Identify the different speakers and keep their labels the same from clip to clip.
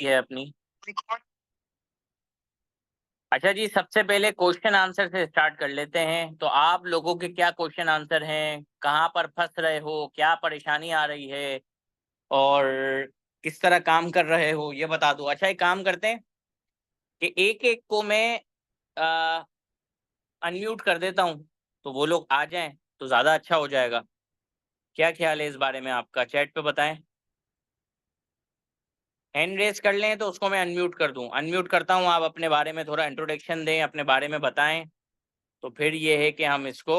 Speaker 1: है अपनी। अच्छा जी, सबसे पहले क्वेश्चन आंसर से स्टार्ट कर लेते हैं। तो आप लोगों के क्या क्वेश्चन आंसर हैं, कहाँ पर फंस रहे हो, क्या परेशानी आ रही है और किस तरह काम कर रहे हो, ये बता दो। अच्छा, एक काम करते हैं कि एक एक को मैं अनम्यूट कर देता हूँ, तो वो लोग आ जाएं तो ज्यादा अच्छा हो जाएगा। क्या ख्याल है इस बारे में आपका, चैट पे बताएं। हैंड रेस कर लें तो उसको मैं अनम्यूट कर दूं। अनम्यूट करता हूं, आप अपने बारे में थोड़ा इंट्रोडक्शन दें, अपने बारे में बताएं, तो फिर ये है कि हम इसको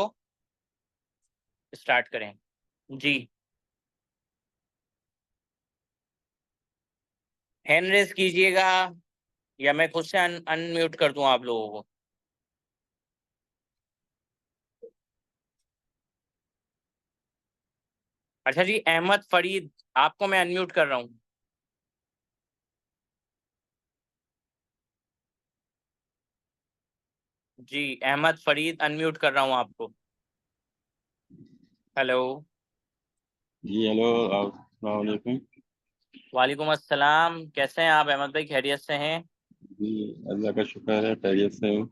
Speaker 1: स्टार्ट करें। जी, हैंड रेस कीजिएगा या मैं खुद से अनम्यूट कर दूं आप लोगों को। अच्छा जी, अहमद फरीद, आपको मैं अनम्यूट कर रहा हूँ। जी, अहमद फरीद, अनम्यूट कर रहा हूँ आपको। हेलो।
Speaker 2: जी हेलो। अस्सलाम वालेकुम।
Speaker 1: वालेकुम अस्सलाम, कैसे हैं आप अहमद भाई, खैरियत से हैं?
Speaker 2: जी अल्लाह का शुक्र है, खैरियत से हूँ।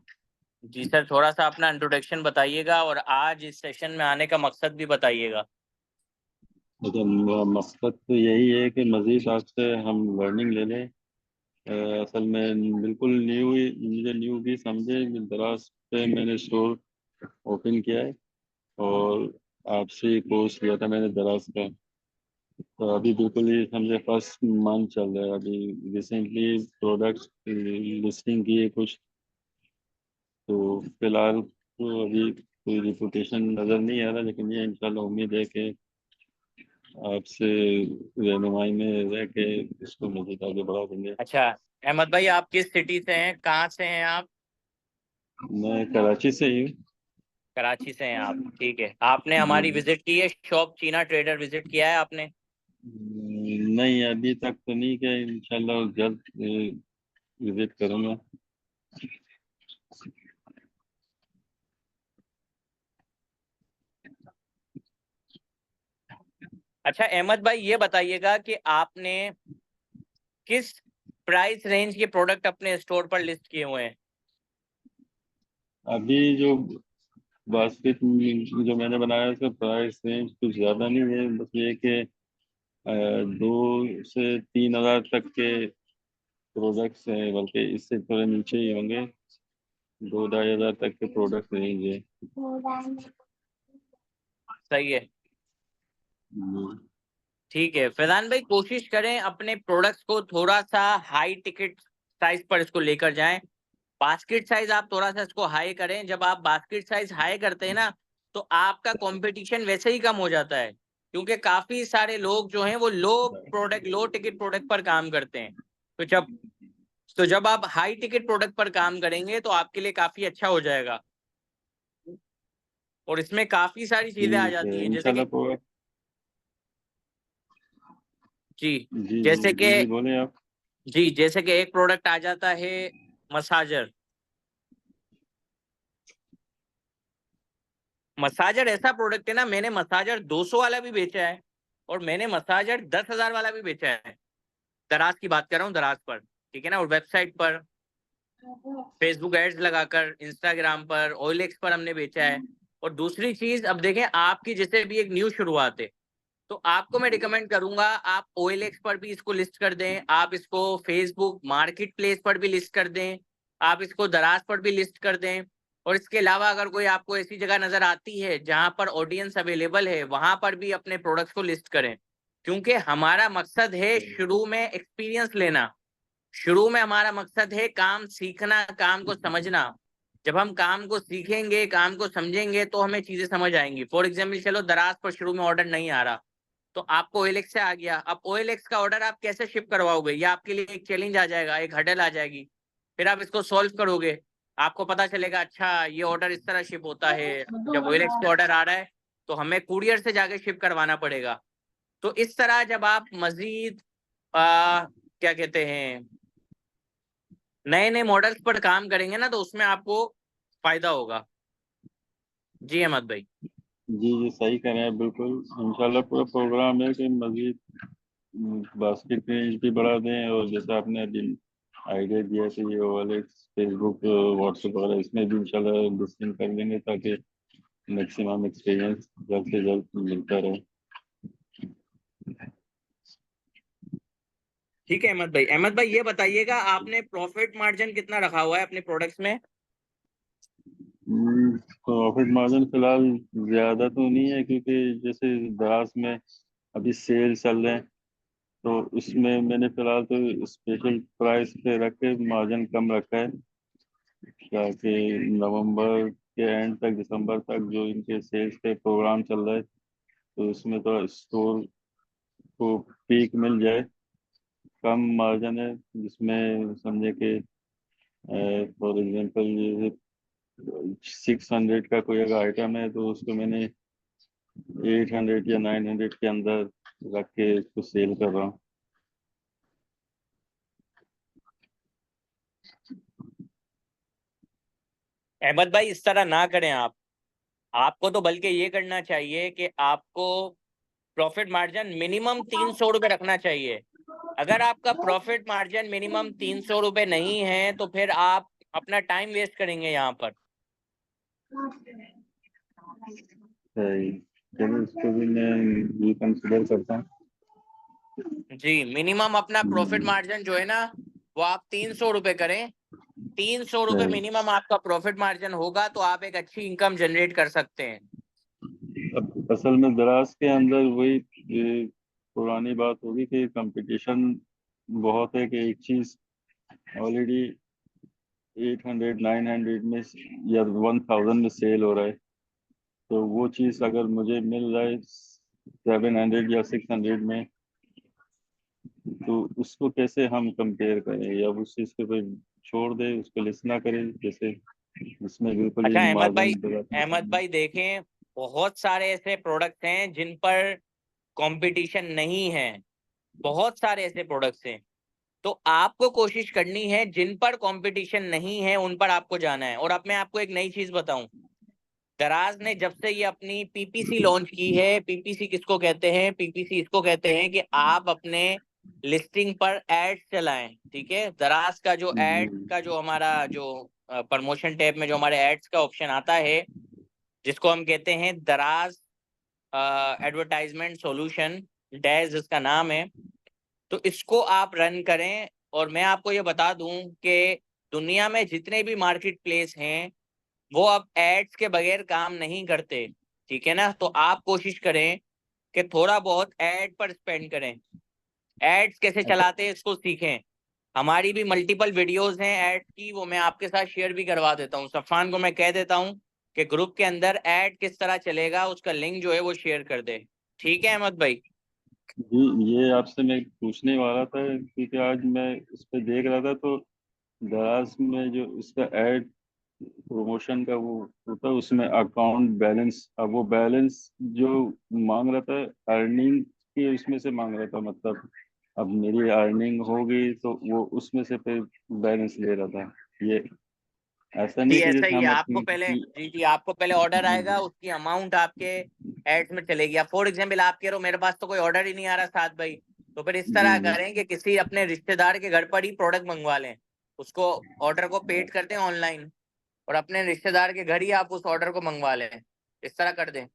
Speaker 1: जी सर, थोड़ा सा अपना इंट्रोडक्शन बताइएगा और आज इस सेशन में आने का मकसद भी बताइएगा।
Speaker 2: लेकिन मकसद तो यही है कि मज़ीद आपसे हम लर्निंग ले लें। असल में बिल्कुल न्यू ही, मुझे न्यू भी समझे। दराज पे मैंने स्टोर ओपन किया है और आपसे कोर्स किया था मैंने दराज का। तो अभी बिल्कुल ही समझे फर्स्ट मंथ चल रहा है। अभी रिसेंटली प्रोडक्ट्स लिस्टिंग किए कुछ। तो फिलहाल तो अभी कोई रिपोर्टेशन नज़र नहीं आ रहा, लेकिन ये इंशाल्लाह उम्मीद है कि आपसे रहनुमाई में रह के इसको मज़ीद आगे बढ़ा देंगे।
Speaker 1: अच्छा, अहमद भाई आप किस सिटी से हैं, कहाँ से हैं आप?
Speaker 2: मैं कराची से ही हूँ।
Speaker 1: कराची से हैं आप, ठीक है। आपने हमारी
Speaker 2: जी।
Speaker 1: विजिट की है शॉप, चीना ट्रेडर विजिट किया है आपने?
Speaker 2: नहीं, अभी तक तो नहीं किया। इंशाल्लाह जल्द विजिट करूँगा।
Speaker 1: अच्छा अहमद भाई, ये बताइएगा कि आपने किस प्राइस रेंज के प्रोडक्ट अपने स्टोर पर लिस्ट किए हुए हैं?
Speaker 2: अभी जो बास्केट जो मैंने बनाया है, उसका प्राइस रेंज कुछ ज़्यादा नहीं है। बस ये कि 2 से 3 हज़ार तक के प्रोडक्ट्स हैं, बल्कि इससे थोड़े नीचे ही होंगे। 2-2.5 हज़ार तक के प्रोडक्ट रेंज है।
Speaker 1: सही है,
Speaker 2: हम्म।
Speaker 1: ठीक है। फैजान भाई, कोशिश करें अपने प्रोडक्ट्स को थोड़ा सा हाई टिकट साइज पर इसको लेकर जाएं। बास्केट साइज आप थोड़ा सा इसको हाई करें। जब आप बास्केट साइज हाई करते हैं ना, तो आपका कंपटीशन वैसे ही कम हो जाता है, क्योंकि काफी सारे लोग जो हैं वो लो टिकट प्रोडक्ट पर काम करते हैं। तो जब आप हाई टिकट प्रोडक्ट पर काम करेंगे तो आपके लिए काफी अच्छा हो जाएगा। और इसमें काफी सारी चीजें आ
Speaker 2: ठीक है
Speaker 1: जाती हैं, जैसे कि
Speaker 2: इंशाल्लाह प्रोडक्ट।
Speaker 1: जी,
Speaker 2: जी जी
Speaker 1: जैसे कि
Speaker 2: जी जी, बोले आप।
Speaker 1: एक प्रोडक्ट आ जाता है मसाजर। मसाजर ऐसा प्रोडक्ट है ना, मैंने मसाजर 200 वाला भी बेचा है और मैंने मसाजर 10,000 वाला भी बेचा है। दराज की बात कर रहा हूँ, दराज पर, ठीक है ना। और वेबसाइट पर, फेसबुक एड्स लगाकर, इंस्टाग्राम पर, ओएलएक्स पर हमने बेचा है। और दूसरी चीज, अब देखें आपकी जैसे भी एक न्यू शुरुआत है, तो आपको मैं रिकमेंड करूंगा आप ओएलएक्स पर भी इसको लिस्ट कर दें, आप इसको फेसबुक मार्केट प्लेस पर भी लिस्ट कर दें, आप इसको दराज पर भी लिस्ट कर दें। और इसके अलावा अगर कोई आपको ऐसी जगह नजर आती है जहां पर ऑडियंस अवेलेबल है, वहां पर भी अपने प्रोडक्ट्स को लिस्ट करें। क्योंकि हमारा मकसद है शुरू में एक्सपीरियंस लेना, शुरू में हमारा मकसद है काम सीखना, काम को समझना। जब हम काम को सीखेंगे, काम को समझेंगे, तो हमें चीजें समझ आएंगी। फॉर एग्जाम्पल, चलो दराज पर शुरू में ऑर्डर नहीं आ रहा, तो आपको ओएलएक्स से आ गया। अब ओएलएक्स का ऑर्डर आप कैसे शिप करवाओगे, ये आपके लिए एक चैलेंज आ जाएगा, एक हडल आ जाएगी। फिर आप इसको सॉल्व करोगे, आपको पता चलेगा अच्छा ये ऑर्डर इस तरह शिप होता है। जब ओएलएक्स का ऑर्डर आ रहा है तो हमें कुरियर से जाके शिप करवाना पड़ेगा। तो इस तरह जब आप मजीद क्या कहते हैं, नए नए मॉडल्स पर काम करेंगे ना, तो उसमें आपको फायदा होगा। जी अहमद भाई।
Speaker 2: जी जी, सही कह रहे हैं बिल्कुल। इंशाल्लाह पूरा प्रोग्राम है कि मजीद बास्केट रेंज भी बढ़ा दें, और जैसे आपने अभी आइडिया दिया है तो ये OLX, फेसबुक, व्हाट्सएप वगैरह इसमें भी इंशाल्लाह लिस्टिंग कर देंगे, ताकि मैक्सिमम एक्सपीरियंस जल्द से जल्द मिलता रहे।
Speaker 1: ठीक है अहमद भाई ये बताइएगा आपने प्रॉफिट मार्जिन कितना रखा हुआ है अपने प्रोडक्ट्स में?
Speaker 2: प्रॉफिट मार्जिन फिलहाल ज्यादा तो नहीं है, क्योंकि जैसे दराज में अभी सेल चल रहे हैं, तो उसमें मैंने फिलहाल तो स्पेशल प्राइस पे रख के मार्जिन कम रखा है, ताकि नवंबर के एंड तक, दिसंबर तक जो इनके सेल्स के प्रोग्राम चल रहा है, तो उसमें थोड़ा स्टोर को पीक मिल जाए। कम मार्जिन है जिसमें समझे कि फॉर एग्जांपल 600 का कोई अगर आइटम है, तो उसको मैंने 800 या 900 के अंदर रख के इसको सेल कर रहा हूँ।
Speaker 1: अहमद भाई इस तरह ना करें आप। आपको तो बल्कि ये करना चाहिए कि आपको प्रॉफिट मार्जिन मिनिमम 300 रुपये रखना चाहिए। अगर आपका प्रॉफिट मार्जिन मिनिमम 300 रुपये नहीं है तो फिर आप अपना टाइम वेस्ट करेंगे यहाँ पर।
Speaker 2: सही। चलो इसको भी मैं ये कंसिडर करता हूँ।
Speaker 1: जी मिनिमम अपना प्रॉफिट
Speaker 2: हम्म,
Speaker 1: मार्जिन जो है ना वो आप 300 रुपये करें। 300 रुपये
Speaker 2: सही।
Speaker 1: मिनिमम आपका प्रॉफिट मार्जिन होगा तो आप एक अच्छी इनकम जनरेट कर सकते हैं।
Speaker 2: अब असल में दराज के अंदर वही पुरानी बात होगी कि कंपटीशन बहुत है, कि एक चीज ऑलरेडी 800 900 में या 1000 में सेल हो रहा है, तो वो चीज अगर मुझे मिल रहा है 700 या 600 में, तो उसको कैसे हम कंपेयर करें, या उस चीज को कोई छोड़ दे, उसको लिस्ट ना करें, जैसे इसमें बिल्कुल ही
Speaker 1: अच्छा
Speaker 2: मार्जिन
Speaker 1: अहमद भाई देखें, बहुत सारे ऐसे प्रोडक्ट्स हैं जिन पर कंपटीशन नहीं है। बहुत सारे ऐसे प्रोडक्ट्स हैं। तो आपको कोशिश करनी है जिन पर कंपटीशन नहीं है उन पर आपको जाना है। और अब मैं आपको एक नई चीज बताऊं, दराज ने जब से ये अपनी पीपीसी लॉन्च की है, पीपीसी किसको कहते हैं? पीपीसी इसको कहते हैं कि आप अपने लिस्टिंग पर एड्स चलाएं। ठीक है, दराज का जो
Speaker 2: जी।
Speaker 1: एड का जो हमारा जो प्रमोशन टैब में जो हमारे एड्स का ऑप्शन आता है, जिसको हम कहते हैं दराज एडवर्टाइजमेंट सॉल्यूशन, डैज इसका नाम है। तो इसको आप रन करें। और मैं आपको ये बता दूं कि दुनिया में जितने भी मार्केट प्लेस हैं वो अब एड्स के बगैर काम नहीं करते। ठीक है ना? तो आप कोशिश करें कि थोड़ा बहुत एड पर स्पेंड करें। एड्स कैसे
Speaker 2: अच्छा।
Speaker 1: चलाते हैं इसको सीखें। हमारी भी मल्टीपल वीडियोस हैं एड की, वो मैं आपके साथ शेयर भी करवा देता हूँ। सफान को मैं कह देता हूँ कि ग्रुप के अंदर ऐड किस तरह चलेगा उसका लिंक जो है वो शेयर कर दे। ठीक है अहमद भाई?
Speaker 2: जी, ये आपसे मैं पूछने वाला था, क्योंकि आज मैं इस पे देख रहा था, तो दराज में जो इसका एड प्रमोशन का वो होता है, उसमें अकाउंट बैलेंस, अब वो बैलेंस जो मांग रहा था, अर्निंग की उसमें से मांग रहा था, मतलब अब मेरी अर्निंग होगी तो वो उसमें से फिर बैलेंस ले रहा था। ये ऐसा
Speaker 1: जी
Speaker 2: नहीं कि
Speaker 1: ऐसा
Speaker 2: जैसे
Speaker 1: ही है।
Speaker 2: हम
Speaker 1: आपको
Speaker 2: अपनी
Speaker 1: पहले
Speaker 2: किसी।
Speaker 1: जी जी आपको पहले ऑर्डर
Speaker 2: जी
Speaker 1: आएगा,
Speaker 2: जी।
Speaker 1: उसकी अमाउंट आपके एड्स में चलेगी। अब फॉर एग्जाम्पल आप कह रहे हो मेरे पास तो कोई ऑर्डर ही नहीं आ रहा साथ भाई, तो फिर इस
Speaker 2: जी
Speaker 1: तरह
Speaker 2: जी।
Speaker 1: करें कि किसी अपने रिश्तेदार के घर पर ही प्रोडक्ट मंगवा लें। उसको ऑर्डर को पेड कर दें ऑनलाइन, और अपने रिश्तेदार के घर ही आप उस ऑर्डर को मंगवा लें। इस तरह कर दें।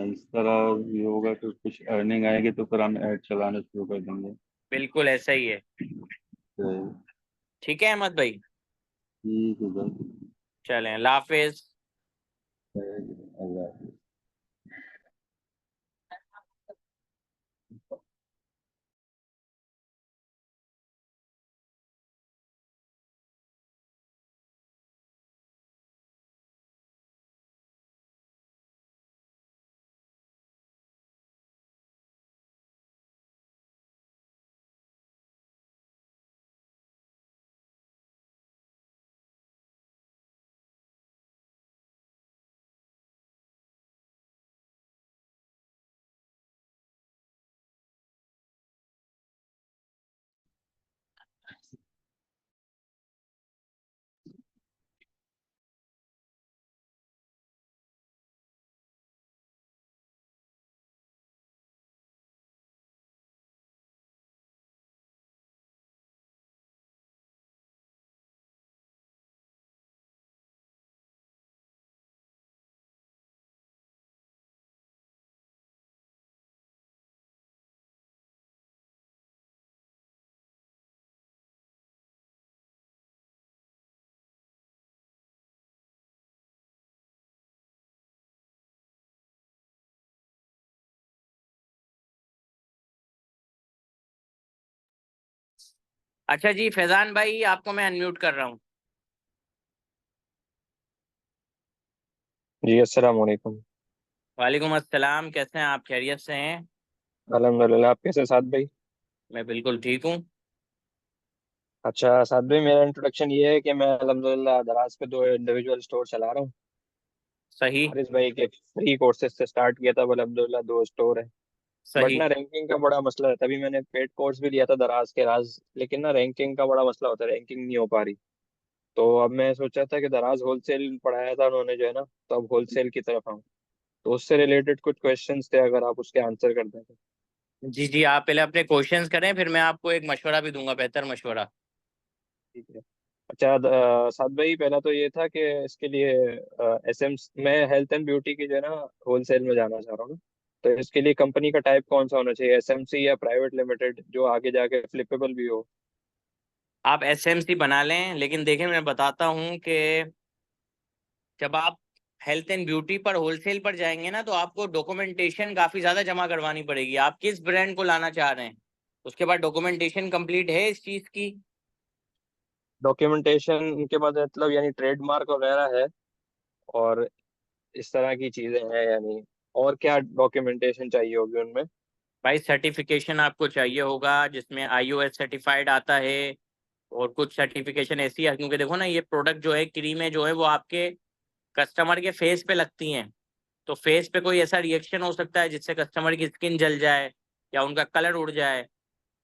Speaker 2: इस तरह ये होगा तो कुछ अर्निंग आएगी, तो फिर हम ऐड चलाना शुरू कर देंगे।
Speaker 1: बिल्कुल ऐसा ही है।
Speaker 2: तो
Speaker 1: ठीक है अहमद भाई?
Speaker 2: ठीक है सर।
Speaker 1: चलें, अल्लाह हाफिज।
Speaker 2: अल्लाह।
Speaker 1: अच्छा जी फैजान भाई, आपको मैं अनम्यूट कर रहा हूँ।
Speaker 3: जी अस्सलाम वालेकुम।
Speaker 1: वालेकुम अस्सलाम, कैसे हैं आप? खैरियत से हैं?
Speaker 3: अल्हम्दुलिल्लाह, आप कैसे साद भाई?
Speaker 1: मैं बिल्कुल ठीक हूँ।
Speaker 3: अच्छा साद भाई, मेरा इंट्रोडक्शन ये है कि मैं अल्हम्दुलिल्लाह दराज पे दो इंडिविजुअल स्टोर चला रहा हूँ।
Speaker 1: सही।
Speaker 3: हारिस भाई के फ्री कोर्सेज से स्टार्ट किया था, अल्हम्दुलिल्लाह दो स्टोर है। बट
Speaker 1: सही।
Speaker 3: ना रैंकिंग का बड़ा मसला है, तभी मैंने पेड कोर्स भी लिया था दराज के राज, लेकिन ना रैंकिंग का बड़ा मसला होता है, रैंकिंग नहीं हो पा रही। तो अब मैं सोचा था कि दराज होलसेल पढ़ाया था उन्होंने जो है ना, तो अब होलसेल की तरफ आऊँ। तो उससे रिलेटेड कुछ क्वेश्चंस थे, अगर आप उसके आंसर कर दें तो।
Speaker 1: जी जी, आप पहले अपने क्वेश्चंस करें, फिर मैं आपको एक मशवरा भी दूंगा, बेहतर मशवरा।
Speaker 3: ठीक है। अच्छा साद भाई, पहला तो ये था कि इसके लिए एस एम मैं हेल्थ एंड ब्यूटी की जो है ना होलसेल में जाना चाह रहा हूँ ना। तो इसके लिए कंपनी का टाइप कौन सा होना चाहिए, एसएमसी या प्राइवेट लिमिटेड, जो आगे जाके फ्लिपेबल भी हो?
Speaker 1: आप एसएमसी बना लें, लेकिन देखें मैं बताता हूँ कि जब आप हेल्थ एंड ब्यूटी पर होलसेल पर जाएंगे ना, तो आपको डॉक्यूमेंटेशन काफी ज्यादा जमा करवानी पड़ेगी। आप किस ब्रांड को लाना चाह रहे हैं, उसके बाद डॉक्यूमेंटेशन कंप्लीट है इस चीज की?
Speaker 3: डॉक्यूमेंटेशन के बाद मतलब यानी ट्रेडमार्क वगैरह है, और इस तरह की चीजें हैं यानी, और क्या डॉक्यूमेंटेशन चाहिए होगी उनमें?
Speaker 1: भाई सर्टिफिकेशन आपको चाहिए होगा, जिसमें आईओएस सर्टिफाइड आता है। और कुछ सर्टिफिकेशन ऐसी है, क्योंकि देखो ना, ये प्रोडक्ट जो है, क्रीमें जो है, वो आपके कस्टमर के फेस पे लगती हैं। तो फेस पे कोई ऐसा रिएक्शन हो सकता है जिससे कस्टमर की स्किन जल जाए या उनका कलर उड़ जाए।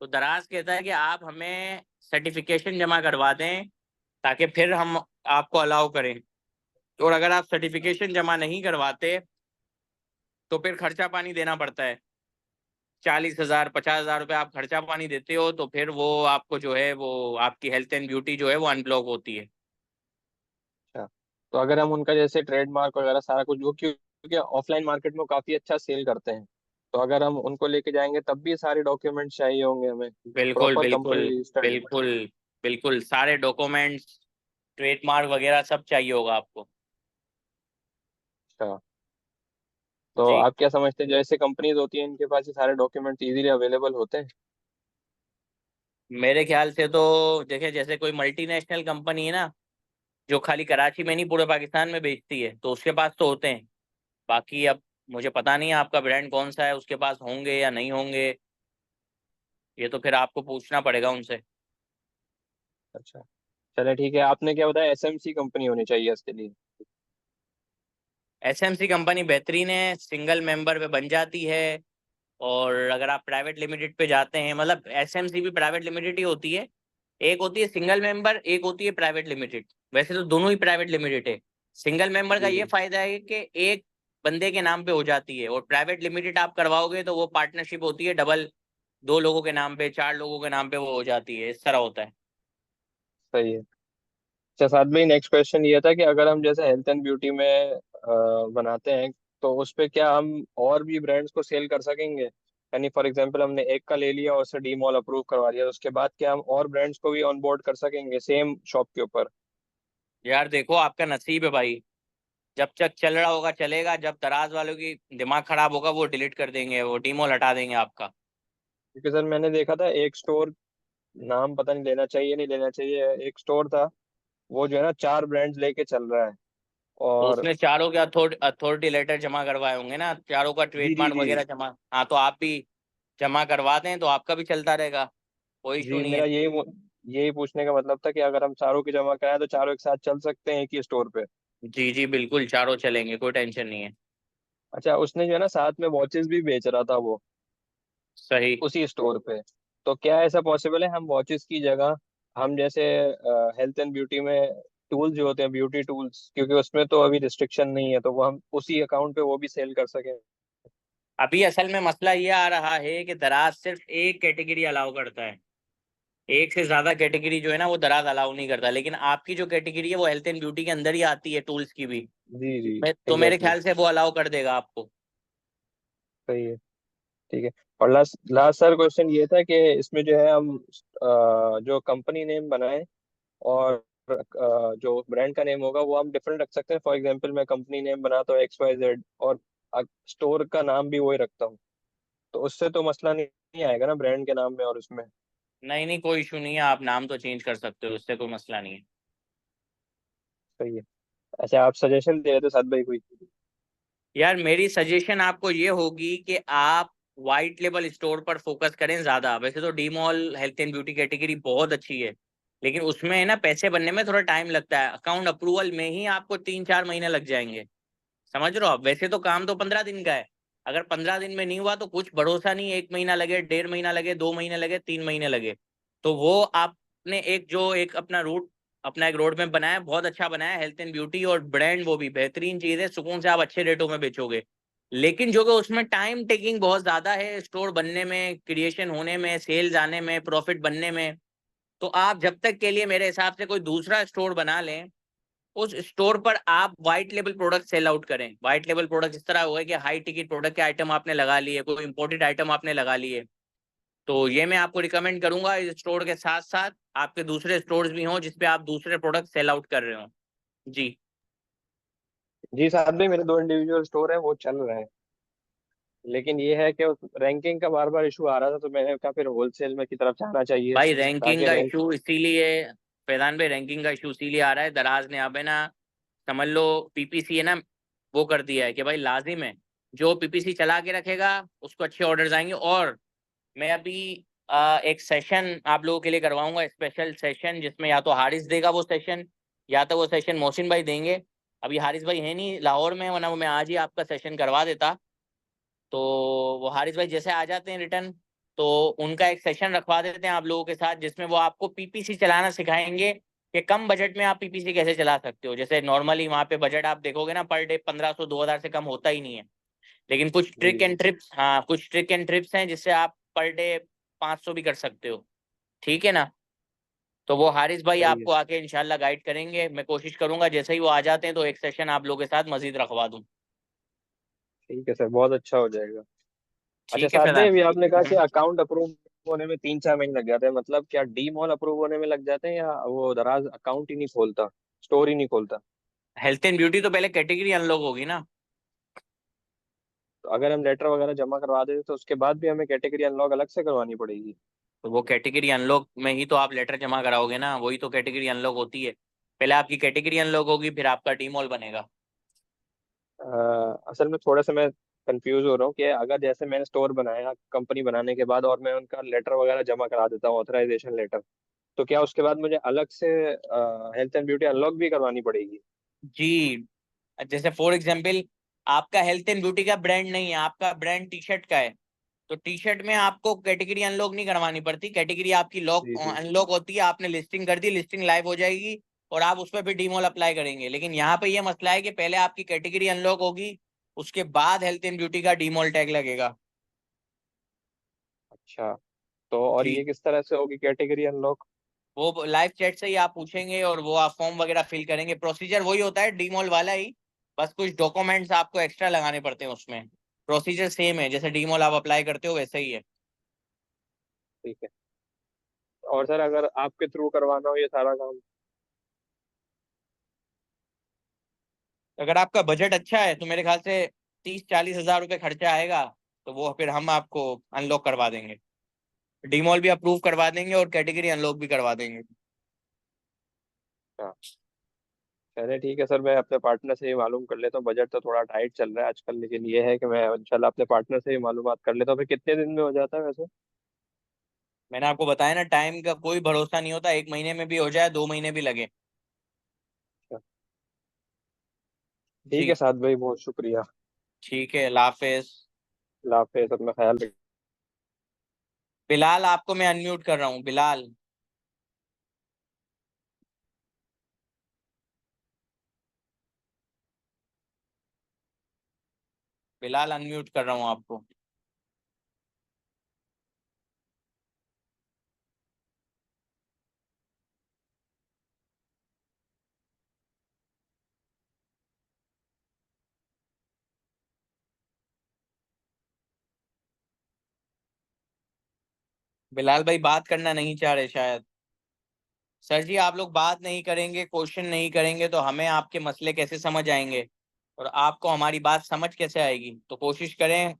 Speaker 1: तो दराज कहता है कि आप हमें सर्टिफिकेशन जमा करवा दें, ताकि फिर हम आपको अलाउ करें। और अगर आप सर्टिफिकेशन जमा नहीं करवाते, तो फिर खर्चा पानी देना पड़ता है। 40,000 50,000 रुपये आप खर्चा पानी देते हो, तो फिर वो आपको जो है, वो आपकी हेल्थ एंड ब्यूटी जो है वो अनब्लॉक होती है।
Speaker 3: अच्छा, तो अगर हम उनका जैसे ट्रेडमार्क वगैरह सारा कुछ, वो क्योंकि ऑफलाइन मार्केट में काफी अच्छा सेल करते हैं, तो अगर हम उनको लेके जाएंगे तब भी सारे डॉक्यूमेंट्स चाहिए होंगे हमें,
Speaker 1: बिल्कुल
Speaker 3: प्रॉपर
Speaker 1: बिल्कुल।
Speaker 3: Company registered?
Speaker 1: बिल्कुल बिल्कुल, सारे डॉक्यूमेंट्स, ट्रेडमार्क वगैरह सब चाहिए होगा आपको।
Speaker 3: अच्छा, तो
Speaker 1: जी।
Speaker 3: आप क्या समझते हैं, जैसे कंपनीज होती हैं इनके पास ये सारे डॉक्यूमेंट्स इजीली अवेलेबल होते हैं?
Speaker 1: मेरे ख्याल से तो देखें, जैसे कोई मल्टीनेशनल कंपनी है ना, जो खाली कराची में नहीं पूरे पाकिस्तान में बेचती है, तो उसके पास तो होते हैं। बाकी अब मुझे पता नहीं है आपका ब्रांड कौन सा है, उसके पास होंगे या नहीं होंगे। ये तो फिर आपको पूछना पड़ेगा उनसे।
Speaker 3: अच्छा, चले ठीक है। आपने क्या बताया, एसएमसी कंपनी होनी चाहिए इसके लिए?
Speaker 1: एसएमसी कंपनी बेहतरीन है, सिंगल मेंबर पे बन जाती है। और अगर आप प्राइवेट लिमिटेड पे जाते हैं, मतलब एसएमसी भी प्राइवेट लिमिटेड ही होती है। एक होती है सिंगल मेंबर, एक होती है प्राइवेट लिमिटेड। वैसे तो दोनों ही प्राइवेट लिमिटेड है। सिंगल मेंबर का
Speaker 3: जी
Speaker 1: ये
Speaker 3: जी।
Speaker 1: फायदा है कि एक बंदे के नाम पे हो जाती है, और प्राइवेट लिमिटेड आप करवाओगे तो वो पार्टनरशिप होती है, डबल, दो लोगों के नाम पे, चार लोगों के नाम पे वो हो जाती है, इस तरह होता है।
Speaker 3: सही है। अच्छा साथ में नेक्स्ट क्वेश्चन ये था कि अगर हम जैसे हेल्थ एंड ब्यूटी में बनाते हैं, तो उस पे क्या हम और भी ब्रांड्स को सेल कर सकेंगे? यानी फॉर एग्जांपल हमने एक का ले लिया और उसे डी मॉल अप्रूव करवा दिया, तो उसके बाद क्या हम और ब्रांड्स को भी ऑन बोर्ड कर सकेंगे सेम शॉप के ऊपर?
Speaker 1: यार देखो, आपका नसीब है भाई। जब तक चल रहा होगा चलेगा, जब दराज वालों की दिमाग खराब होगा, वो डिलीट कर देंगे, वो डीमोल हटा देंगे आपका।
Speaker 3: क्योंकि सर मैंने देखा था एक स्टोर, नाम पता नहीं लेना चाहिए नहीं लेना चाहिए, एक स्टोर था वो जो है ना चार ब्रांड्स लेके चल रहा है।
Speaker 1: तो
Speaker 3: और
Speaker 1: उसने चारों के अथॉरिटी लेटर जमा करवाए होंगे ना, चारों का
Speaker 3: जी जी
Speaker 1: ट्रेडमार्क
Speaker 3: जी।
Speaker 1: वगैरह जमा। हाँ, तो आप भी जमा करवा दें तो आपका भी चलता रहेगा, कोई इशू
Speaker 3: जी
Speaker 1: नहीं
Speaker 3: मेरा
Speaker 1: है।
Speaker 3: यही पूछने का मतलब था कि अगर हम चारों की जमा कराएं तो चारों एक साथ चल सकते हैं एक ही स्टोर पे?
Speaker 1: जी जी बिल्कुल, चारों चलेंगे, कोई टेंशन नहीं है।
Speaker 3: अच्छा, उसने जो है ना साथ में वॉचेस भी बेच रहा था वो,
Speaker 1: सही।
Speaker 3: उसी स्टोर पे। तो क्या ऐसा पॉसिबल है हम वॉचेस की जगह, हम जैसे हेल्थ एंड ब्यूटी में टूल्स जो होते हैं ब्यूटी टूल्स, क्योंकि उसमें तो अभी रिस्ट्रिक्शन नहीं है, तो वो हम उसी अकाउंट पे वो भी सेल कर सकें?
Speaker 1: अभी असल में मसला ये आ रहा है कि दराज सिर्फ एक कैटेगरी अलाउ करता है। एक से ज्यादा कैटेगरी जो है ना, वो दराज अलाउ नहीं करता। लेकिन आपकी जो कैटेगरी है वो हेल्थ एंड ब्यूटी के अंदर ही आती है, टूल्स की भी।
Speaker 3: जी जी।
Speaker 1: तो मेरे
Speaker 3: एग्जैक्टली।
Speaker 1: ख्याल से वो अलाउ कर देगा आपको।
Speaker 3: सही है। ठीक है। और लास्ट लास्ट सर क्वेश्चन ये था कि इसमें जो है हम जो कंपनी नेम बनाए, और जो ब्रांड का नेम होगा वो हम डिफरेंट रख सकते हैं। फॉर एग्जांपल मैं कंपनी नेम बनाता हूँ XYZ, और स्टोर का नाम भी वही रखता हूँ, तो उससे तो मसला नहीं आएगा ना ब्रांड के नाम में और उसमें?
Speaker 1: नहीं नहीं, कोई इशू नहीं है, आप नाम तो चेंज कर सकते हो, उससे कोई मसला नहीं है।
Speaker 3: सही है। अच्छा, आप सजेशन दे रहे थे साथ भाई कोई?
Speaker 1: यार मेरी सजेशन आपको ये होगी कि आप वाइट लेवल स्टोर पर फोकस करें ज्यादा। वैसे तो D mall health and beauty category बहुत अच्छी है, लेकिन उसमें है ना पैसे बनने में थोड़ा टाइम लगता है। अकाउंट अप्रूवल में ही आपको 3-4 महीने लग जाएंगे, समझ रहे हो आप। वैसे तो काम तो 15 दिन का है, अगर 15 दिन में नहीं हुआ तो कुछ भरोसा नहीं, 1 महीना लगे, 1.5 महीना लगे, 2 महीने लगे, 3 महीने लगे। तो वो आपने एक अपना रूट, अपना एक रोड मैप बनाया, बहुत अच्छा बनाया हेल्थ एंड ब्यूटी, और ब्रांड वो भी बेहतरीन चीज है, सुकून से आप अच्छे रेटों में बेचोगे। लेकिन जो कि उसमें टाइम टेकिंग बहुत ज्यादा है, स्टोर बनने में, क्रिएशन होने में, सेल्स आने में, प्रॉफिट बनने में। तो आप जब तक के लिए मेरे हिसाब से कोई दूसरा स्टोर बना लें, उस स्टोर पर आप white level product sell out करें। व्हाइट लेवल प्रोडक्ट इस तरह होगा कि हाई टिकट प्रोडक्ट के आइटम आपने लगा लिए, कोई इंपोर्टेड आइटम आपने लगा लिए। तो ये मैं आपको रिकमेंड करूंगा, इस स्टोर के साथ साथ आपके दूसरे स्टोर्स भी हों जिसपे आप दूसरे प्रोडक्ट सेल आउट कर रहे हो। जी।
Speaker 3: जी साथ भाई, मेरे 2 इंडिविजुअल स्टोर है, वो चल रहे हैं। लेकिन ये है कि रैंकिंग का बार बार इशू आ रहा था, तो मैंने कहा फिर होलसेल में की तरफ जाना चाहिए
Speaker 1: भाई रैंकिंग
Speaker 3: ताकि
Speaker 1: का
Speaker 3: रैंक।
Speaker 1: इशू इसीलिए, फैजान भाई रैंकिंग का इशू इसीलिए आ रहा है, दराज ने अब है ना, समझ लो पीपीसी है ना, वो कर दिया है कि भाई लाजिम है, जो पीपीसी चला के रखेगा उसको अच्छे ऑर्डर्स आएंगे। और मैं अभी एक सेशन आप लोगों के लिए करवाऊंगा, स्पेशल सेशन, जिसमें या तो हारिस देगा वो सेशन, या तो वो सेशन मोहसिन भाई देंगे। अभी हारिस भाई है नहीं लाहौर में, वरना वो मैं आज ही आपका सेशन करवा देता। तो वो हारिस भाई जैसे आ जाते हैं रिटर्न, तो उनका एक सेशन रखवा देते हैं आप लोगों के साथ, जिसमें वो आपको पीपीसी चलाना सिखाएंगे कि कम बजट में आप पीपीसी कैसे चला सकते हो। जैसे नॉर्मली वहाँ पे बजट आप देखोगे ना, पर डे 1500-2000 से कम होता ही नहीं है। लेकिन कुछ
Speaker 3: जी
Speaker 1: ट्रिक
Speaker 3: जी।
Speaker 1: एंड ट्रिप्स, हाँ कुछ ट्रिक एंड ट्रिप्स हैं जिससे आप पर डे 500 भी कर सकते हो। ठीक है ना। तो वो हारिस भाई
Speaker 3: सही है।
Speaker 1: आपको आके इंशाल्लाह गाइड करेंगे। मैं कोशिश करूंगा जैसे ही वो आ जाते हैं तो एक सेशन आप लोगों के साथ मजीद रखवा दूं।
Speaker 3: ठीक है सर, बहुत अच्छा हो जाएगा। अच्छा
Speaker 1: ठीक है
Speaker 3: साथ में
Speaker 1: फैजान।
Speaker 3: अभी आपने कहा कि अकाउंट अप्रूव होने में 3-4 महीने लग जाते हैं, मतलब क्या डी मॉल अप्रूव होने में लग जाते हैं, या वो दराज अकाउंट ही नहीं खोलता, स्टोर ही नहीं खोलता?
Speaker 1: हेल्थ एंड ब्यूटी तो पहले कैटेगरी अनलॉक होगी ना।
Speaker 3: तो अगर हम लेटर वगैरह जमा करवा देते तो उसके बाद भी हमें कैटेगरी अनलॉक अलग से करवानी पड़ेगी?
Speaker 1: तो वो कैटेगरी अनलॉक में ही तो आप लेटर जमा कराओगे ना, वही तो कैटेगरी अनलॉक होती है। पहले आपकी कैटेगरी अनलॉक होगी, फिर आपका डीमॉल बनेगा।
Speaker 3: असल में थोड़ा सा मैं कंफ्यूज हो रहा हूँ कि अगर जैसे मैंने स्टोर बनाया कंपनी बनाने के बाद, और मैं उनका लेटर वगैरह जमा करा देता हूँ, ऑथराइजेशन लेटर, तो क्या उसके बाद मुझे अलग से हेल्थ एंड ब्यूटी अनलॉक भी करवानी पड़ेगी?
Speaker 1: जी। जैसे फॉर एग्जाम्पल, आपका हेल्थ एंड ब्यूटी का ब्रांड नहीं है, आपका ब्रांड टी शर्ट का है, तो टी शर्ट में आपको कैटेगरी अनलॉक नहीं करवानी पड़ती। कैटेगरी आपकी लॉक
Speaker 3: जी जी।
Speaker 1: अनलॉक होती है, आपने लिस्टिंग कर दी, लिस्टिंग लाइव हो जाएगी, और आप उस पर भी डीमॉल अप्लाई करेंगे। लेकिन यहाँ पे ये मसला है कि पहले आपकी कैटेगरी अनलॉक होगी, उसके बाद हेल्थ एंड ब्यूटी का डीमॉल टैग लगेगा।
Speaker 3: अच्छा, तो और
Speaker 1: जी।
Speaker 3: ये किस तरह से होगी कैटेगरी अनलॉक?
Speaker 1: वो लाइव चैट से ही आप पूछेंगे और वो आप फॉर्म वगैरह फिल करेंगे, प्रोसीजर वही होता है डीमॉल वाला ही, बस कुछ डॉक्यूमेंट्स आपको एक्स्ट्रा लगाने पड़ते हैं उसमें। प्रोसीजर सेम है, जैसे डीमॉल आप अप्लाई करते हो वैसे ही है।
Speaker 3: ठीक है। और सर अगर आपके थ्रू करवाना हो ये सारा काम?
Speaker 1: अगर आपका बजट अच्छा है तो मेरे ख्याल से 30-40 हज़ार रुपये खर्चा आएगा, तो वो फिर हम आपको अनलॉक करवा देंगे, डीमॉल भी अप्रूव करवा देंगे और कैटेगरी अनलॉक भी करवा देंगे।
Speaker 3: हाँ। चलिए ठीक है सर, मैं अपने पार्टनर से ही मालूम कर लेता हूँ। बजट तो थोड़ा टाइट चल रहा है आजकल, लेकिन ये है कि मैं इंशाल्लाह अपने पार्टनर से ही मालूमात कर लेता हूँ। फिर कितने दिन में हो जाता है वैसे?
Speaker 1: मैंने आपको बताया ना, टाइम का कोई भरोसा नहीं होता, 1 महीने में भी हो जाए, 2 महीने भी लगे।
Speaker 3: अच्छा, ठीक है
Speaker 1: जी।
Speaker 3: साथ भाई, बहुत शुक्रिया।
Speaker 1: ठीक है, अल्लाह हाफिज।
Speaker 3: अल्लाह हाफिज़, अपना ख्याल रखिए।
Speaker 1: बिलाल आपको मैं अनम्यूट कर रहा हूँ, बिलाल। बिलाल अनम्यूट कर रहा हूँ आपको। बिलाल भाई बात करना नहीं चाह रहे शायद। सर जी, आप लोग बात नहीं करेंगे, क्वेश्चन नहीं करेंगे, तो हमें आपके मसले कैसे समझ आएंगे, और आपको हमारी बात समझ कैसे आएगी। तो कोशिश करें,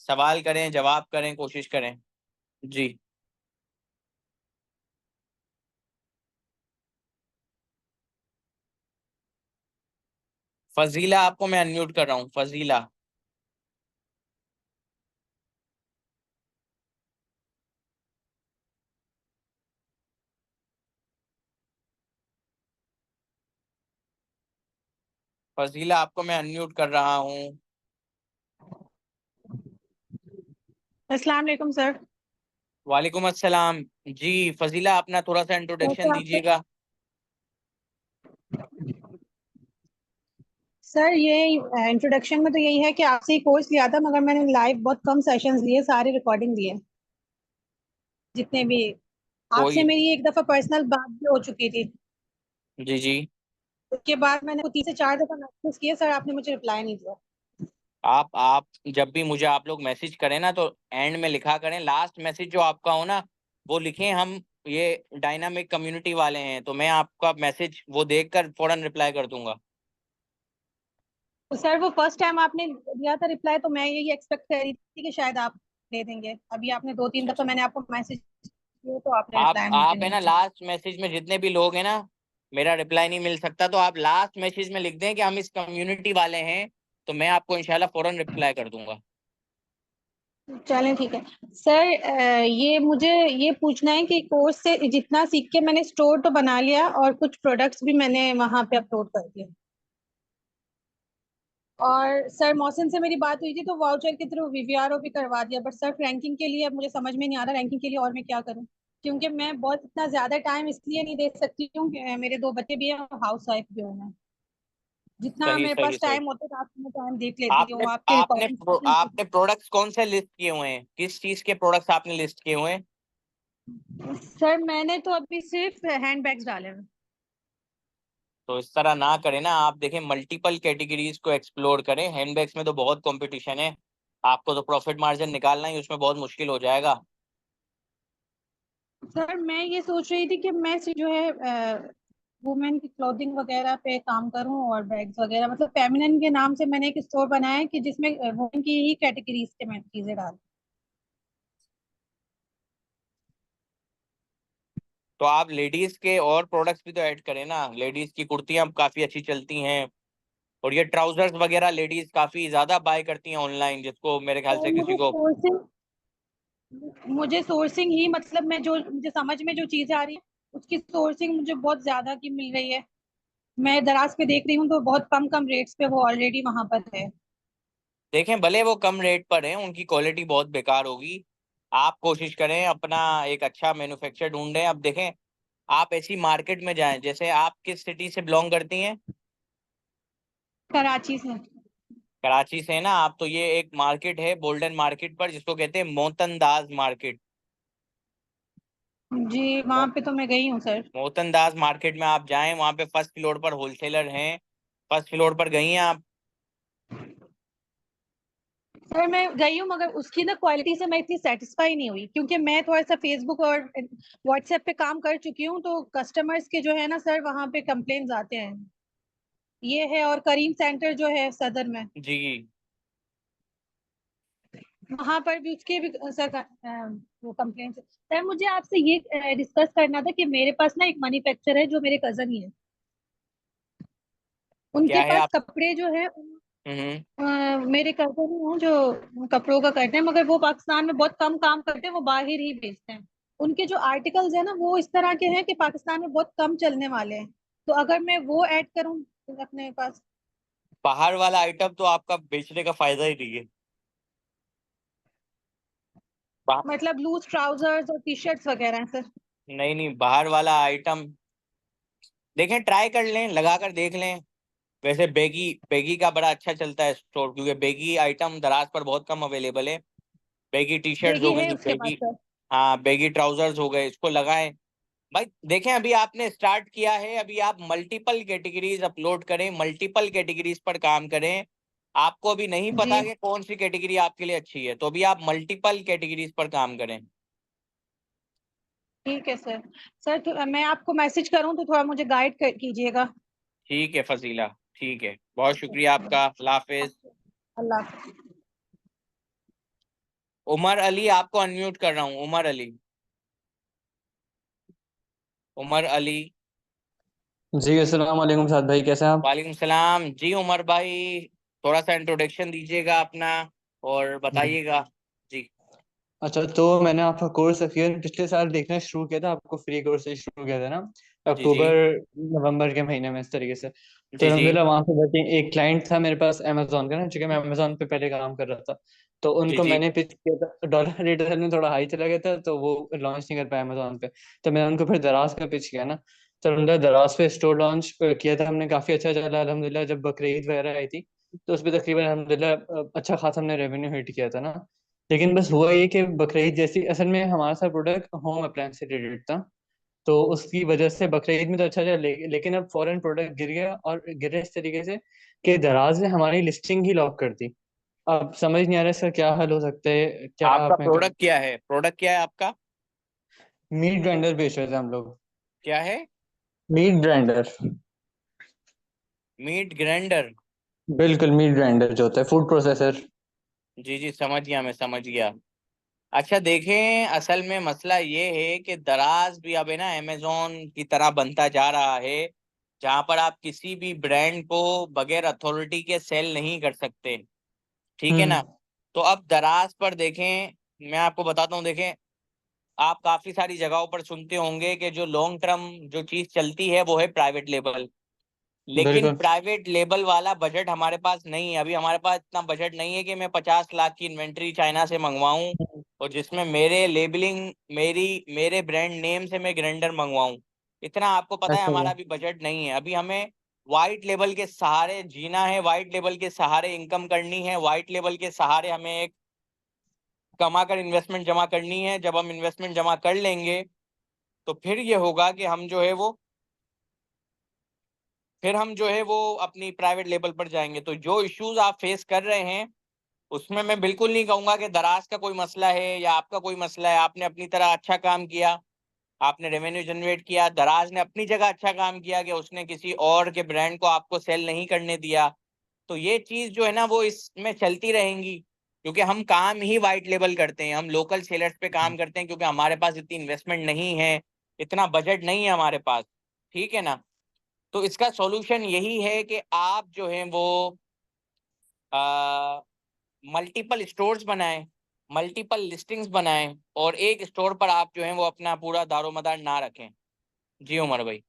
Speaker 1: सवाल करें, जवाब करें, कोशिश करें। जी। फजीला आपको मैं अनम्यूट कर रहा हूँ, फजीला। फजीला आपको मैं अनम्यूट कर रहा हूँ।
Speaker 4: अस्सलाम वालेकुम सर।
Speaker 1: वालेकुम अस्सलाम। जी फजीला, अपना थोड़ा सा
Speaker 4: कैसे
Speaker 1: इंट्रोडक्शन
Speaker 4: आपसे
Speaker 1: दीजिएगा।
Speaker 4: सर, ये इंट्रोडक्शन में तो यही है कि आपसे ही कोर्स लिया था, मगर मैंने लाइव बहुत कम सेशंस लिए, सारे रिकॉर्डिंग लिए जितने भी। आपसे
Speaker 1: कोई।
Speaker 4: मेरी एक दफा पर्सनल बात भी हो चुकी थी।
Speaker 1: जी जी।
Speaker 4: उसके बाद मैंने 3 से 4 दफा मैसेज किए सर, आपने मुझे रिप्लाई नहीं दिया।
Speaker 1: आप जब भी मुझे आप लोग मैसेज करें ना, तो एंड में लिखा करें, लास्ट मैसेज जो आपका हो ना वो लिखें, हम ये डायनामिक कम्युनिटी वाले हैं, तो मैं आपका मैसेज वो देखकर फौरन रिप्लाई कर दूंगा।
Speaker 4: तो सर, वो फर्स्ट टाइम आपने दिया था रिप्लाई, तो मैं यही एक्सपेक्ट कर रही थी कि शायद आप दे देंगे। अभी आपने 2-3 दफा मैंने आपको मैसेज किए तो आपने रिप्लाई मुझे
Speaker 1: आप है
Speaker 4: नहीं
Speaker 1: ना,
Speaker 4: दिया।
Speaker 1: लास्ट मैसेज में जितने भी लोग हैं ना, मेरा रिप्लाई नहीं मिल सकता, तो आप लास्ट मैसेज में लिख दें कि हम इस कम्युनिटी वाले हैं, तो मैं आपको इंशाल्लाह फौरन रिप्लाई कर दूंगा।
Speaker 4: चलें, ठीक है सर। ये मुझे ये पूछना है कि कोर्स से जितना सीख के मैंने स्टोर तो बना लिया और कुछ प्रोडक्ट्स भी मैंने वहां पे अपलोड कर दिए। और सर, मौसम से मेरी बात हुई थी तो वाउचर के थ्रू वीवीआरओ भी करवा दिया, बट सर रैंकिंग के लिए अब मुझे समझ में नहीं आ रहा रैंकिंग के लिए और मैं क्या करूं। क्योंकि मैं बहुत इतना ज्यादा टाइम इसलिए नहीं दे सकती हूँ कि मेरे 2 बच्चे भी हैं और हाउस वाइफ भी हूँ मैं। जितना
Speaker 1: सही
Speaker 4: मेरे
Speaker 1: सही
Speaker 4: पास
Speaker 1: सही।
Speaker 4: टाइम होता था मैं टाइम देख लेती
Speaker 1: आपने
Speaker 4: हूँ आपके रिकॉर्डिंग।
Speaker 1: आपने प्रोडक्ट्स कौन से लिस्ट किए हुए हैं, किस चीज के प्रोडक्ट्स आपने लिस्ट किए हुए हैं?
Speaker 4: सर, मैंने तो अभी सिर्फ हैंड बैग्स डाले हैं।
Speaker 1: तो इस तरह ना करें ना, आप देखें मल्टीपल कैटेगरीज को एक्सप्लोर करें। हैंडबैग्स में तो बहुत कंपटीशन है, आपको तो प्रॉफिट मार्जिन निकालना ही उसमें बहुत मुश्किल हो जाएगा।
Speaker 4: सर, मैं ये सोच रही थी कि मैं जो है वुमेन की क्लोथिंग वगैरह पे काम करूं और बैग्स वगैरह, मतलब फेमिनिन के नाम से मैंने एक स्टोर बनाया है कि जिसमें वुमेन की ही कैटेगरीज के मैं चीजें डालूं।
Speaker 1: तो आप लेडीज के और प्रोडक्ट्स भी तो ऐड करें ना, लेडीज की कुर्तियां अब काफी अच्छी चलती हैं, और ये ट्राउजर्स वगैरह लेडीज काफी ज्यादा बाय करती हैं ऑनलाइन, जिसको मेरे ख्याल
Speaker 4: सर,
Speaker 1: से किसी को।
Speaker 4: मुझे सोर्सिंग ही, मतलब मैं जो मुझे समझ में जो चीजें आ रही है उसकी सोर्सिंग मुझे बहुत ज्यादा की मिल रही है। मैं दराज पे देख रही हूँ तो बहुत कम कम रेट्स पे वो ऑलरेडी वहां पर है।
Speaker 1: देखें, भले वो कम रेट पर हैं, उनकी क्वालिटी बहुत बेकार होगी। आप कोशिश करें अपना एक अच्छा मैन्युफैक्चर ढूंढें। अब देखें, आप ऐसी मार्केट में जाएं, जैसे आप किस सिटी से बिलोंग करती हैं?
Speaker 4: कराची से।
Speaker 1: कराची से हैं ना आप, तो ये एक मार्केट है गोल्डन मार्केट पर, जिसको कहते हैं मोहतनदाज मार्केट।
Speaker 4: जी, वहां पे तो मैं गई हूँ सर।
Speaker 1: मोहतनदाज मार्केट में आप जाएं, वहां पे फर्स्ट फ्लोर पर होलसेलर हैं। फर्स्ट फ्लोर पर गई हैं आप?
Speaker 4: सर, मैं गई हूँ मगर उसकी ना क्वालिटी से मैं इतनी सेटिस्फाई नहीं हुई, क्योंकि मैं थोड़ा सा फेसबुक और व्हाट्सएप पे काम कर चुकी हूँ, तो कस्टमर्स के जो है ना सर वहाँ पे कंप्लेन्स आते हैं। ये है, और करीम सेंटर जो है सदर में,
Speaker 1: जी।
Speaker 4: वहां पर भी उसके भी सर वो कंप्लेन। सर, मुझे आपसे ये डिस्कस करना था कि मेरे पास ना एक मैन्युफैक्चर है जो मेरे कजन ही है।
Speaker 1: क्या
Speaker 4: उनके
Speaker 1: है
Speaker 4: पास
Speaker 1: आप?
Speaker 4: कपड़े जो है
Speaker 1: हम्म।
Speaker 4: मेरे कजन ही हैं जो कपड़ों का करते हैं, मगर वो पाकिस्तान में बहुत कम काम करते हैं, वो बाहर ही भेजते हैं। उनके जो आर्टिकल्स है ना वो इस तरह के हैं कि पाकिस्तान में बहुत कम चलने वाले हैं। तो अगर मैं वो ऐड करूँ अपने पास।
Speaker 1: बाहर वाला आइटम तो आपका बेचने का फायदा ही नहीं है। बा-
Speaker 4: मतलब लूज ट्राउजर्स और टी शर्ट्स वगैरह हैं सर।
Speaker 1: नहीं नहीं, बाहर वाला आइटम देखें, ट्राई कर लें, लगा कर देख लें। वैसे बेगी बेगी का बड़ा अच्छा चलता है स्टोर, क्योंकि बेगी आइटम दराज पर बहुत कम अवेलेबल है। बेगी टी शर्ट्स हो
Speaker 4: देखिए है
Speaker 1: गई,
Speaker 4: उसके पास
Speaker 1: बेगी,
Speaker 4: सर।
Speaker 1: हाँ बेगी ट्राउजर्स हो गए, इसको लगाएं। भाई देखें, अभी आपने स्टार्ट किया है, अभी आप मल्टीपल कैटेगरीज अपलोड करें, मल्टीपल कैटेगरीज पर काम करें। आपको अभी नहीं
Speaker 4: जी,
Speaker 1: पता कि कौन सी कैटेगरी आपके लिए अच्छी है, तो अभी आप मल्टीपल कैटेगरीज पर काम करें।
Speaker 4: ठीक है सर। सर, तो मैं आपको मैसेज करूं तो थोड़ा मुझे गाइड कीजिएगा।
Speaker 1: ठीक है फजीला, ठीक है, बहुत शुक्रिया आपका, अल्लाह हाफिज।
Speaker 4: अल्लाह हाफ़िज़।
Speaker 1: उमर अली, आपको अनम्यूट कर रहा हूँ, उमर अली। उमर अली।
Speaker 5: जी अस्सलाम वालेकुम साद भाई, कैसे हैं आप?
Speaker 1: वालेकुम सलाम जी उमर भाई। थोड़ा सा इंट्रोडक्शन दीजिएगा अपना और
Speaker 5: हम्म।
Speaker 1: बताइएगा जी।
Speaker 5: अच्छा, तो मैंने आपका कोर्स अखीर पिछले साल देखना शुरू किया था, आपको फ्री कोर्स से शुरू किया था ना,
Speaker 1: जी जी
Speaker 5: अक्टूबर नवंबर के महीने में इस तरीके से। तो
Speaker 1: जी जी
Speaker 5: अलहमदिल्ला वहाँ पे बैठे एक क्लाइंट था मेरे पास अमेजोन का ना, चूंकि मैं अमेजोन पे पहले काम कर रहा था। तो
Speaker 1: जी
Speaker 5: उनको
Speaker 1: जी
Speaker 5: मैंने पिच किया था, डॉलर रेट असल में थोड़ा हाई चला गया था तो वो लॉन्च नहीं कर पाया अमेजोन पे। तो मैंने उनको फिर दराज का पिच किया ना। तो अलहमदिल्ला दराज पे स्टोर लॉन्च किया था हमने, काफ़ी अच्छा चला अलहमदिल्ला। जब बकरीद वगैरह आई थी तो उस पर तकरीबन अलहमदिल्ला अच्छा खासा हमने रेवेन्यू हिट किया था ना। लेकिन बस हुआ ये कि बकरीद जैसी, असल में हमारा सा प्रोडक्ट होम अप्लायंस से रिलेटेड था। तो उसकी वजह से बकरीद में तो अच्छा चला, लेकिन अब फॉरेन प्रोडक्ट गिर गया, और गिरे इस तरीके से कि दराज ने हमारी लिस्टिंग ही लॉक कर दी। अब समझ नहीं आ रहा इसका क्या हल हो सकता है, क्या
Speaker 1: आपका
Speaker 5: आप मैं कर।
Speaker 1: प्रोडक्ट क्या है? प्रोडक्ट क्या है आपका?
Speaker 5: मीट ग्राइंडर बेच रहे थे हम लोग।
Speaker 1: क्या है?
Speaker 5: Meat grinder.
Speaker 1: Meat grinder.
Speaker 5: बिल्कुल, मीट ग्राइंडर जो होता है, फूड प्रोसेसर।
Speaker 1: जी जी समझ गया, मैं समझ गया। अच्छा देखें, असल में मसला ये है कि दराज भी अब है ना अमेजोन की तरह बनता जा रहा है, जहां पर आप किसी भी ब्रांड को बगैर अथॉरिटी के सेल नहीं कर सकते। ठीक है ना?
Speaker 5: हम्म।
Speaker 1: तो अब दराज पर देखें, मैं आपको बताता हूँ। देखें, आप काफी सारी जगहों पर सुनते होंगे कि जो लॉन्ग टर्म जो चीज चलती है वो है प्राइवेट लेबल। लेकिन
Speaker 5: बिल्कुल।
Speaker 1: प्राइवेट लेबल वाला बजट हमारे पास नहीं है। अभी हमारे पास इतना बजट नहीं है कि मैं 50 लाख की इन्वेंट्री चाइना से मंगवाऊं और जिसमें मेरे लेबलिंग, मेरे ब्रांड नेम से मैं ग्राइंडर मंगवाऊं। इतना आपको पता है
Speaker 5: अच्छा
Speaker 1: हमारा
Speaker 5: जी।
Speaker 1: अभी बजट नहीं है। अभी हमें वाइट लेबल के सहारे जीना है, वाइट लेबल के सहारे इनकम करनी है, वाइट लेबल के सहारे हमें एक कमा कर इन्वेस्टमेंट जमा करनी है। जब हम इन्वेस्टमेंट जमा कर लेंगे तो फिर ये होगा कि हम जो है वो अपनी प्राइवेट लेवल पर जाएंगे। तो जो इश्यूज आप फेस कर रहे हैं उसमें मैं बिल्कुल नहीं कहूंगा कि दराज का कोई मसला है या आपका कोई मसला है। आपने अपनी तरह अच्छा काम किया, आपने रेवेन्यू जनरेट किया। दराज ने अपनी जगह अच्छा काम किया कि उसने किसी और के ब्रांड को आपको सेल नहीं करने दिया। तो ये चीज जो है ना वो इसमें चलती रहेंगी, क्योंकि हम काम ही वाइट लेबल करते हैं, हम लोकल सेलर्स पे काम करते हैं, क्योंकि हमारे पास इतनी इन्वेस्टमेंट नहीं है, इतना बजट नहीं है हमारे पास। ठीक है ना? तो इसका सॉल्यूशन यही है कि आप जो है वो मल्टीपल स्टोर्स बनाएं, मल्टीपल लिस्टिंग्स बनाएं, और एक स्टोर पर आप जो है वो अपना पूरा दारोमदार ना रखें। जी उमर भाई।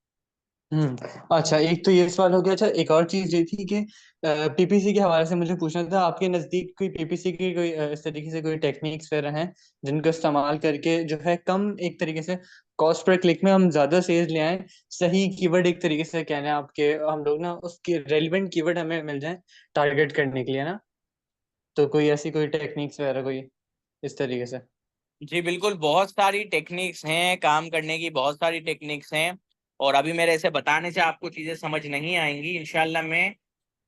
Speaker 5: अच्छा, एक तो ये सवाल हो गया। अच्छा, एक और चीज ये थी कि पीपीसी के हवाले से मुझे पूछना था, आपके नजदीक कोई पीपीसी की कोई इस तरीके से कोई टेक्निक्स वगैरह हैं जिनको इस्तेमाल करके जो है कम एक तरीके से कॉस्ट पर क्लिक में हम ज्यादा सेल्स ले आए। सही कीवर्ड एक तरीके से कहना है आपके, हम लोग ना उसके रेलिवेंट कीवर्ड हमें मिल जाए टारगेट करने के लिए ना। तो कोई ऐसी कोई टेक्निक्स वगैरह कोई इस तरीके से।
Speaker 1: जी बिल्कुल, बहुत सारी टेक्निक्स हैं काम करने की, बहुत सारी टेक्निक्स हैं। और अभी मेरे ऐसे बताने से आपको चीजें समझ नहीं आएंगी। इंशाल्लाह मैं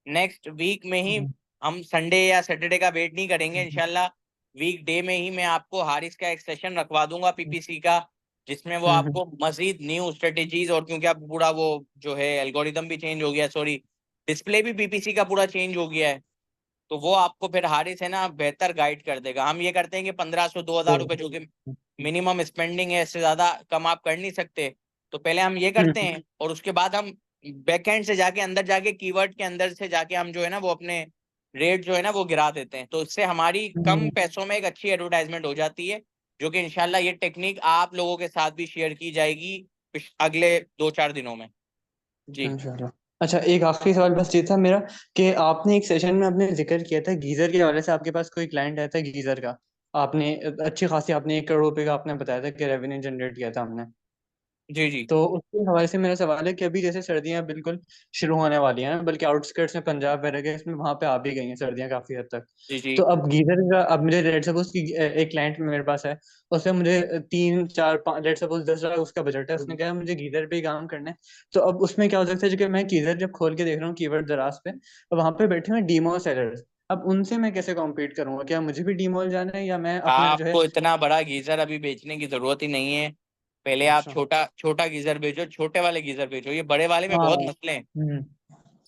Speaker 1: नेक्स्ट वीक में ही, हम संडे या सैटरडे का वेट नहीं करेंगे, इंशाल्लाह वीक डे में ही मैं आपको हारिस का एक सेशन रखवा दूंगा पीपीसी का, जिसमें वो
Speaker 5: हम्म।
Speaker 1: आपको मजीद न्यू स्ट्रेटेजीज, और क्योंकि अब पूरा वो जो है एल्गोरिदम भी चेंज हो गया, सॉरी डिस्प्ले भी पीपीसी का पूरा चेंज हो गया है, तो वो आपको फिर हारिस है ना बेहतर गाइड कर देगा। हम ये करते हैं कि 1500-2000 रुपए जो कि मिनिमम स्पेंडिंग है, इससे ज्यादा कम आप कर नहीं सकते। तो पहले हम ये करते हैं और उसके बाद हम बैकएंड से जाके अंदर जाके कीवर्ड के अंदर से जाके हम जो है ना वो अपने रेट जो है ना वो गिरा देते हैं। तो इससे हमारी कम पैसों में एक अच्छी एडवर्टाइजमेंट हो जाती है, जो कि इंशाल्लाह ये टेक्निक आप लोगों के साथ भी शेयर की जाएगी अगले 2-4 दिनों में। जी
Speaker 5: इंशाल्लाह। अच्छा, एक आखिरी सवाल बस ये था मेरा कि आपने एक सेशन में आपने जिक्र किया था गीजर के हवाले से, आपके पास कोई क्लाइंट आया था गीजर का। आपने अच्छी खासी, आपने 1 करोड़ रुपए का आपने बताया था कि रेवेन्यू जनरेट किया था हमने।
Speaker 1: जी जी
Speaker 5: तो उसके हवाले से मेरा सवाल है कि अभी जैसे सर्दियां बिल्कुल शुरू होने वाली हैं, बल्कि आउटस्कर्ट्स में पंजाब वगैरह के इसमें वहां पे आ भी गई हैं सर्दियां काफी हद तक।
Speaker 1: जी जी
Speaker 5: तो अब गीजर का, अब मुझे लेट सपोज की एक क्लाइंट मेरे पास है, उससे मुझे 3 4 5 लेट सपोज 10 लाख उसका बजट है, उसने कहा मुझे गीजर पे ही काम करना है। तो अब उसमें क्या हो सकता है, जो कि मैं गीजर जब खोल के देख रहा हूँ कीवर्ड दराज पे, तो वहां पे बैठे हुए डीमो सेलर्स। अब उनसे मैं कैसे कॉम्पीट करूंगा? क्या मुझे भी डीमोल जाना है या मैं अपना जो है।
Speaker 1: आपको इतना बड़ा गीजर अभी बेचने की जरूरत ही नहीं है। पहले आप
Speaker 5: अच्छा।
Speaker 1: छोटा छोटा गीजर बेचो, छोटे वाले गीजर बेचो। ये बड़े वाले में
Speaker 5: हाँ।
Speaker 1: बहुत मसले हैं,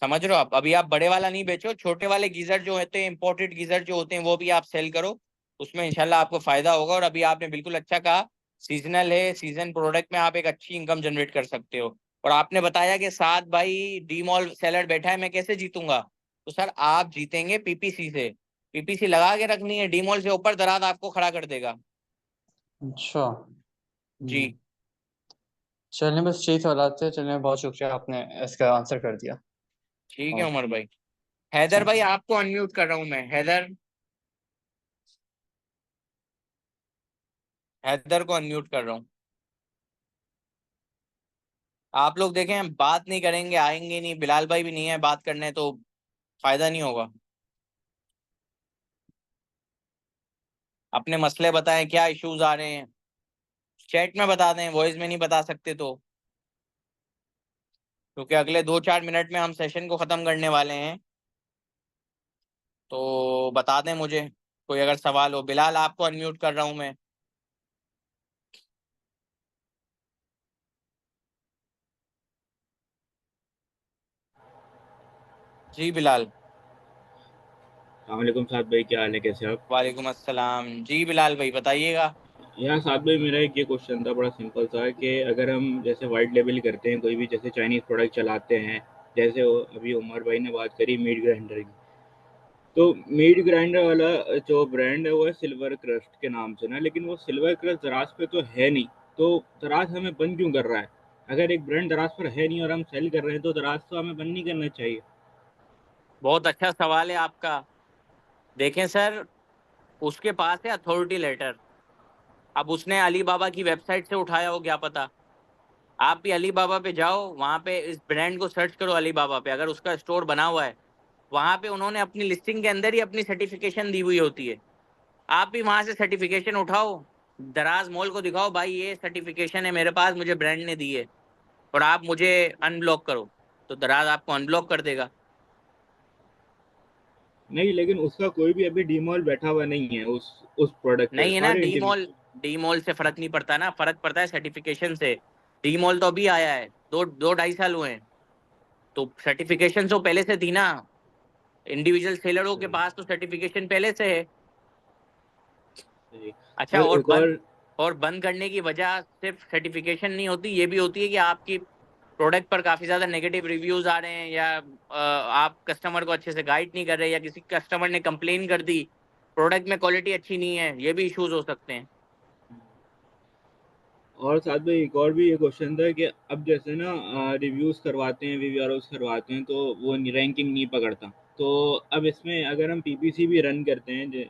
Speaker 1: समझ रहे हो आप? अभी आप बड़े वाला नहीं बेचो, छोटे वाले गीजर जो होते हैं, इंपोर्टेड गीजर जो होते हैं, वो भी आप सेल करो। उसमें इंशाल्लाह आपको फायदा होगा। और अभी आपने बिल्कुल अच्छा कहा, सीजनल है, सीजन प्रोडक्ट में आप एक अच्छी इनकम जनरेट कर सकते हो। और आपने बताया कि 7 भाई डी मॉल सेलर बैठा है, मैं कैसे जीतूंगा? तो सर आप जीतेंगे पीपीसी से। पीपीसी लगा के रखनी है, डी मॉल से ऊपर दराज आपको खड़ा कर देगा।
Speaker 5: अच्छा।
Speaker 1: जी
Speaker 5: चलिए, बस यही सवाल थे। चलिए, बहुत शुक्रिया, आपने इसका आंसर कर दिया।
Speaker 1: ठीक है
Speaker 5: और
Speaker 1: उमर भाई। हैदर भाई आपको अनम्यूट कर रहा हूं मैं। हैदर, हैदर को अनम्यूट कर रहा हूँ। आप लोग देखें, हम बात नहीं करेंगे, आएंगे नहीं, बिलाल भाई भी नहीं है बात करने, तो फायदा नहीं होगा। अपने मसले बताएं, क्या इश्यूज आ रहे हैं, चैट में बता दें, वॉइस में नहीं बता सकते तो, क्योंकि अगले 2-4 मिनट में हम सेशन को खत्म करने वाले हैं। तो बता दें मुझे कोई अगर सवाल हो। बिलाल आपको अनम्यूट कर रहा हूं मैं। जी बिलाल।
Speaker 6: अस्सलाम साद भाई, क्या हाल है, कैसे आप?
Speaker 1: वालेकुम अस्सलाम। जी बिलाल भाई बताइएगा।
Speaker 6: यार साद भाई, मेरा एक ये क्वेश्चन था, बड़ा सिंपल सा, कि अगर हम जैसे वाइट लेबल करते हैं कोई भी, जैसे चाइनीज़ प्रोडक्ट चलाते हैं, जैसे अभी उमर भाई ने बात करी मीट ग्राइंडर की, तो मीट ग्राइंडर वाला जो ब्रांड है वो है सिल्वर क्रस्ट के नाम से ना, लेकिन वो सिल्वर क्रस्ट दराज पे तो है नहीं, तो दराज हमें बंद क्यों कर रहा है? अगर एक ब्रांड दराज पर है नहीं और हम सेल कर रहे हैं तो दराज तो हमें बंद नहीं करना चाहिए।
Speaker 1: बहुत अच्छा सवाल है आपका। देखें सर, उसके पास है अथॉरिटी लेटर। अब उसने अली बाबा की वेबसाइट से उठाया हो, क्या पता। आप भी अली बाबा पे जाओ, वहां पे इस ब्रांड को सर्च करो अली बाबा पे, अगर उसका स्टोर बना हुआ है, वहां पे उन्होंने अपनी लिस्टिंग के अंदर ही अपनी सर्टिफिकेशन दी हुई होती है। आप भी वहां से सर्टिफिकेशन उठाओ, दराज मॉल को दिखाओ, भाई ये सर्टिफिकेशन है मेरे पास, मुझे ब्रांड ने दी है, और आप मुझे अनब्लॉक करो, तो दराज आपको अनब्लॉक कर देगा।
Speaker 6: नहीं, लेकिन उसका कोई भी अभी डीमॉल बैठा हुआ नहीं है उस प्रोडक्ट पे,
Speaker 1: नहीं है ना
Speaker 6: सारे
Speaker 1: D
Speaker 6: individual.
Speaker 1: Mall. D mall से फर्क नहीं पड़ता ना, फर्क पड़ता है सर्टिफिकेशन से। डी मॉल तो अभी आया है, 2-2.5 साल हुए हैं, तो सर्टिफिकेशन तो पहले से थी ना। इंडिविजुअल सेलरों के पास तो सर्टिफिकेशन पहले से है। अच्छा,
Speaker 6: और एक और,
Speaker 1: और बंद करने की वजह सिर्फ सर्टिफिकेशन नहीं होती, ये भी होती है कि आपकी प्रोडक्ट पर काफी ज्यादा नेगेटिव रिव्यूज आ रहे हैं, या आप कस्टमर को अच्छे से गाइड नहीं कर रहे, या किसी कस्टमर ने कंप्लेन कर दी, प्रोडक्ट में क्वालिटी अच्छी नहीं है, ये भी इश्यूज हो सकते हैं।
Speaker 6: और साथ में एक और भी ये क्वेश्चन था कि अब जैसे ना रिव्यूज करवाते हैं, वीवीआरओस करवाते हैं, तो वो रैंकिंग नहीं पकड़ता। तो अब इसमें अगर हम पीपीसी भी रन करते हैं,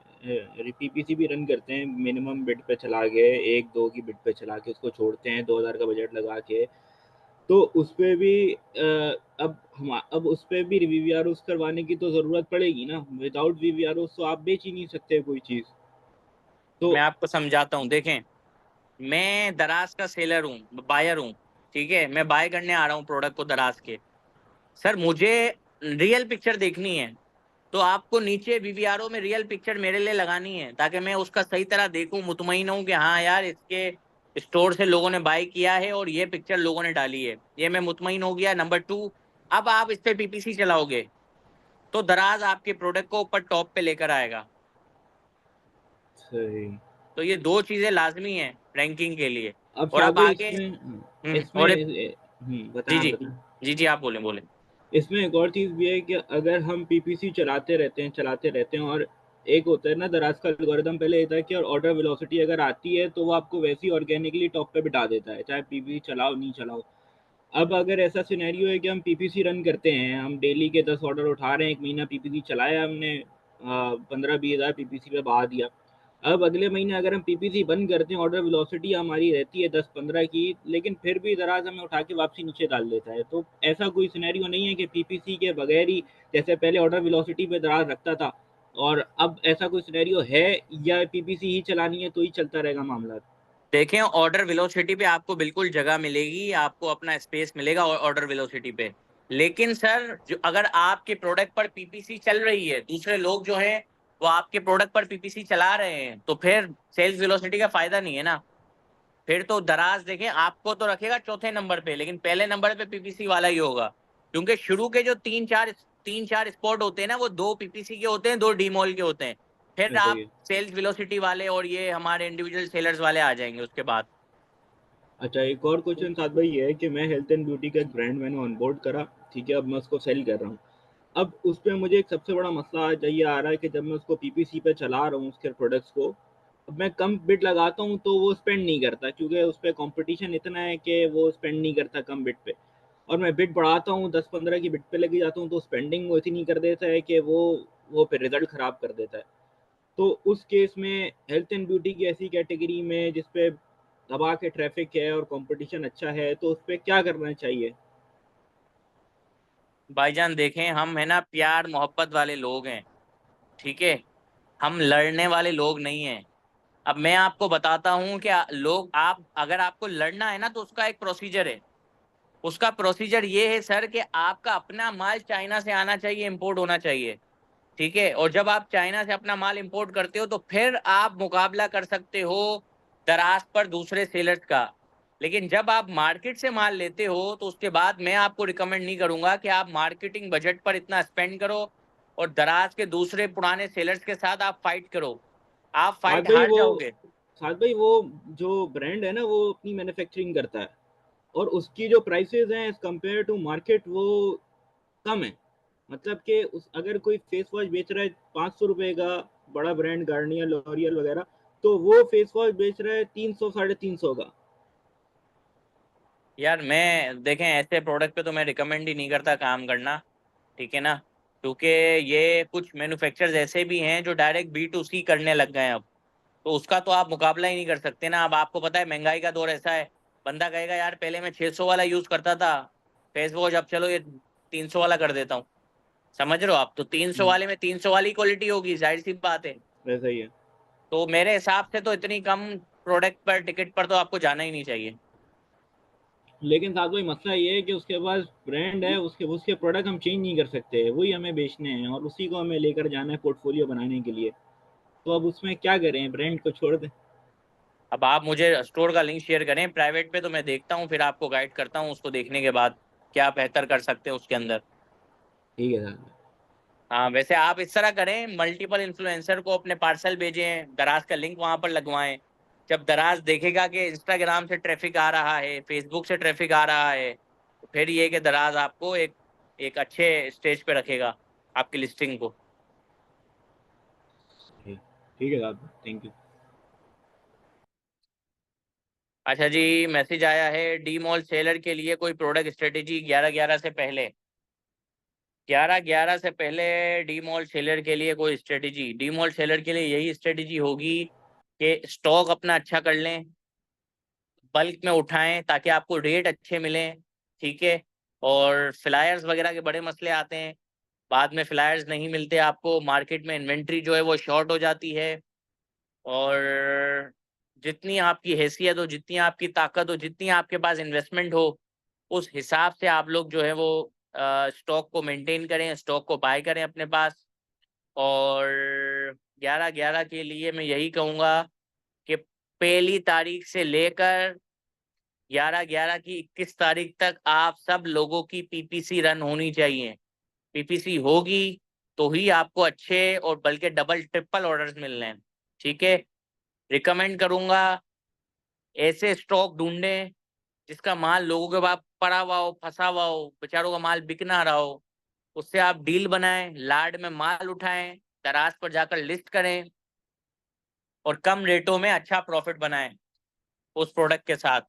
Speaker 6: पीपीसी भी रन करते हैं, मिनिमम बिड पे चला के 1-2 की बिड पे चला के उसको छोड़ते हैं 2000 का बजट लगा के, तो उस पे भी अब उस पे भी वीवीआरओस करवाने की तो ज़रूरत पड़ेगी ना। विदाउट वीवीआरओस तो आप बेच ही नहीं सकते कोई चीज़। तो
Speaker 1: मैं आपको समझाता हूँ, देखें, मैं दराज का सेलर हूँ, बायर हूँ, ठीक है, मैं बाय करने आ रहा हूँ प्रोडक्ट को दराज के। सर मुझे रियल पिक्चर देखनी है, तो आपको नीचे वीवीआरओ में रियल पिक्चर मेरे लिए लगानी है, ताकि मैं उसका सही तरह देखूं, मुतमईन हूं कि हाँ यार इसके स्टोर से लोगों ने बाय किया है और ये पिक्चर लोगों ने डाली है, ये मैं मुतमईन हो गया। नंबर 2, अब आप इस पे पीपीसी चलाओगे तो दराज आपके प्रोडक्ट को ऊपर टॉप पे लेकर आएगा।
Speaker 6: सही।
Speaker 1: तो ये 2 चीजें लाजमी हैं रैंकिंग के लिए।
Speaker 6: अब
Speaker 1: और
Speaker 6: साथ
Speaker 1: अब
Speaker 6: में
Speaker 1: आगे
Speaker 6: इसमें
Speaker 1: और
Speaker 6: इसमें बताएं,
Speaker 1: जी
Speaker 6: आप
Speaker 1: जी,
Speaker 6: बताएं।
Speaker 1: जी जी आप बोले बोले।
Speaker 6: इसमें एक और चीज़ भी है कि अगर हम पीपीसी चलाते रहते हैं, और एक होता है ना दराज का एल्गोरिदम, पहले ये था कि ऑर्डर वेलोसिटी अगर आती है तो वो आपको वैसे ही ऑर्गेनिकली टॉप पे बिठा देता है, चाहे पीपीसी चलाओ नहीं चलाओ। अब अगर ऐसा सिनेरियो है कि हम पीपीसी रन करते हैं, हम डेली के 10 ऑर्डर उठा रहे हैं, 1 महीना पीपीसी चलाया हमने, 15-20 हज़ार पीपीसी पे बहा दिया। अब अगले महीने अगर हम पीपीसी बंद करते हैं, ऑर्डर वेलोसिटी हमारी रहती है 10-15 की, लेकिन फिर भी दराज हमें उठा के वापसी नीचे डाल देता है। तो ऐसा कोई सिनेरियो नहीं है कि पीपीसी के बगैर ही, जैसे पहले ऑर्डर वेलोसिटी पे दराज रखता था, और अब ऐसा कोई सिनेरियो है, या पीपीसी ही चलानी है तो ही चलता रहेगा मामला?
Speaker 1: देखें, ऑर्डर वेलोसिटी पे आपको बिल्कुल जगह मिलेगी, आपको अपना स्पेस मिलेगा ऑर्डर वेलोसिटी पे। लेकिन सर जो अगर आपके प्रोडक्ट पर पीपीसी चल रही है, दूसरे लोग जो हैं वो आपके प्रोडक्ट पर पीपीसी चला रहे हैं, तो फिर सेल्स वेलोसिटी का फायदा नहीं है ना। फिर तो दराज देखें आपको तो रखेगा चौथे नंबर पे, लेकिन पहले नंबर पे पीपीसी वाला ही होगा, क्योंकि शुरू के जो 3-4 स्पॉट होते हैं ना, वो 2 पीपीसी के होते हैं, 2 डीमॉल के होते हैं। फिर
Speaker 6: ऐसा ही
Speaker 1: आप
Speaker 6: है।
Speaker 1: सेल्स वेलोसिटी वाले और ये हमारे इंडिविजुअल सेलर्स वाले आ जाएंगे उसके बाद।
Speaker 6: अच्छा, एक और क्वेश्चन साथ भाई ये है कि मैं हेल्थ एंड ब्यूटी का एक ब्रांड मैंने ऑनबोर्ड करा, ठीक है, अब मैं उसको सेल कर रहा हूँ। अब उस पे मुझे एक सबसे बड़ा मसला आज ये आ रहा है कि जब मैं उसको पीपीसी पे चला रहा हूँ उसके प्रोडक्ट्स को, अब मैं कम बिड लगाता हूँ तो वो स्पेंड नहीं करता, क्योंकि उस पर कॉम्पिटिशन इतना है कि वो स्पेंड नहीं करता कम बिड पे। और मैं बिड बढ़ाता हूँ, 10-15 की बिड पे लेके जाता हूँ, तो स्पेंडिंग वो इतनी कर देता है कि वो फिर रिजल्ट खराब कर देता है। तो उस केस में हेल्थ एंड ब्यूटी की ऐसी कैटेगरी में जिसपे दबा के ट्रैफिक है और कंपटीशन अच्छा है, तो उस पर क्या करना चाहिए?
Speaker 1: भाईजान देखें, हम है ना प्यार मोहब्बत वाले लोग हैं, ठीक है, हम लड़ने वाले लोग नहीं हैं। अब मैं आपको बताता हूँ कि लोग, आप अगर आपको लड़ना है ना तो उसका एक प्रोसीजर है। उसका प्रोसीजर ये है सर कि आपका अपना माल चाइना से आना चाहिए, इंपोर्ट होना चाहिए, ठीक है। और जब आप चाइना से अपना माल इंपोर्ट करते हो तो फिर आप मुकाबला कर सकते हो दराज पर दूसरे सेलर्स का। लेकिन जब आप मार्केट से माल लेते हो तो उसके बाद मैं आपको रिकमेंड नहीं करूंगा कि आप मार्केटिंग बजट पर इतना स्पेंड करो और दराज के दूसरे पुराने सेलर्स के साथ आप फाइट करो। आप
Speaker 6: साथ
Speaker 1: फाइट
Speaker 6: भाई
Speaker 1: हार
Speaker 6: वो
Speaker 1: जाओगे।
Speaker 6: साथ भाई वो जो ब्रांड है ना वो अपनी मैन्युफैक्चरिंग करता है, और उसकी जो प्राइसेस हैं एज कम्पेयर टू मार्केट वो कम है। मतलब कि उस अगर कोई फेस वॉश बेच रहा है 500 रुपए का, बड़ा ब्रांड गार्नियर लॉरियल वगैरह, तो वो फेस वॉश बेच रहा है 300-350 का।
Speaker 1: यार मैं देखें, ऐसे प्रोडक्ट पे तो मैं रिकमेंड ही नहीं करता काम करना, ठीक है ना, क्योंकि ये कुछ मैन्युफैक्चरर्स ऐसे भी हैं जो डायरेक्ट B2C करने लग गए हैं अब। तो उसका तो आप मुकाबला ही नहीं कर सकते ना। अब आपको पता है महंगाई का दौर ऐसा है, बंदा कहेगा यार पहले मैं 600 वाला यूज करता था फेस वॉश, अब चलो ये 300 वाला कर देता हूँ। समझ रहे हो आप? तो 300 वाले में 300 वाली क्वालिटी होगी, जाहिर सी बात है।
Speaker 6: वैसा ही है।
Speaker 1: तो मेरे हिसाब से तो इतनी कम प्रोडक्ट पर, टिकट पर तो आपको जाना ही नहीं चाहिए।
Speaker 6: लेकिन साथ भाई मसला ये है कि उसके पास ब्रांड है, उसके उसके प्रोडक्ट हम चेंज नहीं कर सकते, वही हमें बेचने हैं और उसी को हमें लेकर जाना है पोर्टफोलियो बनाने के लिए। तो अब उसमें क्या करें, ब्रांड को छोड़ दें?
Speaker 1: अब आप मुझे स्टोर का लिंक शेयर करें प्राइवेट पे, तो मैं देखता हूँ, फिर आपको गाइड करता हूँ उसको देखने के बाद क्या बेहतर कर सकते हैं उसके अंदर।
Speaker 6: ठीक है सर।
Speaker 1: हाँ, वैसे आप इस तरह करें, मल्टीपल इन्फ्लुएंसर को अपने पार्सल भेजें, दराज का लिंक वहां पर लगवाएं। जब दराज देखेगा कि इंस्टाग्राम से ट्रैफिक आ रहा है, फेसबुक से ट्रैफिक आ रहा है, तो फिर ये कि दराज आपको एक एक अच्छे स्टेज पे रखेगा आपकी लिस्टिंग को।
Speaker 6: ठीक ठीक है साहब, थैंक यू।
Speaker 1: अच्छा जी, मैसेज आया है, डी मॉल सेलर के लिए कोई प्रोडक्ट स्ट्रेटेजी 11/11 से पहले। 11/11 से पहले डी मॉल सेलर के लिए कोई स्ट्रेटेजी, डी मॉल सेलर के लिए यही स्ट्रेटेजी होगी कि स्टॉक अपना अच्छा कर लें, बल्क में उठाएं ताकि आपको रेट अच्छे मिलें, ठीक है। और फ्लायर्स वगैरह के बड़े मसले आते हैं, बाद में फ्लायर्स नहीं मिलते आपको, मार्केट में इन्वेंट्री जो है वो शॉर्ट हो जाती है। और जितनी आपकी हैसियत हो, जितनी आपकी ताकत हो, जितनी आपके पास इन्वेस्टमेंट हो, उस हिसाब से आप लोग जो है वो स्टॉक को मेंटेन करें, स्टॉक को बाय करें अपने पास। और 11/11 के लिए मैं यही कहूँगा कि पहली तारीख से लेकर 11/11 की 21 तारीख तक आप सब लोगों की पीपीसी रन होनी चाहिए। पीपीसी होगी तो ही आपको अच्छे और बल्कि डबल ट्रिपल ऑर्डर्स मिल रहे हैं, ठीक है। रिकमेंड करूंगा ऐसे स्टॉक ढूंढें जिसका माल लोगों के पास पड़ा हुआ हो, फंसा हुआ हो, बेचारों का माल बिक ना रहा हो, उससे आप डील बनाएं, लाड में माल उठाएं, दराज पर जाकर लिस्ट करें और कम रेटों में अच्छा प्रॉफिट बनाएं उस प्रोडक्ट के साथ।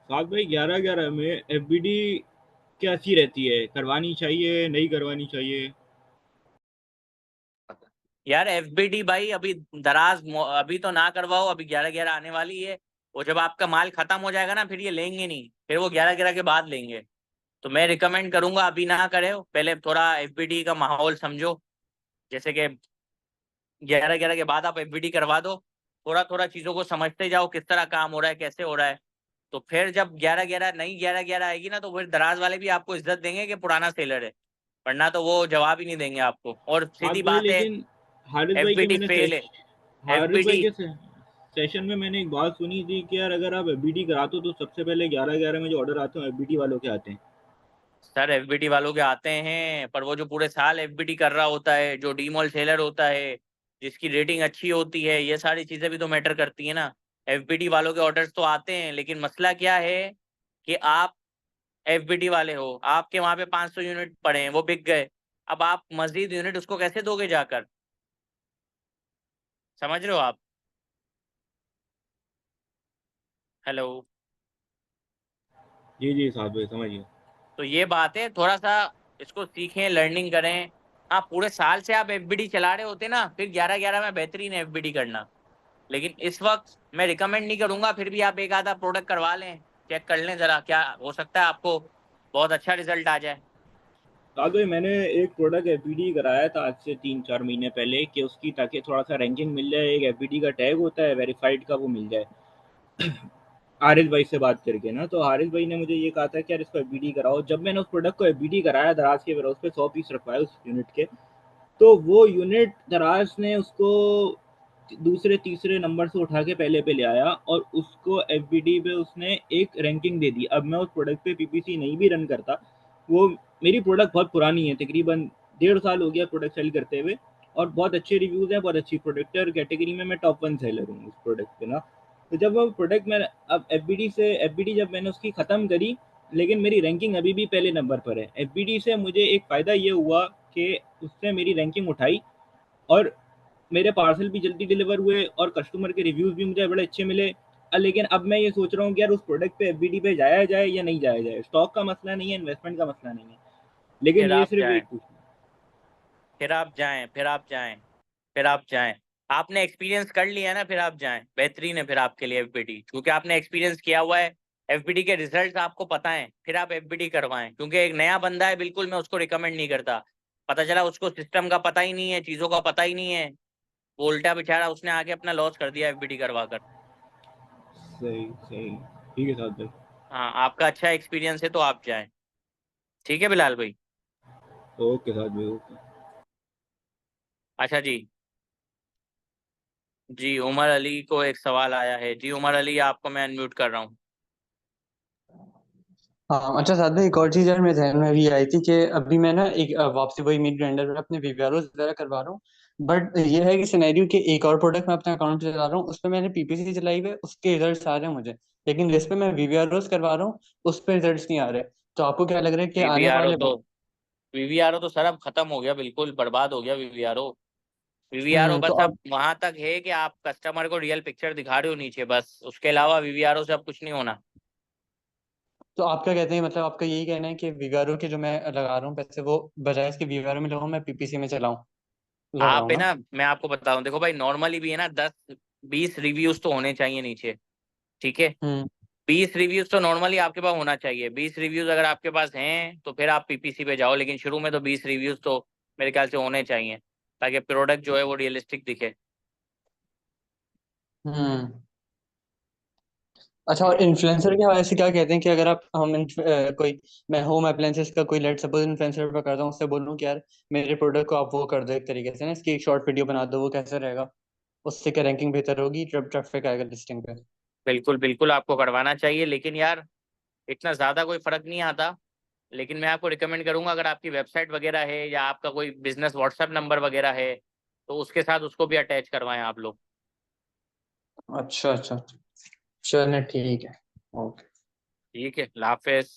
Speaker 6: साथ भाई 11/11 में एफबीडी कैसी रहती है, करवानी चाहिए नहीं करवानी चाहिए?
Speaker 1: यार एफबीडी भाई अभी अभी तो ना करवाओ, अभी 11/11 आने वाली है। और जब आपका माल खत्म हो जाएगा ना फिर ये लेंगे नहीं, फिर वो 11/11 के बाद लेंगे। तो मैं रिकमेंड करूंगा अभी ना करें, पहले थोड़ा एफबीडी का माहौल समझो। जैसे कि 11/11 के बाद आप एफबीडी करवा दो, थोड़ा थोड़ा चीजों को समझते जाओ किस तरह काम हो रहा है, कैसे हो रहा है। तो फिर जब 11/11 नई 11/11 आएगी ना तो फिर दराज वाले भी आपको इज्जत देंगे कि पुराना सेलर है, वरना तो वो जवाब ही नहीं देंगे आपको। और
Speaker 6: साथ
Speaker 1: सीधी
Speaker 6: भाई
Speaker 1: बात है,
Speaker 6: लेकिन हारिस भाई के
Speaker 1: एफबीडी
Speaker 6: मैंने
Speaker 1: फेल है।
Speaker 6: हारिस भाई
Speaker 1: एफबीडी
Speaker 6: के सेशन में मैंने एक बात सुनी थी कि यार अगर आप एफबीडी कराते हो तो सबसे पहले 11/11 में जो ऑर्डर आते हैं एफबीडी वालों के आते हैं।
Speaker 1: सर, एफबीडी वालों के आते हैं, पर वो जो पूरे साल एफबीडी कर रहा होता है, जो डीमॉल सेलर होता है, जिसकी रेटिंग अच्छी होती है, ये सारी चीजें भी तो मैटर करती है ना। एफबीडी वालों के ऑर्डर्स तो आते हैं, लेकिन मसला क्या है कि आप एफबीडी वाले हो, आपके वहां पे 500 यूनिट पड़े हैं, वो बिक गए, अब आप मजीद यूनिट उसको कैसे दोगे जाकर? समझ रहे हो आप? हेलो।
Speaker 6: जी जी साहब भाई, समझिए।
Speaker 1: तो ये बात है, थोड़ा सा इसको सीखें, लर्निंग करें। हाँ, पूरे साल से आप एफबीडी चला रहे होते ना, फिर 11-11 में बेहतरीन एफबीडी करना। लेकिन इस वक्त मैं रिकमेंड नहीं करूंगा, फिर भी आप एक आधा प्रोडक्ट करवा लें, चेक कर लें जरा, क्या हो सकता है आपको बहुत अच्छा रिजल्ट आ जाए।
Speaker 6: साहब भाई, मैंने एक प्रोडक्ट एफबीडी कराया था आज से 3-4 महीने पहले, कि उसकी ताकि थोड़ा सा रैंकिंग मिल जाए, एक एफबीडी का टैग होता है वेरीफाइड का, वो मिल जाए। हारिस भाई से बात करके ना, तो हारिस भाई ने मुझे ये कहा था कि यार इसको एफबीडी कराओ। जब मैंने उस प्रोडक्ट को एफबीडी कराया दराज के वेयरहाउस पे, 100 पीस रखवाए उस यूनिट के, तो वो यूनिट दराज ने उसको दूसरे तीसरे नंबर से उठा के पहले पे ले आया, और उसको एफबीडी पे उसने एक रैंकिंग दे दी। अब मैं उस प्रोडक्ट पे पीपीसी नहीं भी रन करता, वो मेरी प्रोडक्ट बहुत पुरानी है, तकरीबन 1.5 साल हो गया प्रोडक्ट सेल करते हुए, और बहुत अच्छे रिव्यूज हैं, बहुत अच्छी प्रोडक्ट है, और कैटेगरी में मैं टॉप 1 सेलर हूँ उस प्रोडक्ट पे ना। तो जब वो प्रोडक्ट मैं अब एफबीडी जब मैंने उसकी ख़त्म करी, लेकिन मेरी रैंकिंग अभी भी पहले नंबर पर है। एफबीडी से मुझे एक फ़ायदा ये हुआ कि उसने मेरी रैंकिंग उठाई, और मेरे पार्सल भी जल्दी डिलीवर हुए, और कस्टमर के रिव्यूज़ भी मुझे बड़े अच्छे मिले। लेकिन अब मैं ये सोच रहा हूँ कि यार उस प्रोडक्ट पे एफबीडी पे जाया जाए या नहीं जाया जाए। स्टॉक का मसला नहीं है, इन्वेस्टमेंट का मसला नहीं है, लेकिन
Speaker 1: फिर
Speaker 6: ये
Speaker 1: आप
Speaker 6: सिर्फ
Speaker 1: जाएं,
Speaker 6: एक कुछ।
Speaker 1: फिर आप जाएं, फिर आप जाएं, फिर आप जाएं। आपने एक्सपीरियंस कर लिया ना, फिर आप जाएं, बेहतरीन है फिर आपके लिए एफबीडी, क्योंकि आपने एक्सपीरियंस किया हुआ है, एफबीडी के रिजल्ट्स आपको पता है, फिर आप एफबीडी करवाएं। क्योंकि एक नया बंदा है, बिल्कुल मैं उसको रिकमेंड नहीं करता, पता चला उसको सिस्टम का पता ही नहीं है, चीजों का पता ही नहीं है, वो उल्टा बेचारा उसने आके अपना लॉस कर दिया एफबीडी करवा कर।
Speaker 6: सही सही, ठीक है साहब भाई।
Speaker 1: हाँ, आपका अच्छा एक्सपीरियंस है तो आप जाएं। ठीक है बिलाल भाई।
Speaker 6: ओके साहब भाई, ओके।
Speaker 1: अच्छा जी। जी, उमर अली को एक सवाल आया है। जी उमर अली, आपको मैं अनम्यूट कर रहा हूँ।
Speaker 5: हाँ अच्छा साथ में एक और चीज़ यार मेरे ध्यान में भी आई थी कि अभी मैं ना एक वापसी वही मीट ग्राइंडर पे अपने वीवीआरओ वगैरह करवा रहा हूँ। बट ये है कि सिनेरियो कि एक और प्रोडक्ट मैं अपने अकाउंट से चला रहा हूँ, उस पर मैंने पीपीसी चलाई हुई है, उसके रिजल्ट्स आ रहे हैं मुझे, लेकिन जिस पे मैं वीवीआरओ करवा रहा हूँ उस पर रिजल्ट्स नहीं आ रहे। तो आपको क्या लग रहा है कि आने
Speaker 1: वीवीआरओ
Speaker 5: वाले
Speaker 1: तो वीवीआरओ तो सर अब खत्म हो गया, बिल्कुल बर्बाद हो गया वीवीआरओ। वीवीआरओ
Speaker 5: तो
Speaker 1: बस अब
Speaker 5: अब
Speaker 1: वहां तक है कि आप कस्टमर को रियल पिक्चर दिखा रहे हो नीचे, बस उसके अलावा वीवीआरओ से अब कुछ नहीं होना।
Speaker 5: तो आप क्या कहते हैं, मतलब आपका यही कहना है कि वीवीआरओ के जो मैं लगा रहा हूँ पैसे वो बजाय इसके वीवीआरओ में लगाऊं मैं पीपीसी में चलाऊं
Speaker 1: आप
Speaker 5: लगाऊं
Speaker 1: है
Speaker 5: ना?
Speaker 1: ना, मैं आपको बताऊं, देखो भाई, नॉर्मली भी है ना 10-20 रिव्यूज तो होने चाहिए नीचे। ठीक है,
Speaker 5: हम्म
Speaker 1: 20 रिव्यूज तो नॉर्मली आपके पास होना चाहिए। 20 रिव्यूज अगर आपके पास हैं तो फिर आप पीपीसी पे जाओ, लेकिन शुरू में तो 20 रिव्यूज तो मेरे ख्याल से होने चाहिए, ताकि प्रोडक्ट जो है वो रियलिस्टिक दिखे।
Speaker 5: हम्म। अच्छा, और इन्फ्लुएंसर के हवाले से क्या कहते हैं कि अगर आप कोई मैं होम अप्लायंसेस का कोई लेट सपोज इन्फ्लुएंसर पे करता हूँ, उससे बोलूँ कि यार मेरे प्रोडक्ट को आप वो कर दो एक तरीके से ना, इसकी एक शॉर्ट वीडियो बना दो, वो कैसे रहेगा? उससे क्या रैंकिंग बेहतर होगी, ट्रैफिक आएगा लिस्टिंग पे?
Speaker 1: बिल्कुल बिल्कुल आपको करवाना चाहिए, लेकिन यार इतना ज़्यादा कोई फर्क नहीं आता। लेकिन मैं आपको रिकमेंड करूंगा, अगर आपकी वेबसाइट वगैरह है या आपका कोई बिजनेस व्हाट्सएप नंबर वगैरह है, तो उसके साथ उसको भी अटैच करवाएं आप लोग।
Speaker 5: अच्छा अच्छा, चलिए ठीक है, ओके।
Speaker 1: ठीक है, अल्लाह हाफिज।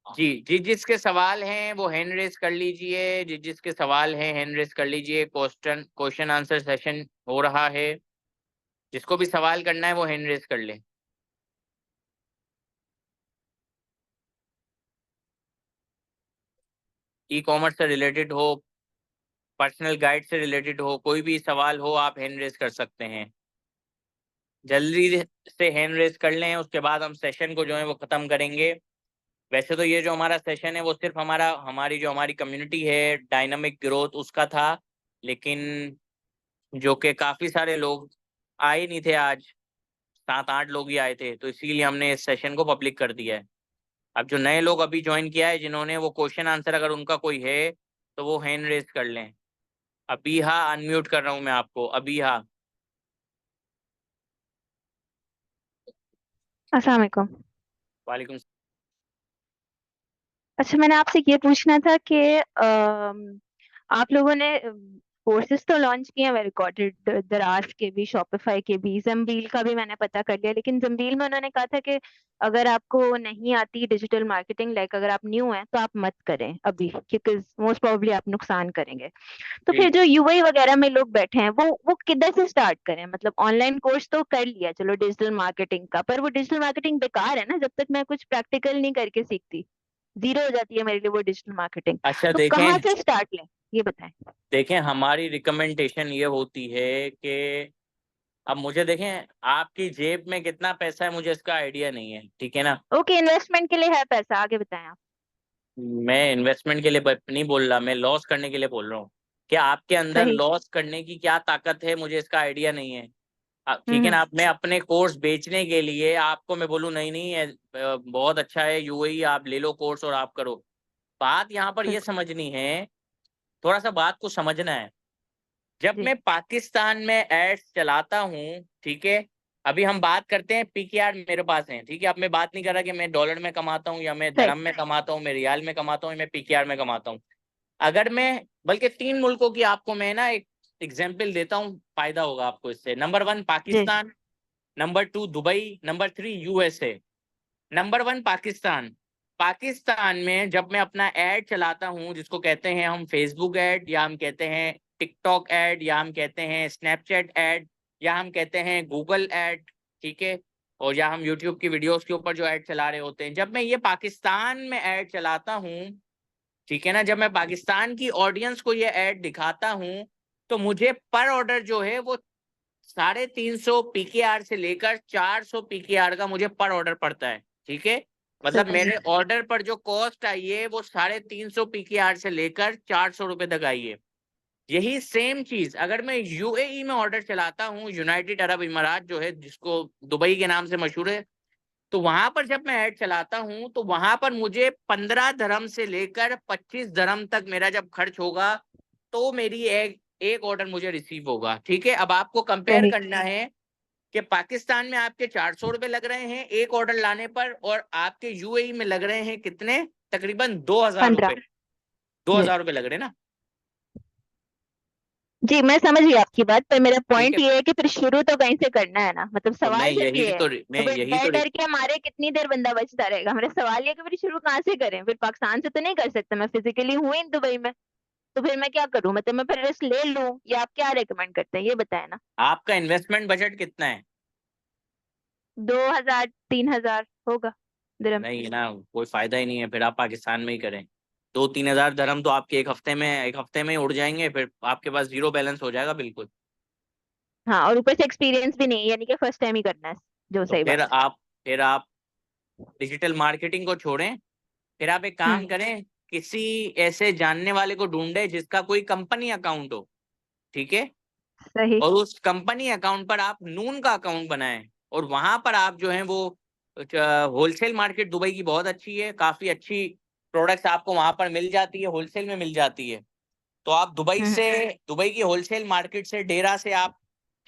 Speaker 1: जी, जिसके सवाल हैं वो हैंड रेस कर लीजिए, जिसके सवाल हैं हैंड रेस कर लीजिए। क्वेश्चन आंसर सेशन हो रहा है, जिसको भी सवाल करना है वो हैंड रेस कर ले। ई कॉमर्स से रिलेटेड हो, पर्सनल गाइड से रिलेटेड हो, कोई भी सवाल हो आप हैंड रेस कर सकते हैं। जल्दी से हैंड रेस कर लें, उसके बाद हम सेशन को जो है वो ख़त्म करेंगे। वैसे तो ये जो हमारा सेशन है वो सिर्फ हमारी कम्युनिटी है डायनामिक ग्रोथ उसका था, लेकिन जो कि काफ़ी सारे लोग आए नहीं थे आज, 7-8 लोग ही आए थे, तो इसीलिए हमने इस सेशन को पब्लिक कर दिया है। अब जो नए लोग अभी ज्वाइन किया है, जिन्होंने वो क्वेश्चन आंसर अगर उनका कोई है तो वो हैंड रेस कर लें। अभी हाँ, अनम्यूट कर रहा हूँ मैं आपको, अभी हाँ।
Speaker 7: अस्सलाम वालेकुम।
Speaker 1: वालेकुम।
Speaker 7: अच्छा, मैंने आपसे ये पूछना था कि आप लोगों ने कोर्सेज तो लॉन्च किए हैं, रिकॉर्डेड दराज के भी, शॉपिफाई के भी, जम्बील का भी मैंने पता कर लिया। लेकिन जम्बील में उन्होंने कहा था कि अगर आपको नहीं आती डिजिटल मार्केटिंग, लाइक अगर आप न्यू हैं तो आप मत करें अभी, क्योंकि मोस्ट प्रोबेबली आप नुकसान करेंगे। तो फिर जो यूआई वगैरह में लोग बैठे हैं, वो किधर से स्टार्ट करें? मतलब ऑनलाइन कोर्स तो कर लिया चलो डिजिटल मार्केटिंग का, पर वो डिजिटल मार्केटिंग बेकार है ना, जब तक मैं कुछ प्रैक्टिकल नहीं करके सीखती, जीरो हो जाती है मेरे लिए वो डिजिटल मार्केटिंग।
Speaker 1: अच्छा
Speaker 7: तो
Speaker 1: देखें,
Speaker 7: कहाँ से स्टार्ट लें, ये बताएं।
Speaker 1: देखें हमारी रिकमेंडेशन ये होती है कि अब मुझे देखें आपकी जेब में कितना पैसा है मुझे इसका आइडिया नहीं है, ठीक है ना।
Speaker 7: ओके, इन्वेस्टमेंट के लिए है पैसा, आगे बताएं आप।
Speaker 1: मैं इन्वेस्टमेंट के लिए नहीं बोल रहा, मैं लॉस करने के लिए बोल रहा हूँ कि आपके अंदर
Speaker 7: सही।
Speaker 1: लॉस करने की क्या ताकत है मुझे इसका आइडिया नहीं है। ठीक है ना। आप मैं अपने कोर्स बेचने के लिए आपको मैं बोलूँ नहीं नहीं बहुत अच्छा है यूएई, आप ले लो कोर्स और आप करो। बात यहाँ पर ये समझनी है, थोड़ा सा बात को समझना है। जब
Speaker 7: जी
Speaker 1: मैं पाकिस्तान में एड्स चलाता हूँ, ठीक है, अभी हम बात करते हैं पीकेआर मेरे पास है, ठीक है। अब मैं बात नहीं कर रहा कि मैं डॉलर में कमाता हूँ या मैं
Speaker 7: सही।
Speaker 1: दरम में कमाता हूँ, मैं रियाल में कमाता हूँ, मैं पीकेआर में कमाता हूँ। अगर मैं बल्कि 3 मुल्कों की आपको मैं ना एक एग्जाम्पल देता हूँ, फायदा होगा आपको इससे। नंबर 1
Speaker 7: जी
Speaker 1: Pakistan, number 2 Dubai, number 3 USA. Number 1 Pakistan. Pakistan में जब मैं अपना ऐड चलाता हूं, जिसको कहते हैं हम फेसबुक ऐड, या हम कहते हैं टिकटॉक ऐड, या हम कहते हैं स्नैपचैट ऐड, या हम कहते हैं गूगल ऐड, ठीक है, और या हम यूट्यूब की वीडियोस के ऊपर जो ऐड चला रहे होते हैं, जब मैं ये पाकिस्तान में ऐड चलाता हूं, ठीक है ना, जब मैं पाकिस्तान की ऑडियंस को ये ऐड दिखाता हूं, तो मुझे पर ऑर्डर जो है वो 350 पीकेआर से लेकर 400 पीकेआर का मुझे पर ऑर्डर पड़ता है, ठीक है। मतलब
Speaker 7: सही।
Speaker 1: मेरे ऑर्डर पर जो कॉस्ट आई है वो 350 पीकेआर से लेकर 400 रुपए तक आई है। यही सेम चीज अगर मैं यूएई में ऑर्डर चलाता हूँ, यूनाइटेड अरब इमारात जो है, जिसको दुबई के नाम से मशहूर है, तो वहां पर जब मैं ऐड चलाता हूं तो वहां पर मुझे 15 धर्म से लेकर 25 धर्म तक मेरा जब खर्च होगा तो मेरी एक ऑर्डर मुझे रिसीव होगा, ठीक है। अब आपको कंपेयर
Speaker 7: सही।
Speaker 1: करना है कि पाकिस्तान में आपके 400 रुपए लग रहे हैं एक ऑर्डर लाने पर, और आपके यूएई में लग रहे हैं कितने, तकरीबन 2000
Speaker 7: 15।
Speaker 1: रुपए। 2000 रुपए लग रहे हैं ना।
Speaker 7: जी मैं समझ गई आपकी बात, पर मेरा
Speaker 1: ठीक
Speaker 7: पॉइंट
Speaker 1: है,
Speaker 7: ये है कि फिर शुरू तो कहीं से करना है ना, मतलब
Speaker 1: तो मैं
Speaker 7: सवाल सिर्फ
Speaker 1: यही
Speaker 7: ये है।
Speaker 1: तो
Speaker 7: तो
Speaker 1: मैं
Speaker 7: फिर
Speaker 1: यही
Speaker 7: डर
Speaker 1: तो
Speaker 7: डर के हमारे कितनी देर बंदा बचता रहेगा? मेरा सवाल ये है कि फिर शुरू कहाँ से करें? फिर पाकिस्तान से तो नहीं कर सकते, मैं फिजिकली हूँ ही दुबई में, तो फिर मैं क्या करूं? मतलब मैं फिर रिस्क ले लूं, या आप क्या रेकमेंड करते हैं, ये बताएं ना।
Speaker 1: आपका इन्वेस्टमेंट बजट कितना है?
Speaker 7: 2000 3000 होगा दिरहम।
Speaker 1: नहीं ना, कोई फायदा ही नहीं है, फिर आप पाकिस्तान में ही करें। 2-3 हजार धर्म तो आपके एक हफ्ते में ही उड़ जाएंगे, फिर आपके पास जीरो बैलेंस हो जाएगा बिल्कुल।
Speaker 7: हाँ, और ऊपर से एक्सपीरियंस भी नहीं है, यानी कि फर्स्ट टाइम ही करना है, जो
Speaker 1: तो
Speaker 7: सही बात है।
Speaker 1: फिर आप डिजिटल मार्केटिंग को छोड़ें, फिर आप एक काम करें, किसी ऐसे जानने वाले को ढूंढे जिसका कोई कंपनी अकाउंट हो, ठीक है,
Speaker 7: सही।
Speaker 1: और उस कंपनी अकाउंट पर आप नून का अकाउंट बनाएं, और वहां पर आप जो है वो होलसेल मार्केट दुबई की बहुत अच्छी है, काफी अच्छी प्रोडक्ट्स आपको वहां पर मिल जाती है, होलसेल में मिल जाती है। तो आप दुबई की होलसेल मार्केट से, डेरा से आप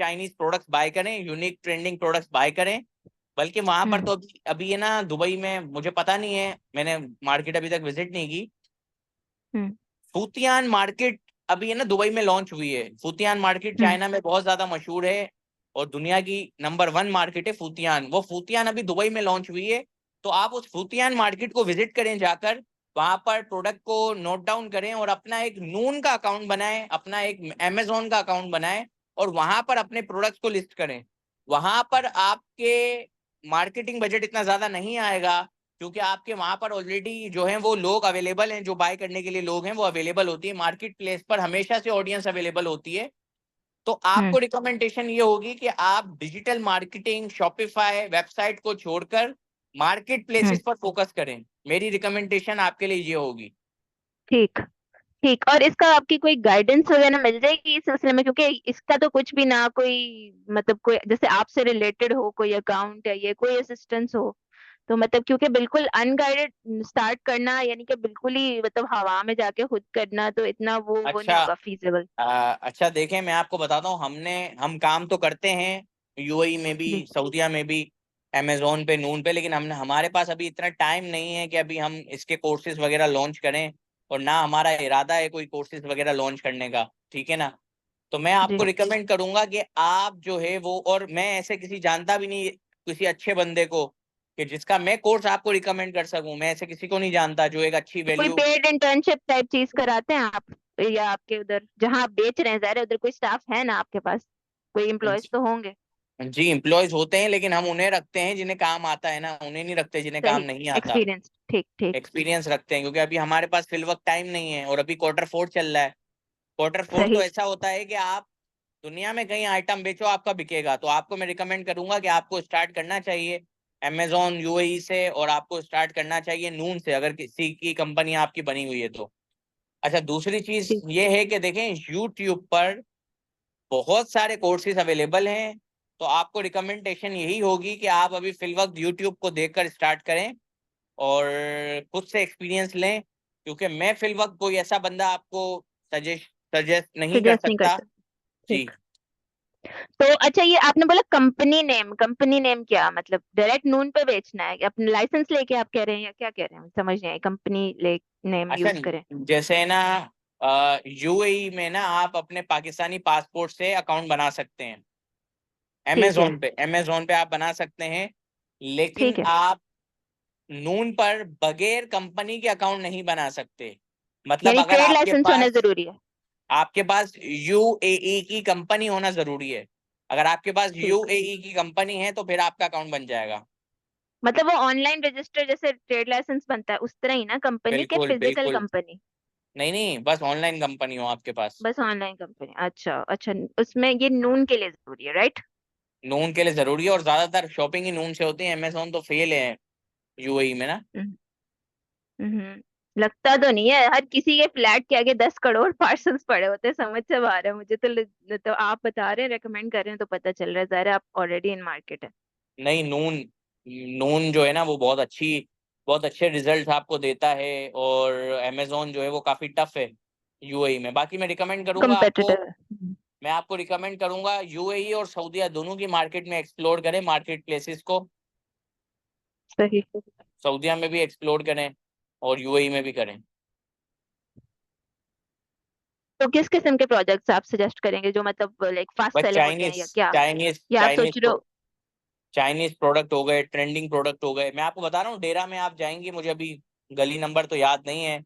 Speaker 1: चाइनीज प्रोडक्ट्स बाय करें, यूनिक ट्रेंडिंग प्रोडक्ट्स बाय करें। बल्कि वहां पर तो अभी है ना दुबई में, मुझे पता नहीं है, मैंने मार्केट अभी तक विजिट नहीं की। फूतियान मार्केट अभी है ना दुबई में लॉन्च हुई है। फूतियान मार्केट चाइना में बहुत ज्यादा मशहूर है और दुनिया की नंबर 1 मार्केट है फूतियान। वो फूतियान अभी दुबई में लॉन्च हुई है। तो आप उस फूतियान मार्केट को विजिट करें, जाकर वहां पर प्रोडक्ट को नोट डाउन करें और अपना एक नून का अकाउंट बनाएं, अपना एक अमेजोन का अकाउंट बनाएं, और वहां पर अपने प्रोडक्ट्स को लिस्ट करें। वहां पर आपके मार्केटिंग बजट इतना ज्यादा नहीं आएगा, क्योंकि आपके वहां पर ऑलरेडी जो है वो लोग अवेलेबल हैं, जो बाय करने के लिए लोग हैं वो अवेलेबल होती है। मार्केट प्लेस पर हमेशा से ऑडियंस अवेलेबल होती है। तो आपको रिकमेंडेशन ये होगी कि आप डिजिटल मार्केटिंग, शॉपिफाई वेबसाइट को छोड़कर मार्केट प्लेसेस पर फोकस करें। मेरी रिकमेंडेशन आपके लिए ये होगी।
Speaker 7: ठीक। ठीक, और इसका आपकी कोई गाइडेंस वगैरह मिल जाएगी इस सिलसिले में? क्योंकि इसका तो कुछ भी ना कोई, मतलब कोई जैसे आपसे रिलेटेड हो, कोई अकाउंट है, ये कोई असिस्टेंस हो, तो मतलब क्योंकि बिल्कुल अनगाइडेड स्टार्ट करना, यानी कि बिल्कुल ही मतलब हवा में जाके खुद करना, तो इतना वो नहीं
Speaker 1: अच्छा,
Speaker 7: होगा फीजिबल।
Speaker 1: अच्छा देखें, मैं आपको बताता हूँ, हम काम तो करते हैं यूएई में भी,
Speaker 7: जी।
Speaker 1: सऊदीया में भी, अमेजोन पे, नून पे, लेकिन हमारे पास अभी इतना टाइम नहीं है कि अभी हम इसके कोर्सेज वगैरह लॉन्च करें, और ना हमारा इरादा है कोई कोर्सेज वगैरह लॉन्च करने का, ठीक है ना। तो मैं आपको रिकमेंड करूंगा कि आप जो है वो, और मैं ऐसे किसी जानता भी नहीं किसी अच्छे बंदे को कि जिसका मैं कोर्स आपको रिकमेंड कर सकूं, मैं ऐसे किसी को नहीं जानता जो एक अच्छी
Speaker 7: कोई
Speaker 1: वैल्यू।
Speaker 7: पेड इंटर्नशिप टाइप चीज कराते हैं आप, या आपके उधर जहाँ आप बेच रहे हैं ज़ाहिर है उधर कोई स्टाफ है ना आपके पास, कोई एम्प्लॉयज तो होंगे।
Speaker 1: जी एम्प्लॉयज होते हैं, लेकिन हम उन्हें रखते हैं जिन्हें काम आता है ना, उन्हें नहीं रखते जिन्हें काम
Speaker 7: सही,
Speaker 1: नहीं आता।
Speaker 7: एक्सपीरियंस, ठीक ठीक।
Speaker 1: एक्सपीरियंस रखते हैं क्योंकि अभी हमारे पास फिल वक्त टाइम नहीं है, और अभी Q4 चल रहा है। Q4 तो
Speaker 7: सही,
Speaker 1: ऐसा होता है कि आप दुनिया में कहीं आइटम बेचो आपका बिकेगा, तो आपको मैं रिकमेंड करूंगा कि आपको स्टार्ट करना चाहिए Amazon UAE से, और आपको स्टार्ट करना चाहिए नून से अगर किसी की कंपनी आपकी बनी हुई है तो। अच्छा, दूसरी चीज
Speaker 7: ठीक।
Speaker 1: ये है कि देखें यूट्यूब पर बहुत सारे कोर्सेज अवेलेबल हैं, तो आपको रिकमेंडेशन यही होगी कि आप अभी फिल वक्त यूट्यूब को देखकर स्टार्ट करें और खुद से एक्सपीरियंस लें, क्योंकि मैं फिल वक्त कोई ऐसा बंदा आपको सजेस्ट नहीं कर
Speaker 7: सजेस्ट नहीं
Speaker 1: सकता।
Speaker 7: करता।
Speaker 1: जी
Speaker 7: ठीक। तो अच्छा, ये आपने बोला कंपनी नेम क्या मतलब डायरेक्ट नून पे बेचना है, अपने लाइसेंस लेके आप कह रहे हैं या क्या कह रहे हैं, समझ नहीं आई, कंपनी ले नेम
Speaker 1: अच्छा,
Speaker 7: यूज करें।
Speaker 1: जैसे ना यूएई में ना आप अपने पाकिस्तानी पासपोर्ट से अकाउंट बना सकते हैं,
Speaker 7: ठीक है,
Speaker 1: अमेजोन पे आप बना सकते हैं, लेकिन
Speaker 7: ठीक है।
Speaker 1: आप नून पर बगैर कंपनी के अकाउंट नहीं बना सकते। मतलब
Speaker 7: यानी
Speaker 1: अगर
Speaker 7: ट्रेड लाइसेंस होना जरूरी है।
Speaker 1: आपके पास यूएई की कंपनी होना जरूरी है। अगर आपके पास
Speaker 7: ठीक,
Speaker 1: यूएई की कंपनी है तो फिर आपका अकाउंट बन जाएगा।
Speaker 7: मतलब वो ऑनलाइन रजिस्टर जैसे ट्रेड लाइसेंस बनता है उस तरह ही ना, कंपनी के
Speaker 1: बिल्कुल
Speaker 7: फिजिकल
Speaker 1: बिल्कुल।
Speaker 7: कंपनी।
Speaker 1: नहीं नहीं, बस ऑनलाइन कंपनी हो आपके पास।
Speaker 7: बस ऑनलाइन कंपनी, अच्छा अच्छा। उसमें ये नून के लिए जरूरी है, राइट।
Speaker 1: नून के लिए जरूरी है, और ज्यादातर शॉपिंग ही नून से होती है, अमेजोन तो फेल है यूएई में ना।
Speaker 7: लगता तो नहीं है, हर किसी के फ्लैट के आगे 10 करोड़ पार्सल्स पड़े होते हैं, समझ से बाहर है मुझे तो। तो आप बता रहे हैं, रेकमेंड कर रहे हैं तो पता चल रहा है ज़ाहिर है आप ऑलरेडी इन मार्केट है।
Speaker 1: नहीं, नून नून जो है ना वो बहुत अच्छे रिजल्ट आपको देता है, और अमेजोन जो है वो काफी टफ है यूएई में। बाकी मैं रिकमेंड करूंगा आपको,
Speaker 7: कम्पेटिटिव।
Speaker 1: मैं आपको रिकमेंड करूंगा यूएई और सऊदीया दोनों की मार्केट में एक्सप्लोर करें, मार्केट प्लेसेस को।
Speaker 7: सही।
Speaker 1: सऊदीया में भी एक्सप्लोर करें और यूएई में भी करें।
Speaker 7: तो किस किस्म के प्रोजेक्ट्स आप सजेस्ट करेंगे जो मतलब लाइक फास्ट
Speaker 1: बस
Speaker 7: सेलिंग होते हैं,
Speaker 1: चाइनीज
Speaker 7: या क्या,
Speaker 1: चाइनीज
Speaker 7: या आप सोच
Speaker 1: चाइनीज
Speaker 7: रहे हो।
Speaker 1: चाइनीज प्रोडक्ट हो गए, ट्रेंडिंग प्रोडक्ट हो गए। मैं आपको बता रहा हूँ, डेरा में आप जाएंगे, मुझे अभी गली नंबर तो याद नहीं है,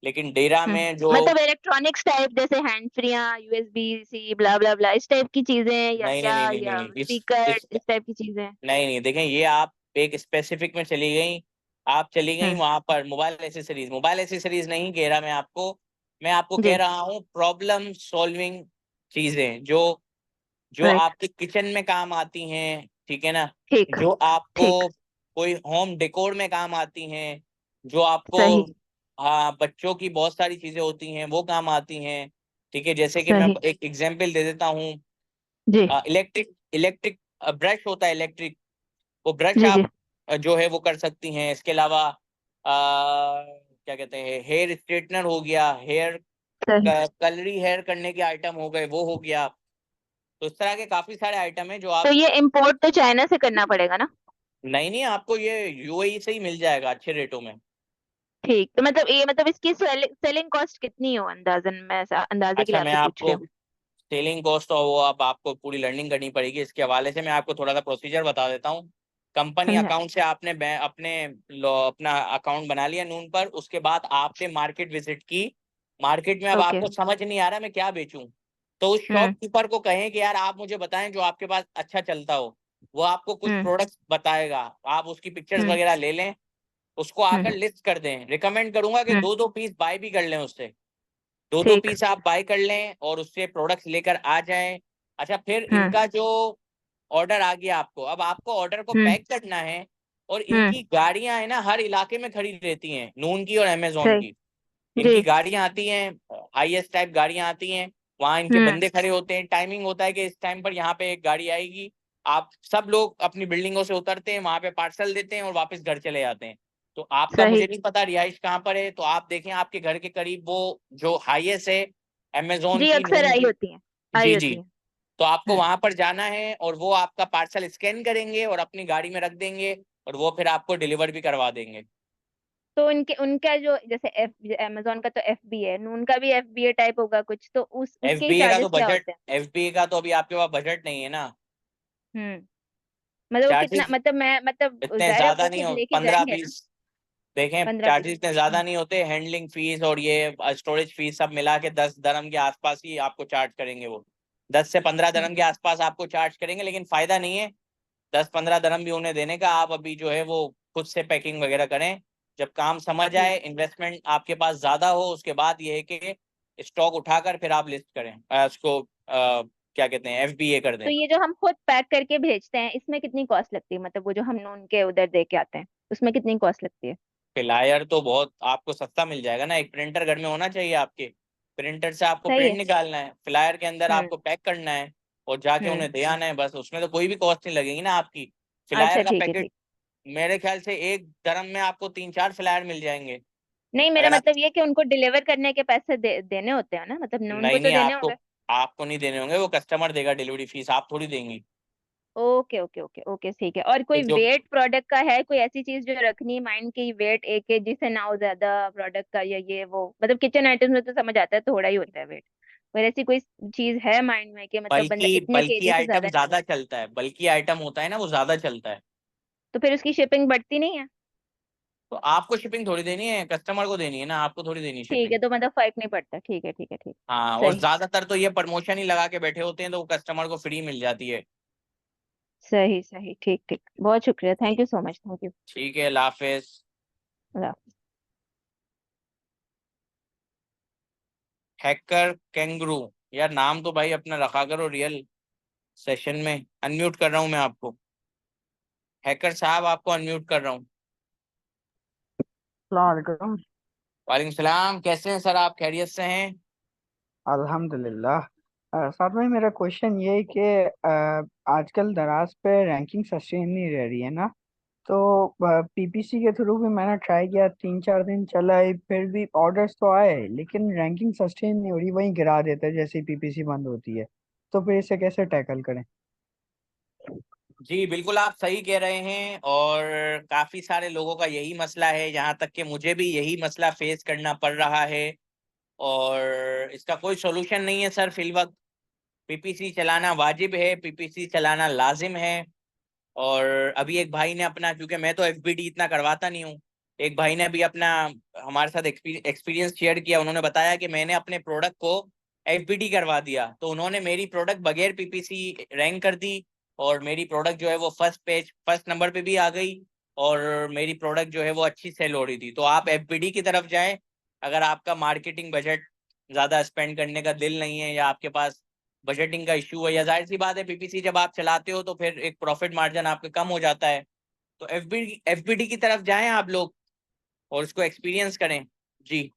Speaker 1: लेकिन डेरा में जो,
Speaker 7: मतलब इलेक्ट्रॉनिक्स टाइप जैसे हैंड फ्रियां, यूएसबी सी, ब्ला ब्ला ब्ला, इस टाइप की चीजें या
Speaker 1: नहीं नहीं
Speaker 7: क्या,
Speaker 1: नहीं नहीं नहीं
Speaker 7: या
Speaker 1: नहीं,
Speaker 7: स्पीकर,
Speaker 1: इस
Speaker 7: इस टाइप की चीजें।
Speaker 1: नहीं नहीं, देखें ये आप एक स्पेसिफिक में चली गई, आप चली गई
Speaker 7: हम्म।
Speaker 1: वहां पर मोबाइल एसेसरीज नहीं कह रहा मैं आपको कह
Speaker 7: जी।
Speaker 1: रहा हूँ प्रॉब्लम सॉल्विंग चीजें जो जो
Speaker 7: राइट।
Speaker 1: आपके किचन में काम आती हैं, ठीक है ना,
Speaker 7: ठीक
Speaker 1: जो आपको
Speaker 7: ठीक।
Speaker 1: कोई होम डेकोर में काम आती हैं, जो आपको,
Speaker 7: सही
Speaker 1: हाँ, बच्चों की बहुत सारी चीजें होती हैं वो काम आती हैं। ठीक है, जैसे कि मैं
Speaker 7: सही।
Speaker 1: एक एग्जांपल दे देता हूँ,
Speaker 7: जी
Speaker 1: इलेक्ट्रिक इलेक्ट्रिक ब्रश होता है इलेक्ट्रिक, वो ब्रश
Speaker 7: जी जी।
Speaker 1: आप जो है वो कर सकती हैं। इसके अलावा क्या कहते हैं, हेयर स्ट्रेटनर हो गया, हेयर
Speaker 7: सही।
Speaker 1: कलरी हेयर करने के आइटम हो गए, वो हो गया। तो इस तरह के काफी सारे आइटम है जो
Speaker 7: तो
Speaker 1: आप,
Speaker 7: ये इम्पोर्ट तो चाइना से करना पड़ेगा ना।
Speaker 1: नहीं नहीं, आपको ये यूएई से ही मिल जाएगा अच्छे रेटों में।
Speaker 7: ठीक, तो मतलब ये मतलब इसकी सेलिंग कॉस्ट कितनी हो अंदाजन, मैं ऐसा अंदाजे के
Speaker 1: अच्छा,
Speaker 7: लिए
Speaker 1: मैं
Speaker 7: आपसे पूछ रही
Speaker 1: आपको
Speaker 7: हूँ।
Speaker 1: सेलिंग कॉस्ट और वो अब आपको पूरी लर्निंग करनी पड़ेगी, इसके हवाले से मैं आपको थोड़ा सा प्रोसीजर बता देता हूँ। कंपनी
Speaker 7: समझा।
Speaker 1: अकाउंट से आपने अपना अकाउंट बना लिया नून पर, उसके बाद आपने मार्केट विजिट की। मार्केट में अब
Speaker 7: ओके।
Speaker 1: आपको समझ नहीं आ रहा मैं क्या बेचूं, तो उस
Speaker 7: हम्म
Speaker 1: शॉपकीपर को कहें कि यार आप मुझे बताएं जो आपके पास अच्छा चलता हो। वो आपको कुछ
Speaker 7: हम्म
Speaker 1: प्रोडक्ट्स बताएगा, आप उसकी पिक्चर्स
Speaker 7: हम्म
Speaker 1: वगैरह ले लें, उसको आकर
Speaker 7: हम्म
Speaker 1: लिस्ट कर दें। रिकमेंड करूंगा कि
Speaker 7: हम्म।
Speaker 1: दो दो पीस बाय भी कर लें उससे, दो
Speaker 7: ठीक।
Speaker 1: पीस आप बाय कर लें और उससे प्रोडक्ट्स लेकर आ जाएं। अच्छा, फिर
Speaker 7: हम्म
Speaker 1: इनका जो ऑर्डर आ गया आपको, अब आपको ऑर्डर को
Speaker 7: हम्म
Speaker 1: पैक करना है, और
Speaker 7: हम्म।
Speaker 1: इनकी गाड़ियां है ना हर इलाके में खड़ी रहती हैं, नून की और अमेजोन
Speaker 7: सही।
Speaker 1: की।
Speaker 7: जी।
Speaker 1: इनकी गाड़ियां आती हैं, हाईएस्ट टाइप गाड़ियां आती हैं, वहां इनके
Speaker 7: हम्म।
Speaker 1: बंदे खड़े होते हैं, टाइमिंग होता है कि इस टाइम पर यहाँ पे एक गाड़ी आएगी। आप सब लोग अपनी बिल्डिंगों से उतरते हैं, वहां पे पार्सल देते हैं और वापस घर चले जाते हैं। तो आपका
Speaker 7: सही।
Speaker 1: मुझे नहीं पता रिहाइश कहाँ पर है, तो आप देखें आपके घर के करीब वो जो हाईएस्ट है अमेजोन
Speaker 7: जी,
Speaker 1: की,
Speaker 7: अक्सर
Speaker 1: नून
Speaker 7: आई
Speaker 1: की।
Speaker 7: होती हैं, आई
Speaker 1: जी
Speaker 7: होती
Speaker 1: जी।
Speaker 7: हैं।
Speaker 1: तो आपको
Speaker 7: हम्म।
Speaker 1: वहां पर जाना है और वो आपका पार्सल स्कैन करेंगे और अपनी गाड़ी में रख देंगे, और वो फिर आपको डिलीवर भी करवा देंगे।
Speaker 7: तो उनके उनका जो जैसे अमेजोन का तो FBA है, नून का भी FBA टाइप होगा कुछ, तो उसके ही
Speaker 1: FBA का तो
Speaker 7: चार्जेस क्या
Speaker 1: बजट,
Speaker 7: होते हैं?
Speaker 1: FBA का तो अभी आपके पास बजट नहीं है ना।
Speaker 7: मतलब वो कितना,
Speaker 1: चार्जेस
Speaker 7: मतलब मैं मतलब
Speaker 1: इतने
Speaker 7: जाहिर है
Speaker 1: ज्यादा
Speaker 7: वो
Speaker 1: नहीं
Speaker 7: खुद
Speaker 1: हो,
Speaker 7: लेके
Speaker 1: 15
Speaker 7: जाएंगे ना।
Speaker 1: 20, देखें
Speaker 7: 15-20।
Speaker 1: चार्जेस इतने ज्यादा नहीं होते। हैंडलिंग फीस और ये स्टोरेज फीस सब मिला के 10 दरम के आसपास ही आपको चार्ज करेंगे वो। 10 से 15 दरम के आसपास आपको चार्ज करेंगे, लेकिन फायदा नहीं है 10-15 दरम भी उन्हें देने का। आप अभी जो है वो खुद से पैकिंग वगैरह करें, जब काम समझ आए, इन्वेस्टमेंट आपके पास ज्यादा हो, उसके बाद ये है कि स्टॉक उठाकर फिर आप लिस्ट करें, उसको क्या कहते हैं, FBA कर
Speaker 7: तो
Speaker 1: दें।
Speaker 7: ये जो हम खुद पैक करके भेजते हैं, इसमें कितनी कॉस्ट लगती है? मतलब वो जो हम नून के उधर दे के आते हैं, उसमें कितनी कॉस्ट लगती है?
Speaker 1: फ्लायर तो बहुत आपको सस्ता मिल जाएगा ना। एक प्रिंटर घर में होना चाहिए आपके, प्रिंटर से आपको
Speaker 7: सही है।
Speaker 1: प्रिंट निकालना है, फ्लायर के अंदर
Speaker 7: हम्म।
Speaker 1: आपको पैक करना है और जाके
Speaker 7: हम्म।
Speaker 1: उन्हें दे आना है, बस। उसमें तो कोई भी कॉस्ट नहीं लगेगी ना आपकी।
Speaker 7: अच्छा,
Speaker 1: फ्लायर का
Speaker 7: ठीक है,
Speaker 1: पैकेट
Speaker 7: ठीक।
Speaker 1: मेरे ख्याल से 1 दरम में आपको 3-4 फ्लायर मिल जाएंगे।
Speaker 7: नहीं, मेरा
Speaker 1: अगर आप,
Speaker 7: मतलब ये कि उनको डिलीवर करने के पैसे देने होते हैं ना, मतलब नून
Speaker 1: नहीं
Speaker 7: को तो
Speaker 1: नहीं,
Speaker 7: देने
Speaker 1: आपको
Speaker 7: होंगे।
Speaker 1: आपको नहीं देने होंगे, वो कस्टमर देगा डिलीवरी फीस, आप थोड़ी देंगी।
Speaker 7: ओके, ओके, ओके, ओके, ठीक है। और
Speaker 1: तो
Speaker 7: कोई
Speaker 1: जो
Speaker 7: वेट प्रोडक्ट का है, कोई ऐसी चीज जो रखनी माइंड की, वेट 1 kg से ना हो ज्यादा प्रोडक्ट का, या ये वो, मतलब किचन आइटम्स में तो समझ आता है थोड़ा ही होता है वेट, और ऐसी कोई चीज है माइंड में कि मतलब बंदा
Speaker 1: बल्कि
Speaker 7: इतने
Speaker 1: बल्कि
Speaker 7: केजी से
Speaker 1: आइटम
Speaker 7: ज्यादा नहीं
Speaker 1: ज्यादा
Speaker 7: होगा?
Speaker 1: चलता है, बल्कि आइटम होता है ना, वो ज्यादा चलता है।
Speaker 7: तो फिर उसकी शिपिंग बढ़ती नहीं है?
Speaker 1: तो आपको शिपिंग थोड़ी देनी है, कस्टमर को देनी है ना, आपको थोड़ी देनी है
Speaker 7: ठीक है,
Speaker 1: शिपिंग।
Speaker 7: तो मतलब फर्क नहीं पड़ता। ठीक है, ठीक है, ठीक।
Speaker 1: हाँ, और
Speaker 7: सही।
Speaker 1: ज्यादातर तो ये प्रमोशन ही लगा के बैठे होते हैं, तो वो कस्टमर को फ्री मिल जाती है।
Speaker 7: सही, सही, ठीक, ठीक। बहुत शुक्रिया, thank you so much, thank
Speaker 1: ठीक है, अल्लाह हाफिज।
Speaker 7: यू।
Speaker 1: हैकर कैंगरू, यार नाम तो भाई अपना रखा करो रियल। सेशन में अनम्यूट कर रहा हूँ मैं आपको, हैकर साहब आपको अनम्यूट कर रहा हूँ।
Speaker 8: अस्सलाम
Speaker 1: वालेकुम सलाम, कैसे हैं सर आप, खैरियत से हैं?
Speaker 8: अल्हम्दुलिल्लाह। साथ में मेरा क्वेश्चन ये है कि आजकल दराज पे रैंकिंग सस्टेन नहीं रह रही है ना। तो पीपीसी के थ्रू भी मैंने ट्राई किया, 3-4 दिन चला है, फिर भी ऑर्डर्स तो आए लेकिन रैंकिंग सस्टेन नहीं हो रही, वहीं गिरा देता है जैसे ही पीपीसी बंद होती है। तो फिर इसे कैसे टैकल करें?
Speaker 1: जी बिल्कुल, आप सही कह रहे हैं, और काफी सारे लोगों का यही मसला है, यहाँ तक कि मुझे भी यही मसला फेस करना पड़ रहा है। और इसका कोई सोल्यूशन नहीं है सर फिलवक्त। पीपीसी चलाना वाजिब है, पीपीसी चलाना लाजिम है। और अभी एक भाई ने अपना, क्योंकि मैं तो FBD इतना करवाता नहीं हूँ, एक भाई ने अभी अपना हमारे साथ एक्सपीरियंस शेयर किया। उन्होंने बताया कि मैंने अपने प्रोडक्ट को FBD करवा दिया, तो उन्होंने मेरी प्रोडक्ट बगैर पीपीसी रैंक कर दी, और मेरी प्रोडक्ट जो है वो फर्स्ट नंबर पे भी आ गई, और मेरी प्रोडक्ट जो है वो अच्छी सेल हो रही थी। तो आप FBD की तरफ जाएं, अगर आपका मार्केटिंग बजट ज्यादा स्पेंड करने का दिल नहीं है, या आपके पास बजटिंग का इशू है, या जाहिर सी बात है पीपीसी जब आप चलाते हो तो फिर एक प्रॉफिट मार्जिन आपका कम हो जाता है। तो FBD की तरफ जाएं आप लोग, और इसको एक्सपीरियंस करें। जी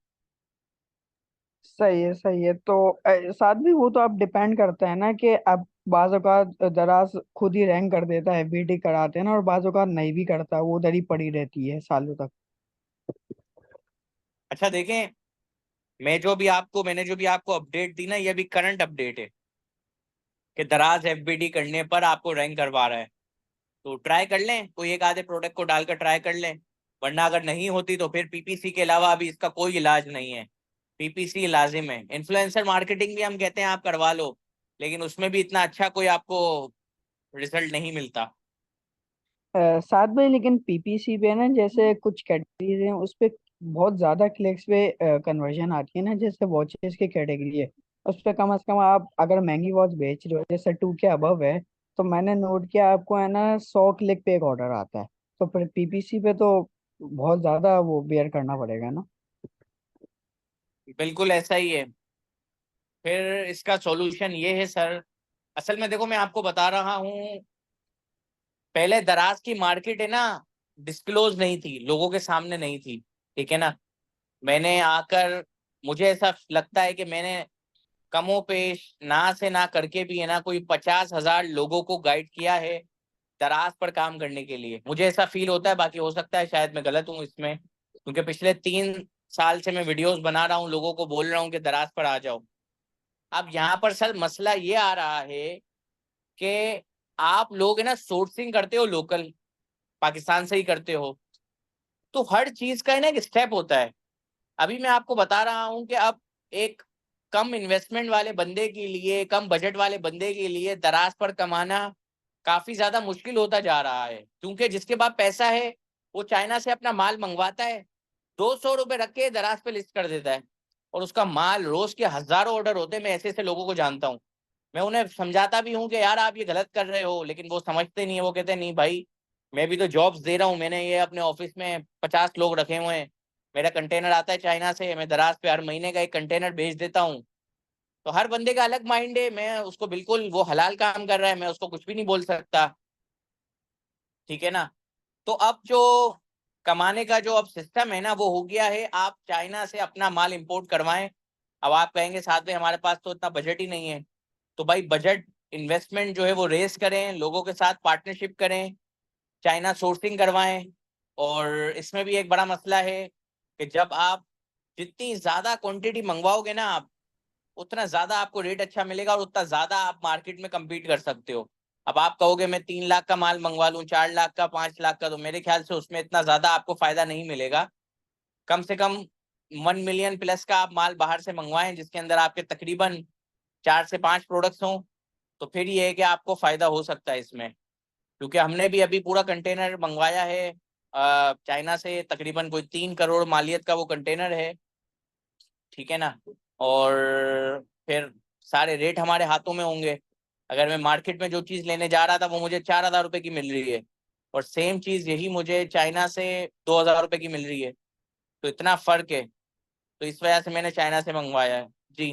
Speaker 8: सही है, सही है। तो साथ भी वो तो आप डिपेंड करता है ना कि अब बाज़ औक़ात दराज खुद ही रैंक कर देता है, बीटी कराते हैं ना, और बाज़ औक़ात नहीं भी करता, वो उधर ही पड़ी रहती है सालों तक।
Speaker 1: अच्छा, देखें, मैंने जो भी आपको अपडेट दी ना, ये भी करंट अपडेट है कि दराज FBD करने पर आपको रैंक करवा रहा है। तो ट्राई कर लें, कोई एक आधे प्रोडक्ट को डालकर ट्राई कर लें, वरना अगर नहीं होती तो फिर पीपीसी के अलावा अभी इसका कोई इलाज नहीं है। पीपीसी लाजिम है। इन्फ्लुएंसर मार्केटिंग भी हम कहते हैं आप करवा लो, लेकिन उसमें भी इतना अच्छा कोई आपको रिजल्ट नहीं मिलता।
Speaker 8: साथ में लेकिन पीपीसी पे ना, जैसे कुछ कैटेगरीज हैं उस पे बहुत ज्यादा क्लिक्स पे कन्वर्जन आती है ना, जैसे वॉचेस की कैटेगरी है, उस पे कम से कम आप अगर महंगी वॉच बेच रहे हो, जैसे 2 के अबव है, तो मैंने नोट किया आपको है ना 100 क्लिक पे एक ऑर्डर आता है। तो फिर पीपीसी पे तो बहुत ज्यादा वो बेयर करना पड़ेगा ना।
Speaker 1: बिल्कुल ऐसा ही है। फिर इसका सॉल्यूशन ये है सर, असल में देखो मैं आपको बता रहा हूँ, पहले दराज की मार्केट है ना, डिस्क्लोज नहीं थी, लोगों के सामने नहीं थी, ठीक है ना। मैंने आकर, मुझे ऐसा लगता है कि मैंने कमो पेश ना से ना करके भी है ना कोई 50,000 लोगों को गाइड किया है दराज पर काम करने के लिए। मुझे ऐसा फील होता है, बाकी हो सकता है शायद मैं गलत हूँ इसमें, क्योंकि पिछले 3 साल से मैं वीडियोस बना रहा हूँ, लोगों को बोल रहा हूँ कि दराज पर आ जाओ। अब यहाँ पर सर मसला ये आ रहा है कि आप लोग है ना सोर्सिंग करते हो लोकल, पाकिस्तान से ही करते हो, तो हर चीज का ना एक स्टेप होता है। अभी मैं आपको बता रहा हूं कि अब एक कम इन्वेस्टमेंट वाले बंदे के लिए, कम बजट वाले बंदे के लिए दराज पर कमाना काफी ज्यादा मुश्किल होता जा रहा है, क्योंकि जिसके पास पैसा है वो चाइना से अपना माल मंगवाता है, 200 रुपये रख के दराज पे लिस्ट कर देता है, और उसका माल रोज के हजारों ऑर्डर होते हैं। मैं ऐसे ऐसे लोगों को जानता हूँ, मैं उन्हें समझाता भी हूँ कि यार आप ये गलत कर रहे हो, लेकिन वो समझते नहीं है। वो कहते हैं नहीं भाई, मैं भी तो जॉब्स दे रहा हूँ, मैंने ये अपने ऑफिस में 50 लोग रखे हुए हैं, मेरा कंटेनर आता है चाइना से, मैं दराज पे हर महीने का एक कंटेनर भेज देता हूँ। तो हर बंदे का अलग माइंड है, मैं उसको बिल्कुल, वो हलाल काम कर रहा है, मैं उसको कुछ भी नहीं बोल सकता, ठीक है ना। तो अब जो कमाने का जो अब सिस्टम है ना, वो हो गया है आप चाइना से अपना माल इंपोर्ट करवाएं। अब आप कहेंगे साथ में हमारे पास तो इतना बजट ही नहीं है, तो भाई बजट इन्वेस्टमेंट जो है वो रेस करें, लोगों के साथ पार्टनरशिप करें, चाइना सोर्सिंग करवाएं। और इसमें भी एक बड़ा मसला है कि जब आप जितनी ज्यादा क्वांटिटी मंगवाओगे ना आप, उतना ज्यादा आपको रेट अच्छा मिलेगा और उतना ज्यादा आप मार्केट में कम्पीट कर सकते हो। अब आप कहोगे मैं 3 लाख का माल मंगवा लूं, 4 लाख का, 5 लाख का, तो मेरे ख्याल से उसमें इतना ज्यादा आपको फायदा नहीं मिलेगा। कम से कम 1 मिलियन प्लस का आप माल बाहर से मंगवाएं, जिसके अंदर आपके तकरीबन 4 से 5 प्रोडक्ट्स हों, तो फिर ये है कि आपको फायदा हो सकता है इसमें। क्योंकि हमने भी अभी पूरा कंटेनर मंगवाया है चाइना से, तकरीबन कोई 3 करोड़ मालियत का वो कंटेनर है, ठीक है ना। और फिर सारे रेट हमारे हाथों में होंगे। अगर मैं मार्केट में जो चीज लेने जा रहा था वो मुझे 4,000 रुपए की मिल रही है, और सेम चीज यही मुझे चाइना से 2,000 रुपए की मिल रही है, तो इतना फर्क है। तो इस वजह से मैंने चाइना से मंगवाया है जी।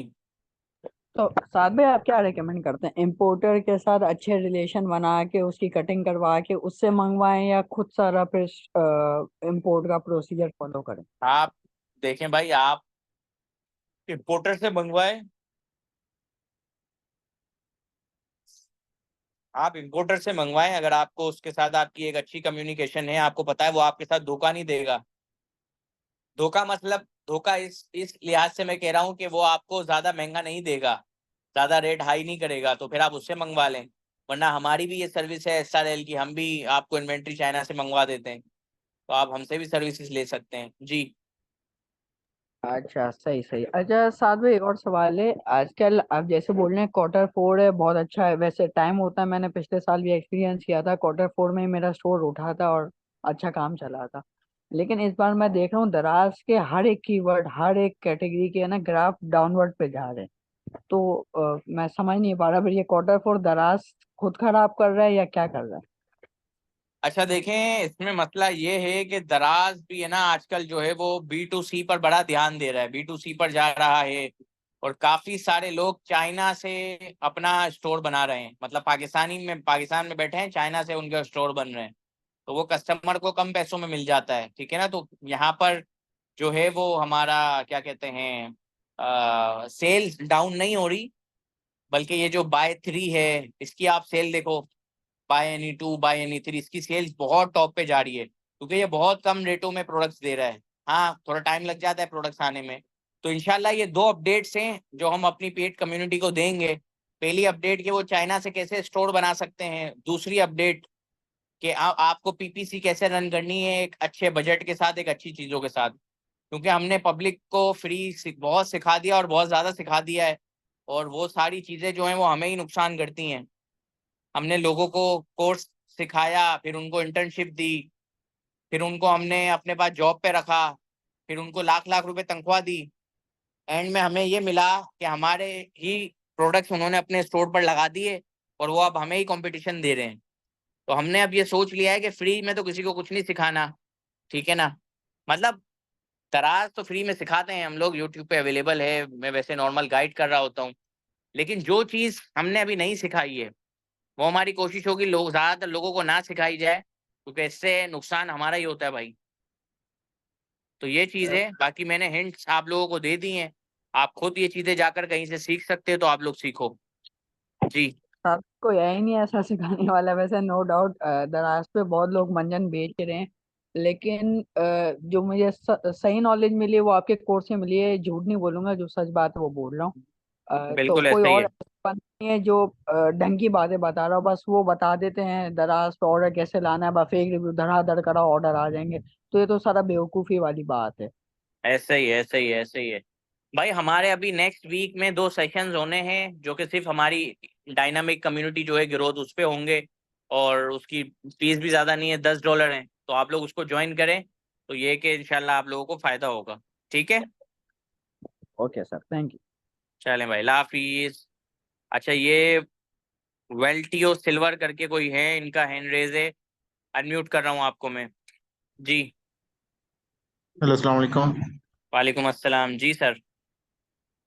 Speaker 8: तो साथ में आप क्या रेकमेंड करते हैं, इम्पोर्टर के साथ अच्छे रिलेशन बना के उसकी कटिंग करवा के उससे मंगवाएं, या खुद सारा फिर इम्पोर्ट का प्रोसीजर फॉलो करें?
Speaker 1: आप देखें भाई, आप इम्पोर्टर से मंगवाएं, आप इम्पोर्टर से मंगवाएं। अगर आपको उसके साथ आपकी एक अच्छी कम्युनिकेशन है, आपको पता है वो आपके साथ धोखा नहीं देगा। धोखा मतलब धोखा इस लिहाज से मैं कह रहा हूँ कि वो आपको ज्यादा महंगा नहीं देगा, ज्यादा रेट हाई नहीं करेगा, तो फिर आप उससे मंगवा लें। वरना हमारी भी ये सर्विस है SRL की, हम भी आपको इन्वेंट्री चाइना से मंगवा देते हैं, तो आप हमसे भी सर्विसेज ले सकते हैं जी।
Speaker 8: अच्छा, सही सही। अच्छा साथ में एक और सवाल है, आजकल आप जैसे बोल रहे हैं Q4 है, बहुत अच्छा है, वैसे टाइम होता है, मैंने पिछले साल भी एक्सपीरियंस किया था, Q4 में ही मेरा स्टोर उठा था और अच्छा काम चला था। लेकिन इस बार मैं देख रहा हूँ दराज के हर एक कीवर्ड, हर एक कैटेगरी के ना ग्राफ डाउनवर्ड पे जा रहे हैं। तो मैं समझ नहीं पा रहा फिर ये Q4 दराज खुद खराब कर रहा है या क्या कर रहा है?
Speaker 1: अच्छा देखें, इसमें मसला ये है कि दराज भी है ना आजकल जो है वो B2C पर बड़ा ध्यान दे रहा है, B2C पर जा रहा है। और काफी सारे लोग चाइना से अपना स्टोर बना रहे हैं, मतलब पाकिस्तान में बैठे हैं, चाइना से उनके स्टोर बन रहे हैं, तो वो कस्टमर को कम पैसों में मिल जाता है, ठीक है ना। तो यहाँ पर जो है वो हमारा क्या कहते हैं, सेल्स डाउन नहीं हो रही, बल्कि ये जो बाय 3 है, इसकी आप सेल देखो, बाय एनी 2, बाय एनी 3, इसकी सेल्स बहुत टॉप पे जा रही है, क्योंकि ये बहुत कम रेटों में प्रोडक्ट्स दे रहा है। हाँ, थोड़ा टाइम लग जाता है प्रोडक्ट्स आने में। तो इंशाल्लाह ये 2 अपडेट्स हैं जो हम अपनी पेड कम्युनिटी को देंगे। पहली अपडेट कि वो चाइना से कैसे स्टोर बना सकते हैं, दूसरी अपडेट कि आपको PPC कैसे रन करनी है एक अच्छे बजट के साथ, एक अच्छी चीज़ों के साथ। क्योंकि हमने पब्लिक को बहुत सिखा दिया, और बहुत ज़्यादा सिखा दिया है, और वो सारी चीज़ें जो हैं वो हमें ही नुकसान करती हैं। हमने लोगों को कोर्स सिखाया, फिर उनको इंटर्नशिप दी, फिर उनको हमने अपने पास जॉब पे रखा, फिर उनको लाख लाख रुपए तनख्वाह दी। एंड में हमें ये मिला कि हमारे ही प्रोडक्ट्स उन्होंने अपने स्टोर पर लगा दिए, और वो अब हमें ही कंपटीशन दे रहे हैं। तो हमने अब ये सोच लिया है कि फ्री में तो किसी को कुछ नहीं सिखाना, ठीक है ना। मतलब दराज तो फ्री में सिखाते हैं हम लोग, यूट्यूब पे अवेलेबल है, मैं वैसे नॉर्मल गाइड कर रहा होता हूँ। लेकिन जो चीज़ हमने अभी नहीं सिखाई है, वो हमारी कोशिश होगी लोग ज्यादातर लोगों को ना सिखाई जाए, क्योंकि इससे नुकसान हमारा ही होता है भाई। तो ये चीज है, बाकी मैंने हिंट्स आप लोगों को दे दी हैं, आप खुद ये चीजें जाकर कहीं से सीख सकते हो, तो आप लोग सीखो जी।
Speaker 8: साहब कोई है ही नहीं ऐसा सिखाने वाला, वैसे नो डाउट दराज पे बहुत लोग मंजन बेच रहे हैं, लेकिन जो मुझे सही नॉलेज मिली है वो आपके कोर्स से मिली है, झूठ नहीं बोलूंगा, जो सच बात है वो बोल रहा हूँ। तो
Speaker 1: बिल्कुल
Speaker 8: कोई
Speaker 1: ऐसा ही
Speaker 8: और
Speaker 1: है।
Speaker 8: ऐसा बंदा ये जो ढंग की बातें बता रहा हूँ, बस वो बता देते हैं दराज पे ऑर्डर कैसे लाना है, बस फेक रिव्यू धड़ाधड़ करा ऑर्डर आ जाएंगे। तो ये तो सारा बेवकूफ़ी वाली बात है।
Speaker 1: ऐसा ही है, ऐसा ही है, ऐसा ही है भाई। हमारे अभी नेक्स्ट वीक में 2 सेशंस होने हैं जो कि सिर्फ हमारी डायनामिक कम्युनिटी जो है ग्रोथ उस पे होंगे, और उसकी फीस भी ज़्यादा नहीं है, $10 है। तो आप लोग उसको ज्वाइन करें, तो ये कि इंशाल्लाह आप लोगों को फ़ायदा होगा। ठीक है,
Speaker 8: ओके सर, थैंक यू।
Speaker 1: चलें भाई, ला हाफिज़। अच्छा, ये वेल्टियो सिल्वर करके कोई है, इनका हैंड रेज है, अनम्यूट कर रहा हूँ आपको मैं। जी,
Speaker 9: हेलो, अस्सलाम वालेकुम।
Speaker 1: वालेकुम अस्सलाम। जी सर।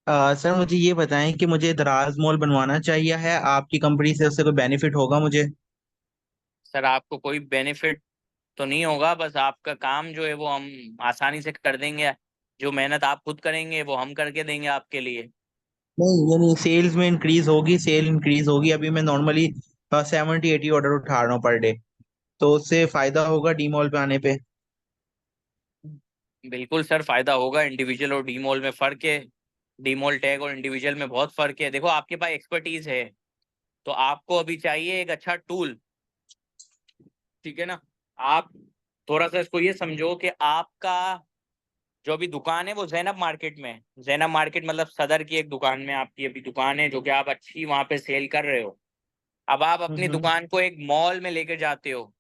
Speaker 9: सर मुझे ये बताएं कि मुझे दराज मॉल बनवाना चाहिए है आपकी कंपनी से, उससे कोई बेनिफिट होगा मुझे?
Speaker 1: सर आपको कोई बेनिफिट तो नहीं होगा, बस आपका काम जो है वो हम आसानी से कर देंगे। जो मेहनत आप खुद करेंगे वो हम करके देंगे आपके लिए।
Speaker 9: नहीं, यानी सेल्स में इंक्रीज होगी, सेल इंक्रीज होगी। अभी मैं नॉर्मली 70-80 ऑर्डर उठा रहा हूँ पर डे, तो उससे फायदा होगा डी मॉल पे आने पे?
Speaker 1: बिल्कुल सर, फायदा होगा। इंडिविजुअल और डी मॉल में फ़र्क है, डी मॉल टैग और इंडिविजुअल में बहुत फ़र्क है। देखो, आपके पास एक्सपर्टीज है, तो आपको अभी चाहिए एक अच्छा टूल। ठीक है ना? आप थोड़ा सा इसको ये समझो कि आपका जो अभी दुकान है वो जैनब मार्केट में है। जैनब मार्केट मतलब सदर की एक दुकान में आपकी अभी दुकान है, जो कि आप अच्छी वहां पे सेल कर रहे हो। अब आप अपनी
Speaker 9: हम्म।
Speaker 1: दुकान को एक मॉल में लेकर जाते हो।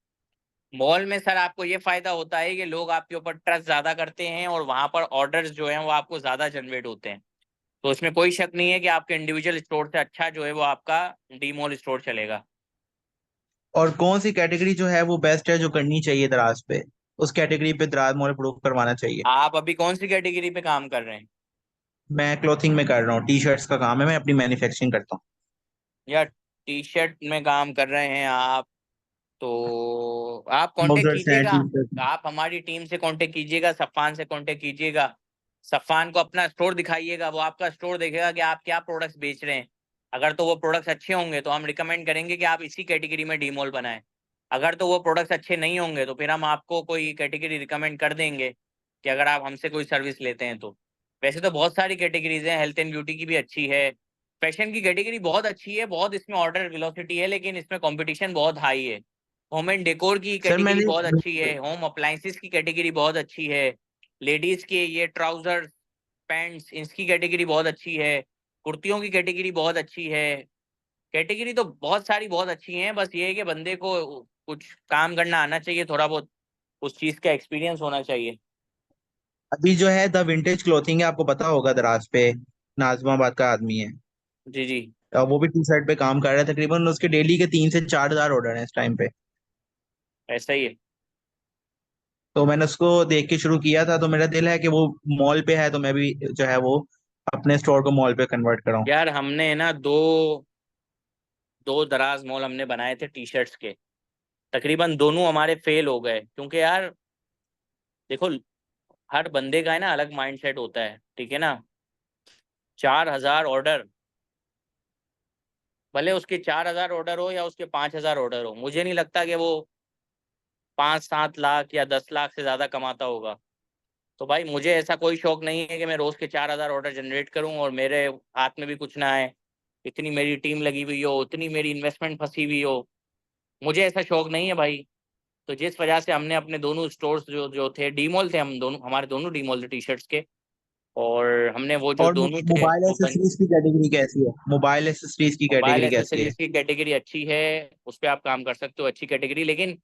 Speaker 1: मॉल में सर आपको ये फायदा होता है कि लोग आपके ऊपर ट्रस्ट ज्यादा करते हैं, और वहां पर ऑर्डर्स जो हैं वो आपको ज्यादा जनरेट होते हैं। तो इसमें कोई शक नहीं है कि आपके इंडिविजुअल स्टोर से अच्छा जो है वो आपका डी मॉल स्टोर चलेगा।
Speaker 9: और कौन सी कैटेगरी जो है वो बेस्ट है जो करनी चाहिए दराज पे? उस कैटेगरी पे दराज मॉल प्रूव करवाना चाहिए।
Speaker 1: आप अभी कौन सी कैटेगरी पे काम कर रहे हैं?
Speaker 9: मैं क्लोथिंग में कर रहा हूँ, टी शर्ट्स का काम है, मैं अपनी मैन्युफैक्चरिंग करता हूँ।
Speaker 1: या टी शर्ट में काम कर रहे हैं आप? तो आप कांटेक्ट
Speaker 9: ट्राउजर्स हैं,
Speaker 1: कीजिएगा।
Speaker 9: T shirt.
Speaker 1: आप हमारी टीम से कांटेक्ट कीजिएगा, सफ़ान से कांटेक्ट कीजिएगा। सफ़ान को अपना स्टोर दिखाइएगा, वो आपका स्टोर देखेगा कि आप क्या प्रोडक्ट्स बेच रहे हैं। अगर तो वो प्रोडक्ट्स अच्छे होंगे तो हम रिकमेंड करेंगे कि आप इसी कैटेगरी में डी मॉल बनाएं। अगर तो वो प्रोडक्ट्स अच्छे नहीं होंगे तो फिर हम आपको कोई कैटेगरी रिकमेंड कर देंगे, कि अगर आप हमसे कोई सर्विस लेते हैं तो। वैसे तो बहुत सारी कैटेगरीज हैं, हेल्थ एंड ब्यूटी की भी अच्छी है, फैशन की कैटेगरी बहुत अच्छी है, बहुत इसमें ऑर्डर वेलोसिटी है, लेकिन इसमें कंपटीशन बहुत हाई है। होम एंड डेकोर की
Speaker 9: सर
Speaker 1: कैटेगरी
Speaker 9: मैंने
Speaker 1: बहुत अच्छी है, होम अप्लायंसेस की कैटेगरी बहुत अच्छी है, लेडीज के ये ट्राउजर पैंट्स इसकी कैटेगरी बहुत अच्छी है, कुर्तियों की कैटेगरी बहुत अच्छी है। कैटेगरी तो बहुत सारी बहुत अच्छी हैं, बस ये है कि बंदे को कुछ काम करना आना चाहिए, थोड़ा बहुत उस चीज का एक्सपीरियंस होना चाहिए।
Speaker 9: अभी जो है द विंटेज क्लोथिंग है, आपको पता होगा, दराज पे नाजमाबाद का आदमी है।
Speaker 1: जी जी।
Speaker 9: वो भी टी शर्ट पे काम कर रहा है, तकरीबन उसके डेली के 3 से 4 हजार ऑर्डर हैं इस टाइम पे।
Speaker 1: ऐसा ही है।
Speaker 9: तो मैंने उसको देख के शुरू किया था, तो मेरा दिल है कि वो मॉल पे है तो मैं भी जो है वो अपने स्टोर को मॉल पे कन्वर्ट कराऊं।
Speaker 1: यार हमने ना दो दो दराज मॉल हमने बनाए थे टी शर्ट्स के, तकरीबन दोनों हमारे फेल हो गए, क्योंकि यार देखो, हर बंदे का है ना अलग माइंडसेट होता है। ठीक है ना? 4,000 ऑर्डर, भले उसके 4,000 ऑर्डर हो या उसके 5,000 ऑर्डर हो, मुझे नहीं लगता कि वो 5-7 लाख या 10 लाख से ज्यादा कमाता होगा। तो भाई मुझे ऐसा कोई शौक नहीं है कि मैं रोज के 4,000 ऑर्डर जनरेट करूं और मेरे हाथ में भी कुछ ना आए, इतनी मेरी टीम लगी हुई हो, उतनी मेरी इन्वेस्टमेंट फंसी हुई हो। मुझे ऐसा शौक नहीं है भाई। तो जिस वजह से हमने अपने दोनों स्टोर्स जो जो थे, डीमॉल थे, हम दोनों, हमारे दोनों डीमॉल थे टी शर्ट्स के, और हमने वो जो
Speaker 9: और
Speaker 1: दोनों थे
Speaker 9: मोबाइल
Speaker 1: वो बन।
Speaker 9: एसेसरीज की कैटेगरी कैसी है? मोबाइल एसेसरीज की
Speaker 1: मोबाइल
Speaker 9: कैटेगरी कैसी है?
Speaker 1: एसेसरीज की कैटेगरी अच्छी है, उस पर आप काम कर सकते हो, अच्छी कैटेगरी। लेकिन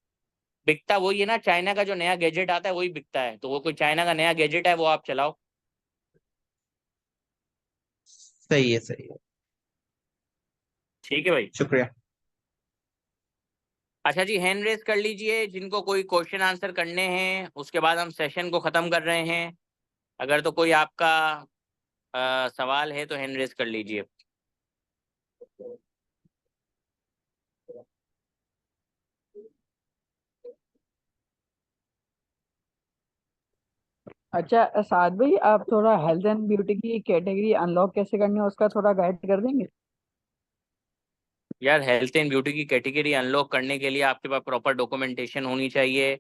Speaker 1: बिकता वही है ना, चाइना का जो नया गैजेट आता है वही बिकता है। तो वो कोई चाइना का नया गैजेट है वो आप चलाओ।
Speaker 9: सही है, सही है।
Speaker 1: ठीक है भाई।
Speaker 9: शुक्रिया।
Speaker 1: अच्छा जी, हैंड रेस कर लीजिए जिनको कोई क्वेश्चन आंसर करने हैं, उसके बाद हम सेशन को ख़त्म कर रहे हैं। अगर तो कोई आपका सवाल है तो हैंड रेस कर लीजिए।
Speaker 8: अच्छा साद भाई, आप थोड़ा हेल्थ एंड ब्यूटी की कैटेगरी अनलॉक कैसे करनी है उसका थोड़ा गाइड कर देंगे?
Speaker 1: यार हेल्थ एंड ब्यूटी की कैटेगरी अनलॉक करने के लिए आपके पास प्रॉपर डॉक्यूमेंटेशन होनी चाहिए,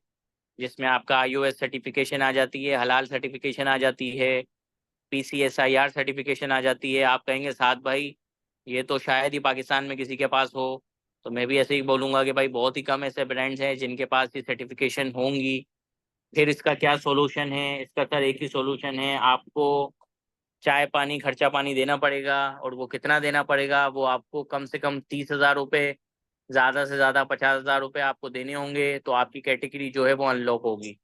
Speaker 1: जिसमें आपका IOS सर्टिफिकेशन आ जाती है, हलाल सर्टिफिकेशन आ जाती है, PCSIR सर्टिफिकेशन आ जाती है। आप कहेंगे साथ भाई ये तो शायद ही पाकिस्तान में किसी के पास हो। तो मैं भी ऐसे ही बोलूंगा कि भाई बहुत ही कम ऐसे ब्रांड्स हैं जिनके पास ये सर्टिफिकेशन होंगी। फिर इसका क्या सोल्यूशन है? इसका सर एक ही सोल्यूशन है, आपको चाय पानी खर्चा पानी देना पड़ेगा। और वो कितना देना पड़ेगा? वो आपको कम से कम 30,000 रुपये, ज़्यादा से ज़्यादा 50,000 रुपये आपको देने होंगे, तो आपकी कैटेगरी जो है वो अनलॉक होगी।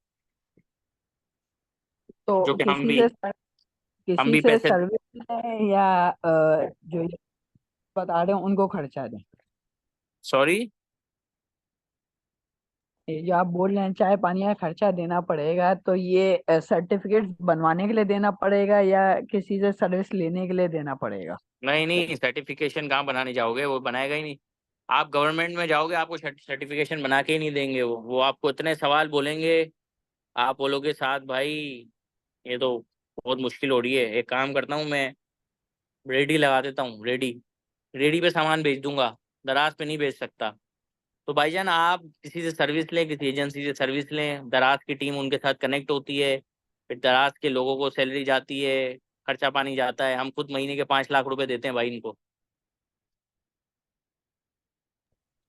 Speaker 8: तो
Speaker 1: जो कि हम
Speaker 8: किसी
Speaker 1: भी
Speaker 8: से
Speaker 1: हम
Speaker 8: किसी
Speaker 1: भी
Speaker 8: से
Speaker 1: पैसे।
Speaker 8: सर्विस लें या जो ये बता रहे हैं उनको खर्चा दें?
Speaker 1: सॉरी।
Speaker 8: ये जो आप बोल रहे हैं चाय पानी का खर्चा देना पड़ेगा, तो ये सर्टिफिकेट बनवाने के लिए देना पड़ेगा या किसी से सर्विस लेने के लिए देना पड़ेगा?
Speaker 1: नहीं नहीं, सर्टिफिकेशन कहाँ बनाने जाओगे, वो बनाएगा ही नहीं। आप गवर्नमेंट में जाओगे, आपको सर्टिफिकेशन बना के ही नहीं देंगे। वो आपको इतने सवाल बोलेंगे, आप बोलोगे साथ भाई ये तो बहुत मुश्किल हो रही है। एक काम करता हूँ मैं, रेडी लगा देता हूँ, रेडी। रेडी पे सामान भेज दूंगा, दराज पे नहीं भेज सकता। तो भाईजान आप किसी से सर्विस लें, किसी एजेंसी से सर्विस लें, दराज की टीम उनके साथ कनेक्ट होती है, फिर दराज के लोगों को सैलरी जाती है, खर्चा पानी जाता है। हम खुद महीने के 5 लाख रुपए देते हैं भाई इनको।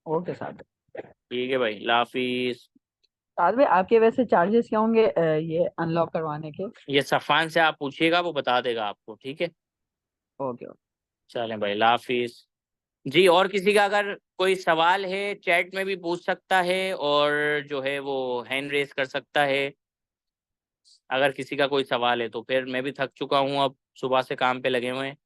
Speaker 8: ओके साहब।
Speaker 1: ठीक है भाई, लाफिज।
Speaker 8: साथ में आपके वैसे चार्जेस क्या होंगे ये अनलॉक करवाने के?
Speaker 1: ये सफ़ान से आप पूछिएगा, वो बता देगा आपको। ठीक है,
Speaker 8: ओके।
Speaker 1: चलें भाई, लाफिज। जी, और किसी का अगर कोई सवाल है चैट में भी पूछ सकता है, और जो है वो हैंड रेस कर सकता है अगर किसी का कोई सवाल है। तो फिर मैं भी थक चुका हूँ, अब सुबह से काम पे लगे हुए हैं,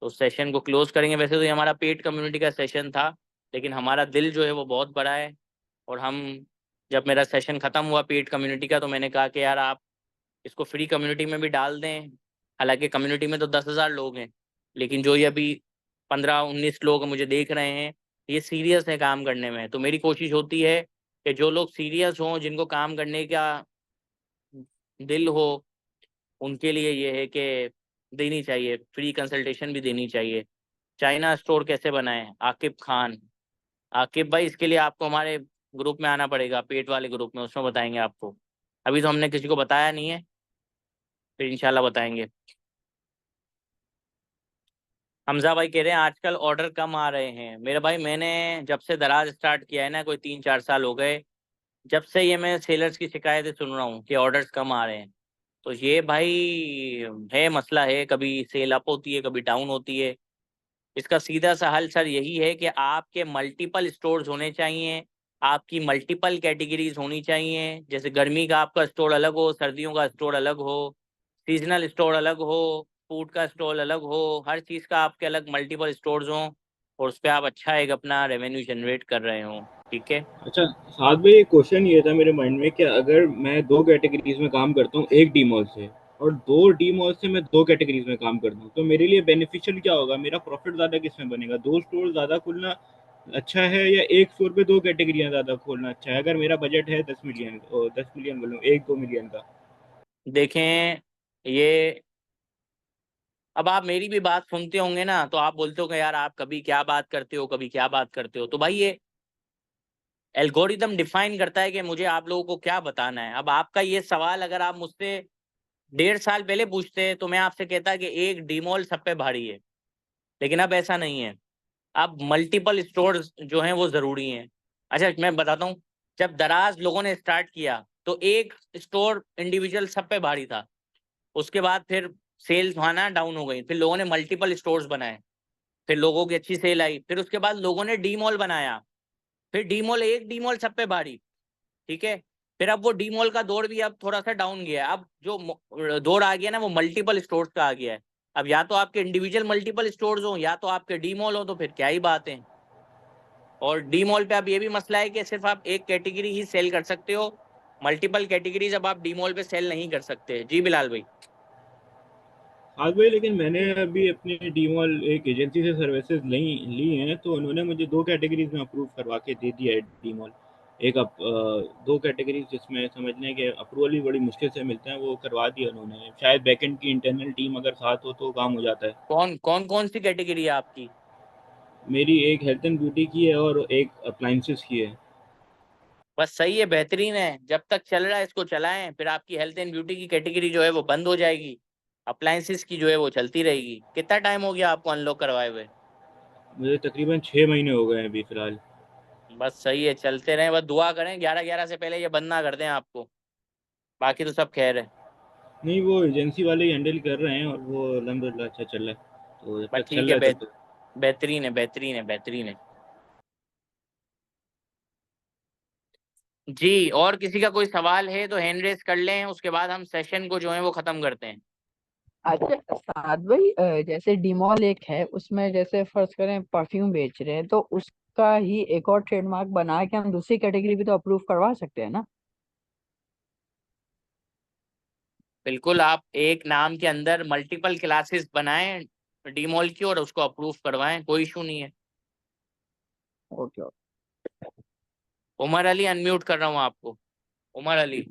Speaker 1: तो सेशन को क्लोज करेंगे। वैसे तो ये हमारा पेड कम्युनिटी का सेशन था, लेकिन हमारा दिल जो है वो बहुत बड़ा है। और हम, जब मेरा सेशन ख़त्म हुआ पेड कम्युनिटी का, तो मैंने कहा कि यार आप इसको फ्री कम्युनिटी में भी डाल दें। हालांकि कम्युनिटी में तो 10,000 लोग हैं, लेकिन जो ये अभी 15-19 लोग मुझे देख रहे हैं, ये सीरियस है काम करने में। तो मेरी कोशिश होती है कि जो लोग सीरियस हों, जिनको काम करने का दिल हो, उनके लिए ये है कि देनी चाहिए, फ्री कंसल्टेशन भी देनी चाहिए। चाइना स्टोर कैसे बनाएं? आकिब खान। आकिब भाई, इसके लिए आपको हमारे ग्रुप में आना पड़ेगा, पेट वाले ग्रुप में, उसमें बताएंगे आपको। अभी तो हमने किसी को बताया नहीं है, फिर इंशाल्लाह बताएंगे। हमजा भाई कह रहे हैं आजकल ऑर्डर कम आ रहे हैं। मेरे भाई, मैंने जब से दराज स्टार्ट किया है ना, कोई 3-4 साल हो गए, जब से ये मैं सेलर्स की शिकायतें सुन रहा हूँ कि ऑर्डर्स कम आ रहे हैं। तो ये भाई है मसला है, कभी सेल अप होती है, कभी डाउन होती है। इसका सीधा सा हल सर यही है कि आपके मल्टीपल स्टोर्स होने चाहिए, आपकी मल्टीपल कैटेगरीज होनी चाहिए। जैसे गर्मी का आपका स्टोर अलग हो, सर्दियों का स्टोर अलग हो, सीजनल स्टोर अलग हो, फूड का स्टोर अलग हो, हर चीज़ का आपके अलग मल्टीपल स्टोर्स हों, और उस पर आप अच्छा एक अपना रेवेन्यू जनरेट कर रहे हो। ठीक है।
Speaker 6: अच्छा, साथ में एक क्वेश्चन ये था मेरे माइंड में कि अगर मैं 2 कैटेगरीज में काम करता हूँ एक डी मॉल से, और 2 डी मॉल से मैं 2 कैटेगरीज में काम करता हूँ, तो मेरे लिए बेनिफिशियल क्या होगा? मेरा प्रॉफिट ज़्यादा किसमें बनेगा? 2 स्टोर ज़्यादा खोलना अच्छा है या एक स्टोर पे 2 कैटेगरियाँ ज़्यादा खोलना अच्छा है, अगर मेरा बजट है 10 मिलियन, 10 मिलियन बोलूँ, 1-2 मिलियन का?
Speaker 1: देखें, ये अब आप मेरी भी बात सुनते होंगे ना, तो आप बोलते हो कि यार आप कभी क्या बात करते हो, कभी क्या बात करते हो। तो भाई ये एल्गोरिदम डिफाइन करता है कि मुझे आप लोगों को क्या बताना है। अब आपका ये सवाल अगर आप मुझसे 1.5 साल पहले पूछते तो मैं आपसे कहता कि एक डीमॉल सब पे भारी है, लेकिन अब ऐसा नहीं है। अब मल्टीपल स्टोर्स जो हैं वो ज़रूरी हैं। अच्छा, मैं बताता हूँ, जब दराज लोगों ने स्टार्ट किया तो एक स्टोर इंडिविजुअल सब पे भारी था। उसके बाद फिर सेल्स वहाँ ना डाउन हो गई, फिर लोगों ने मल्टीपल स्टोर्स बनाए, फिर लोगों की अच्छी सेल आई, फिर उसके बाद लोगों ने डी मॉल बनाया, फिर डी मॉल, एक डी मॉल सब पे भारी। ठीक है। फिर अब वो डी मॉल का दौर भी अब थोड़ा सा डाउन गया है। अब जो दौर आ गया ना, वो मल्टीपल स्टोर्स का आ गया है। अब या तो आपके इंडिविजुअल मल्टीपल स्टोर्स हो, या तो आपके डी मॉल हो, तो फिर क्या ही बात है। और डी मॉल पे अब ये भी मसला है कि सिर्फ आप एक कैटेगरी ही सेल कर सकते हो, मल्टीपल कैटेगरीज अब आप डी मॉल पे सेल नहीं कर सकते। जी बिलाल भाई।
Speaker 6: हाँ भाई, लेकिन मैंने अभी अपने डी मॉल एक एजेंसी से सर्विसेज ली हैं, तो उन्होंने मुझे 2 कैटेगरीज में अप्रूव करवा के दे दिया है डी मॉल। एक 2 कैटेगरीज जिसमें समझने के अप्रूवल भी बड़ी मुश्किल से मिलते हैं, वो करवा दिया उन्होंने। शायद बैकएंड की इंटरनल टीम अगर साथ हो तो काम हो जाता है।
Speaker 1: कौन सी कैटेगरी है आपकी?
Speaker 6: मेरी एक हेल्थ एंड ब्यूटी की है और एक अप्लायंसेस की है।
Speaker 1: बस सही है, बेहतरीन है। जब तक चल रहा है इसको चलाएं, फिर आपकी हेल्थ एंड ब्यूटी की कैटेगरी जो है वो बंद हो जाएगी, अप्लायंसेस की जो है वो चलती रहेगी। कितना टाइम हो गया आपको अनलॉक करवाए हुए?
Speaker 6: मुझे तकरीबन 6 महीने हो गए हैं अभी फिलहाल।
Speaker 1: बस सही है, चलते रहें, बस दुआ करें 11/11 से पहले ये बंद ना कर दें आपको, बाकी तो सब खैर है।
Speaker 6: नहीं, वो एजेंसी वाले ही हैंडल कर रहे हैं और वो अल्हम्दुलिल्लाह अच्छा चल रहा है, तो जब
Speaker 1: बस
Speaker 6: तक
Speaker 1: ठीक
Speaker 6: चल
Speaker 1: है,
Speaker 6: रहा है तब तक।
Speaker 1: बेहतरीन है, बेहतरीन है, बेहतरीन है। जी, और किसी का कोई सवाल है तो हैंड रेस कर लें, उसके बाद हम सेशन को जो है वो खत्म करते हैं।
Speaker 8: अच्छा साद भाई, जैसे डीमॉल एक है, उसमें जैसे फर्ज करें परफ्यूम बेच रहे हैं, तो उसका ही एक और ट्रेडमार्क बना के हम दूसरी कैटेगरी भी तो अप्रूव करवा सकते हैं ना?
Speaker 1: बिल्कुल, आप एक नाम के अंदर मल्टीपल क्लासेस बनाएं डीमॉल की और उसको अप्रूव करवाएं, कोई इशू नहीं है।
Speaker 8: Okay okay.
Speaker 1: Umar Ali unmute कर रहा हूँ आपको, उमर अली।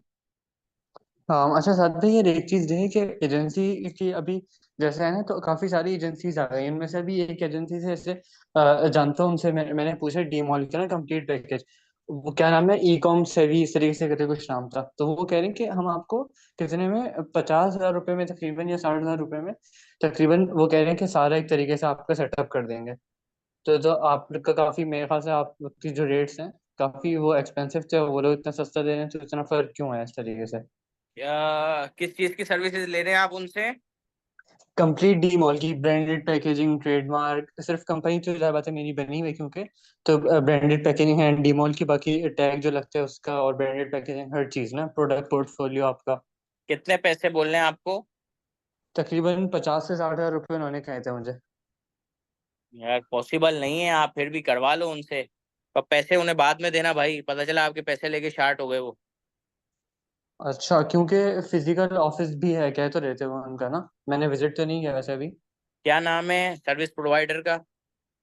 Speaker 5: हाँ अच्छा साथ भाई, ये एक चीज है कि एजेंसी की अभी जैसे है ना, तो काफी सारी एजेंसीज आ गई हैं। उनमें से भी एक एजेंसी से जैसे जानता हूँ, उनसे मैंने पूछा डीमॉल का ना कंप्लीट पैकेज, वो क्या नाम है, ई कॉम सेवी इस तरीके से करके कुछ नाम था। तो वो कह रहे हैं कि हम आपको कितने में, 50,000 रुपये में तकरीबन या 60,000 रुपये में तकरीबन, वो कह रहे हैं कि सारा एक तरीके से आपका सेटअप कर देंगे। तो आपका काफी, मेरे ख्याल से आपकी जो रेट्स हैं काफी वो एक्सपेंसिव थे, वो लोग इतना सस्ता दे रहे हैं, तो इतना फर्क क्यों है इस तरीके से?
Speaker 1: या किस चीज की सर्विसेज ले रहे हैं आप उनसे?
Speaker 5: कंप्लीट डी मॉल की ब्रांडेड पैकेजिंग, ट्रेडमार्क, सिर्फ कंपनी तो ज्यादा बातें मेरी बनी हुई क्योंकि, तो ब्रांडेड पैकेजिंग है डी मॉल की, बाकी टैग जो लगता है उसका और ब्रांडेड पैकेजिंग हर चीज ना, प्रोडक्ट पोर्टफोलियो आपका।
Speaker 1: कितने पैसे बोल रहे हैं आपको?
Speaker 5: तकरीबन 50 से 60 हजार रुपये उन्होंने कहे थे मुझे।
Speaker 1: यार पॉसिबल नहीं है, आप फिर भी करवा लो उनसे, पर पैसे उन्हें बाद में देना भाई, पता चला आपके पैसे लेके शार्ट हो गए वो।
Speaker 5: अच्छा, क्योंकि फिजिकल ऑफिस भी है, कह तो रहे थे वो उनका ना, मैंने विजिट तो नहीं किया वैसे अभी।
Speaker 1: क्या नाम है सर्विस प्रोवाइडर का?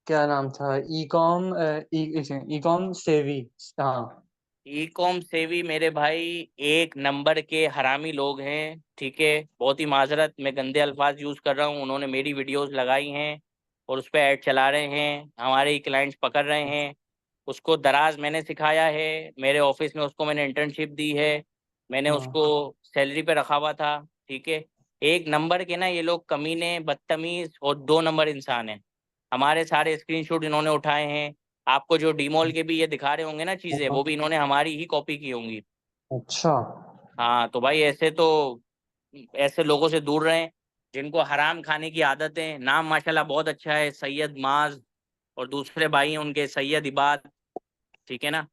Speaker 5: क्या नाम था, ई कॉम, ई कॉम सेवी। हाँ।
Speaker 1: ई कॉम सेवी मेरे भाई एक नंबर के हरामी लोग हैं, ठीक है, बहुत ही माजरत, मैं गंदे अल्फाज यूज कर रहा हूँ, उन्होंने मेरी वीडियोस लगाई हैं और उस पर ऐड चला रहे हैं, हमारे ही क्लाइंट्स पकड़ रहे हैं। उसको दराज मैंने सिखाया है, मेरे ऑफिस में उसको मैंने इंटर्नशिप दी है, मैंने
Speaker 5: हाँ।
Speaker 1: उसको सैलरी पे रखा हुआ था, ठीक है। एक नंबर के ना ये लोग कमीने, बदतमीज और दो नंबर इंसान हैं। हमारे सारे स्क्रीनशॉट इन्होंने उठाए हैं, आपको जो डीमॉल के भी ये दिखा रहे होंगे ना चीजें, वो भी इन्होंने हमारी ही कॉपी की होंगी।
Speaker 5: अच्छा।
Speaker 1: हाँ तो भाई ऐसे तो, ऐसे लोगों से दूर रहें जिनको हराम खाने की आदत है। नाम माशाल्लाह बहुत अच्छा है, सैयद माज, और दूसरे भाई हैं उनके सैयद इबाद, ठीक है ना।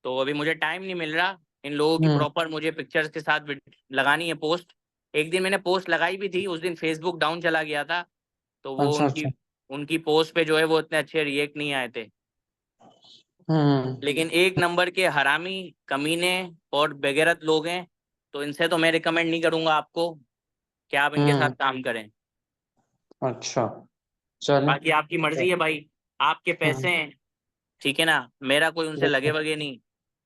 Speaker 1: तो अभी मुझे टाइम नहीं मिल रहा, इन लोगों की
Speaker 5: हम्म।
Speaker 1: प्रॉपर मुझे पिक्चर्स के साथ लगानी है पोस्ट। एक दिन मैंने पोस्ट लगाई भी थी, उस दिन फेसबुक डाउन चला गया था, तो वो
Speaker 5: अच्छा
Speaker 1: उनकी
Speaker 5: अच्छा।
Speaker 1: उनकी पोस्ट पे जो है वो इतने अच्छे रिएक्ट नहीं आए थे।
Speaker 5: हम्म।
Speaker 1: लेकिन एक नंबर के हरामी, कमीने और बेगैरत लोग हैं, तो इनसे तो मैं रिकमेंड नहीं करूंगा आपको कि आप इनके साथ
Speaker 5: हम्म।
Speaker 1: काम करें।
Speaker 5: अच्छा। चले।
Speaker 1: बाकी आपकी मर्जी है भाई, आपके पैसे
Speaker 5: हम्म।
Speaker 1: हैं, ठीक है ना, मेरा कोई उनसे लगे
Speaker 5: बिल्कुल।
Speaker 1: वगे नहीं।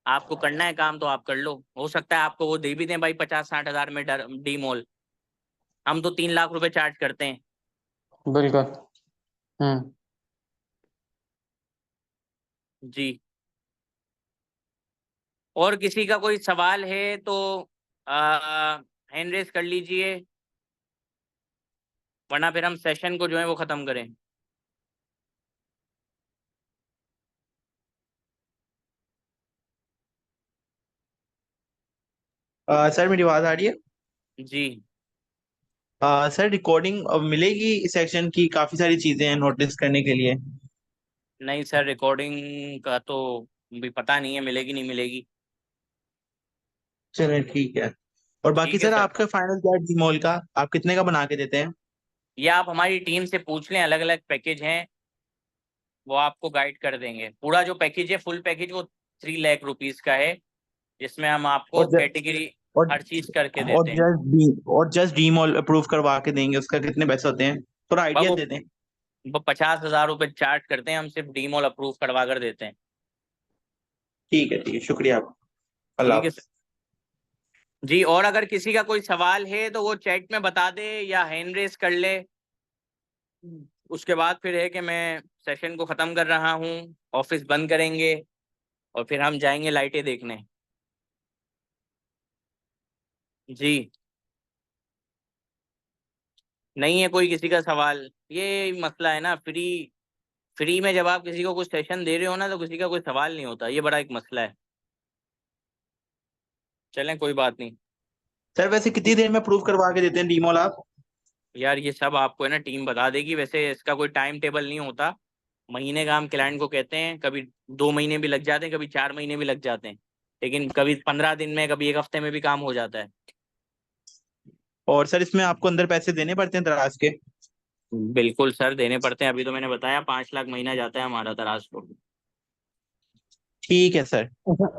Speaker 1: आपको करना है काम तो आप कर लो, हो सकता है आपको वो दे भी दें भाई 50-60 हजार में डी मॉल, हम तो 3 लाख रुपए चार्ज करते हैं।
Speaker 5: बिल्कुल। हम्म।
Speaker 1: जी, और किसी का कोई सवाल है तो हैंड रेस कर लीजिए, वरना फिर हम सेशन को जो है वो खत्म करें।
Speaker 9: सर मेरी आवाज आ रही है?
Speaker 1: जी
Speaker 9: सर रिकॉर्डिंग मिलेगी इस सेक्शन की? काफी सारी चीजें हैं नोटिस करने के लिए।
Speaker 1: नहीं सर, रिकॉर्डिंग का तो भी पता नहीं है मिलेगी नहीं मिलेगी।
Speaker 9: चलिए ठीक है। और बाकी
Speaker 1: ठीक है
Speaker 9: सर
Speaker 1: सर,
Speaker 9: आपका फाइनल क्या है डीमॉल का? आप कितने का बना के देते हैं?
Speaker 1: ये आप हमारी टीम से पूछ लें, अलग अलग पैकेज हैं, वो आपको गाइड कर देंगे। पूरा जो पैकेज है, फुल पैकेज, वो 3 लाख रुपीज का है, जिसमें हम आपको
Speaker 9: और ज,
Speaker 1: कैटेगरी
Speaker 9: और
Speaker 1: हर चीज करके
Speaker 9: और
Speaker 1: देते हैं।
Speaker 9: जस्ट डीमॉल अप्रूव करवा के देंगे, उसका कितने पैसे होते हैं? थोड़ा
Speaker 1: वह
Speaker 9: आइडिया
Speaker 1: वो
Speaker 9: दे दें।
Speaker 1: वो 50 हजार रुपये चार्ज करते हैं, हम सिर्फ डीमॉल अप्रूव करवा कर देते हैं।
Speaker 9: ठीक है, शुक्रिया आपका। अल्लाह
Speaker 1: ठीक है सर।
Speaker 9: हाफ़िज़।
Speaker 1: जी, और अगर किसी का कोई सवाल है तो वो चैट में बता दे या हैंड रेस कर ले। उसके बाद फिर है कि मैं सेशन को ख़त्म कर रहा हूँ, ऑफिस बंद करेंगे और फिर हम जाएंगे लाइटें देखने। जी, नहीं है कोई किसी का सवाल, ये मसला है ना, फ्री फ्री में जब आप किसी को कुछ सेशन दे रहे हो ना तो किसी का कोई सवाल नहीं होता, ये बड़ा एक मसला है। चलें कोई बात नहीं
Speaker 9: सर वैसे कितनी देर में प्रूव करवा के देते हैं डीमॉल आप?
Speaker 1: यार, ये सब आपको है ना टीम बता देगी। वैसे इसका कोई टाइम टेबल नहीं होता, महीने का हम क्लाइंट को कहते हैं, कभी 2 महीने भी लग जाते हैं, कभी 4 महीने भी लग जाते हैं, लेकिन कभी 15 दिन में, कभी 1 हफ्ते में भी काम हो जाता है।
Speaker 9: और सर इसमें आपको अंदर पैसे देने पड़ते हैं दराज के?
Speaker 1: बिल्कुल सर, देने पड़ते हैं। अभी तो मैंने बताया 5 लाख महीना जाता है हमारा दराज को।
Speaker 9: ठीक है सर,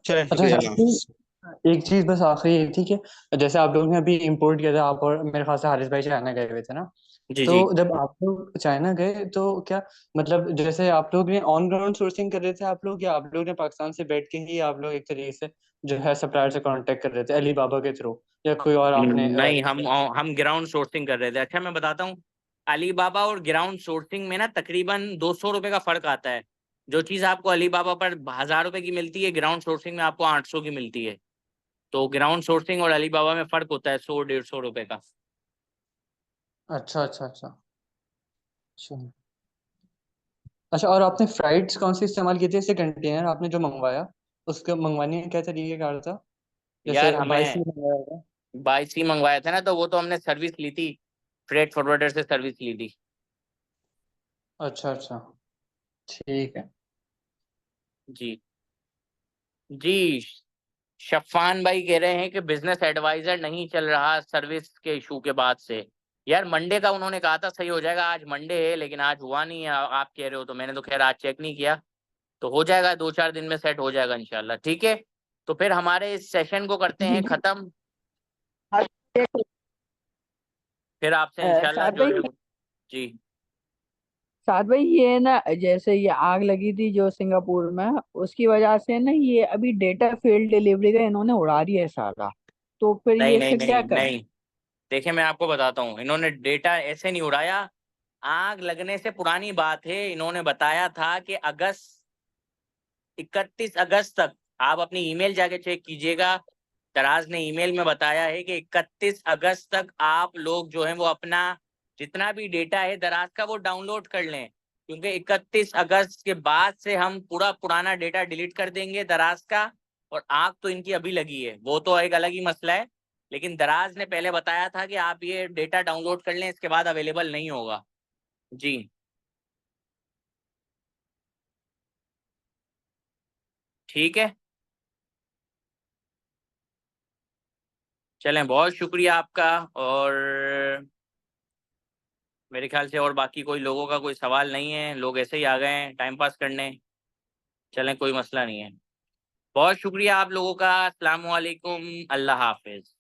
Speaker 9: चलें
Speaker 5: अच्छा
Speaker 9: शुक्रिया।
Speaker 5: एक चीज बस आखिरी एक, ठीक है, जैसे आप लोग ने अभी इंपोर्ट किया था, आप और मेरे ख्याल से हारिस भाई चाइना गए हुए थे ना,
Speaker 1: जी
Speaker 5: तो
Speaker 1: जी।
Speaker 5: जब आप लोग चाइना गए तो क्या मतलब जैसे आप लोग ने ऑन ग्राउंड सोर्सिंग कर रहे थे आप लोग, या आप लोग ने पाकिस्तान से बैठ के ही आप लोग एक तरीके से जो है सप्लायर से कांटेक्ट कर रहे थे अली बाबा के थ्रू, या कोई और आपने
Speaker 1: नहीं, हम ग्राउंड सोर्सिंग कर रहे थे। अच्छा मैं बताता हूँ, अलीबाबा और ग्राउंड सोर्सिंग में ना तकरीबन 200 रुपए का फर्क आता है। जो चीज आपको अलीबाबा पर 1000 रुपए की मिलती है, ग्राउंड सोर्सिंग में आपको 800 की मिलती है। तो ग्राउंड सोर्सिंग और अलीबाबा में फर्क होता है 100-150 रुपए का।
Speaker 5: अच्छा अच्छा अच्छा अच्छा। अच्छा, और आपने फ्लाइट्स कौन सी इस्तेमाल की थी? जैसे कंटेनर आपने जो मंगवाया, उसके मंगवाने का क्या तरीके कार था?
Speaker 1: यार
Speaker 5: जैसे बाई सी
Speaker 1: हमें
Speaker 5: मंगवाया था?
Speaker 1: बाई सी मंगवाया था ना, तो वो तो हमने सर्विस ली थी, फ्रेट फॉरवर्डर से सर्विस ली थी।
Speaker 5: अच्छा अच्छा, ठीक है।
Speaker 1: जी जी। शफ़ान भाई कह रहे हैं कि बिजनेस एडवाइजर नहीं चल रहा सर्विस के इशू के बाद से। यार मंडे का उन्होंने कहा था सही हो जाएगा, आज मंडे है लेकिन आज हुआ नहीं है। आप कह रहे हो तो मैंने तो खैर आज चेक नहीं किया, तो हो जाएगा 2-4 दिन में सेट हो जाएगा इंशाल्लाह। ठीक है, तो फिर हमारे इस सेशन को करते
Speaker 8: जी
Speaker 1: हैं
Speaker 8: जी।
Speaker 1: खत्म,
Speaker 8: हाँ, एक,
Speaker 1: फिर आपसे इंशाल्लाह
Speaker 8: साथ भाई,
Speaker 1: जुड़े। जी
Speaker 8: साथ भाई ये ना, जैसे ये आग लगी थी जो सिंगापुर में, उसकी वजह से ना ये अभी डेटा फील्ड डिलीवरी का इन्होंने उड़ा दिया है सारा। तो फिर
Speaker 1: नहीं
Speaker 8: ये
Speaker 1: नहीं
Speaker 8: इसका क्या
Speaker 1: नहीं
Speaker 8: करें?
Speaker 1: नहीं, देखिए मैं आपको बताता हूँ, इन्होंने डेटा ऐसे नहीं उड़ाया। आग लगने से पुरानी बात है, इन्होंने बताया था कि 31 अगस्त तक, आप अपनी ईमेल जाके चेक कीजिएगा, दराज ने ईमेल में बताया है कि 31 अगस्त तक आप लोग जो है वो अपना जितना भी डेटा है दराज का वो डाउनलोड कर लें, क्योंकि 31 अगस्त के बाद से हम पूरा पुराना डेटा डिलीट कर देंगे दराज का। और आग तो इनकी अभी लगी है, वो तो एक अलग ही मसला है, लेकिन दराज ने पहले बताया था कि आप ये डेटा डाउनलोड कर लें, इसके बाद अवेलेबल नहीं होगा। जी ठीक है, चलें, बहुत शुक्रिया आपका। और मेरे ख्याल से और बाकी कोई लोगों का कोई सवाल नहीं है, लोग ऐसे ही आ गए हैं टाइम पास करने। चलें कोई मसला नहीं है, बहुत शुक्रिया आप लोगों का। अस्सलाम वालेकुम, अल्लाह हाफिज।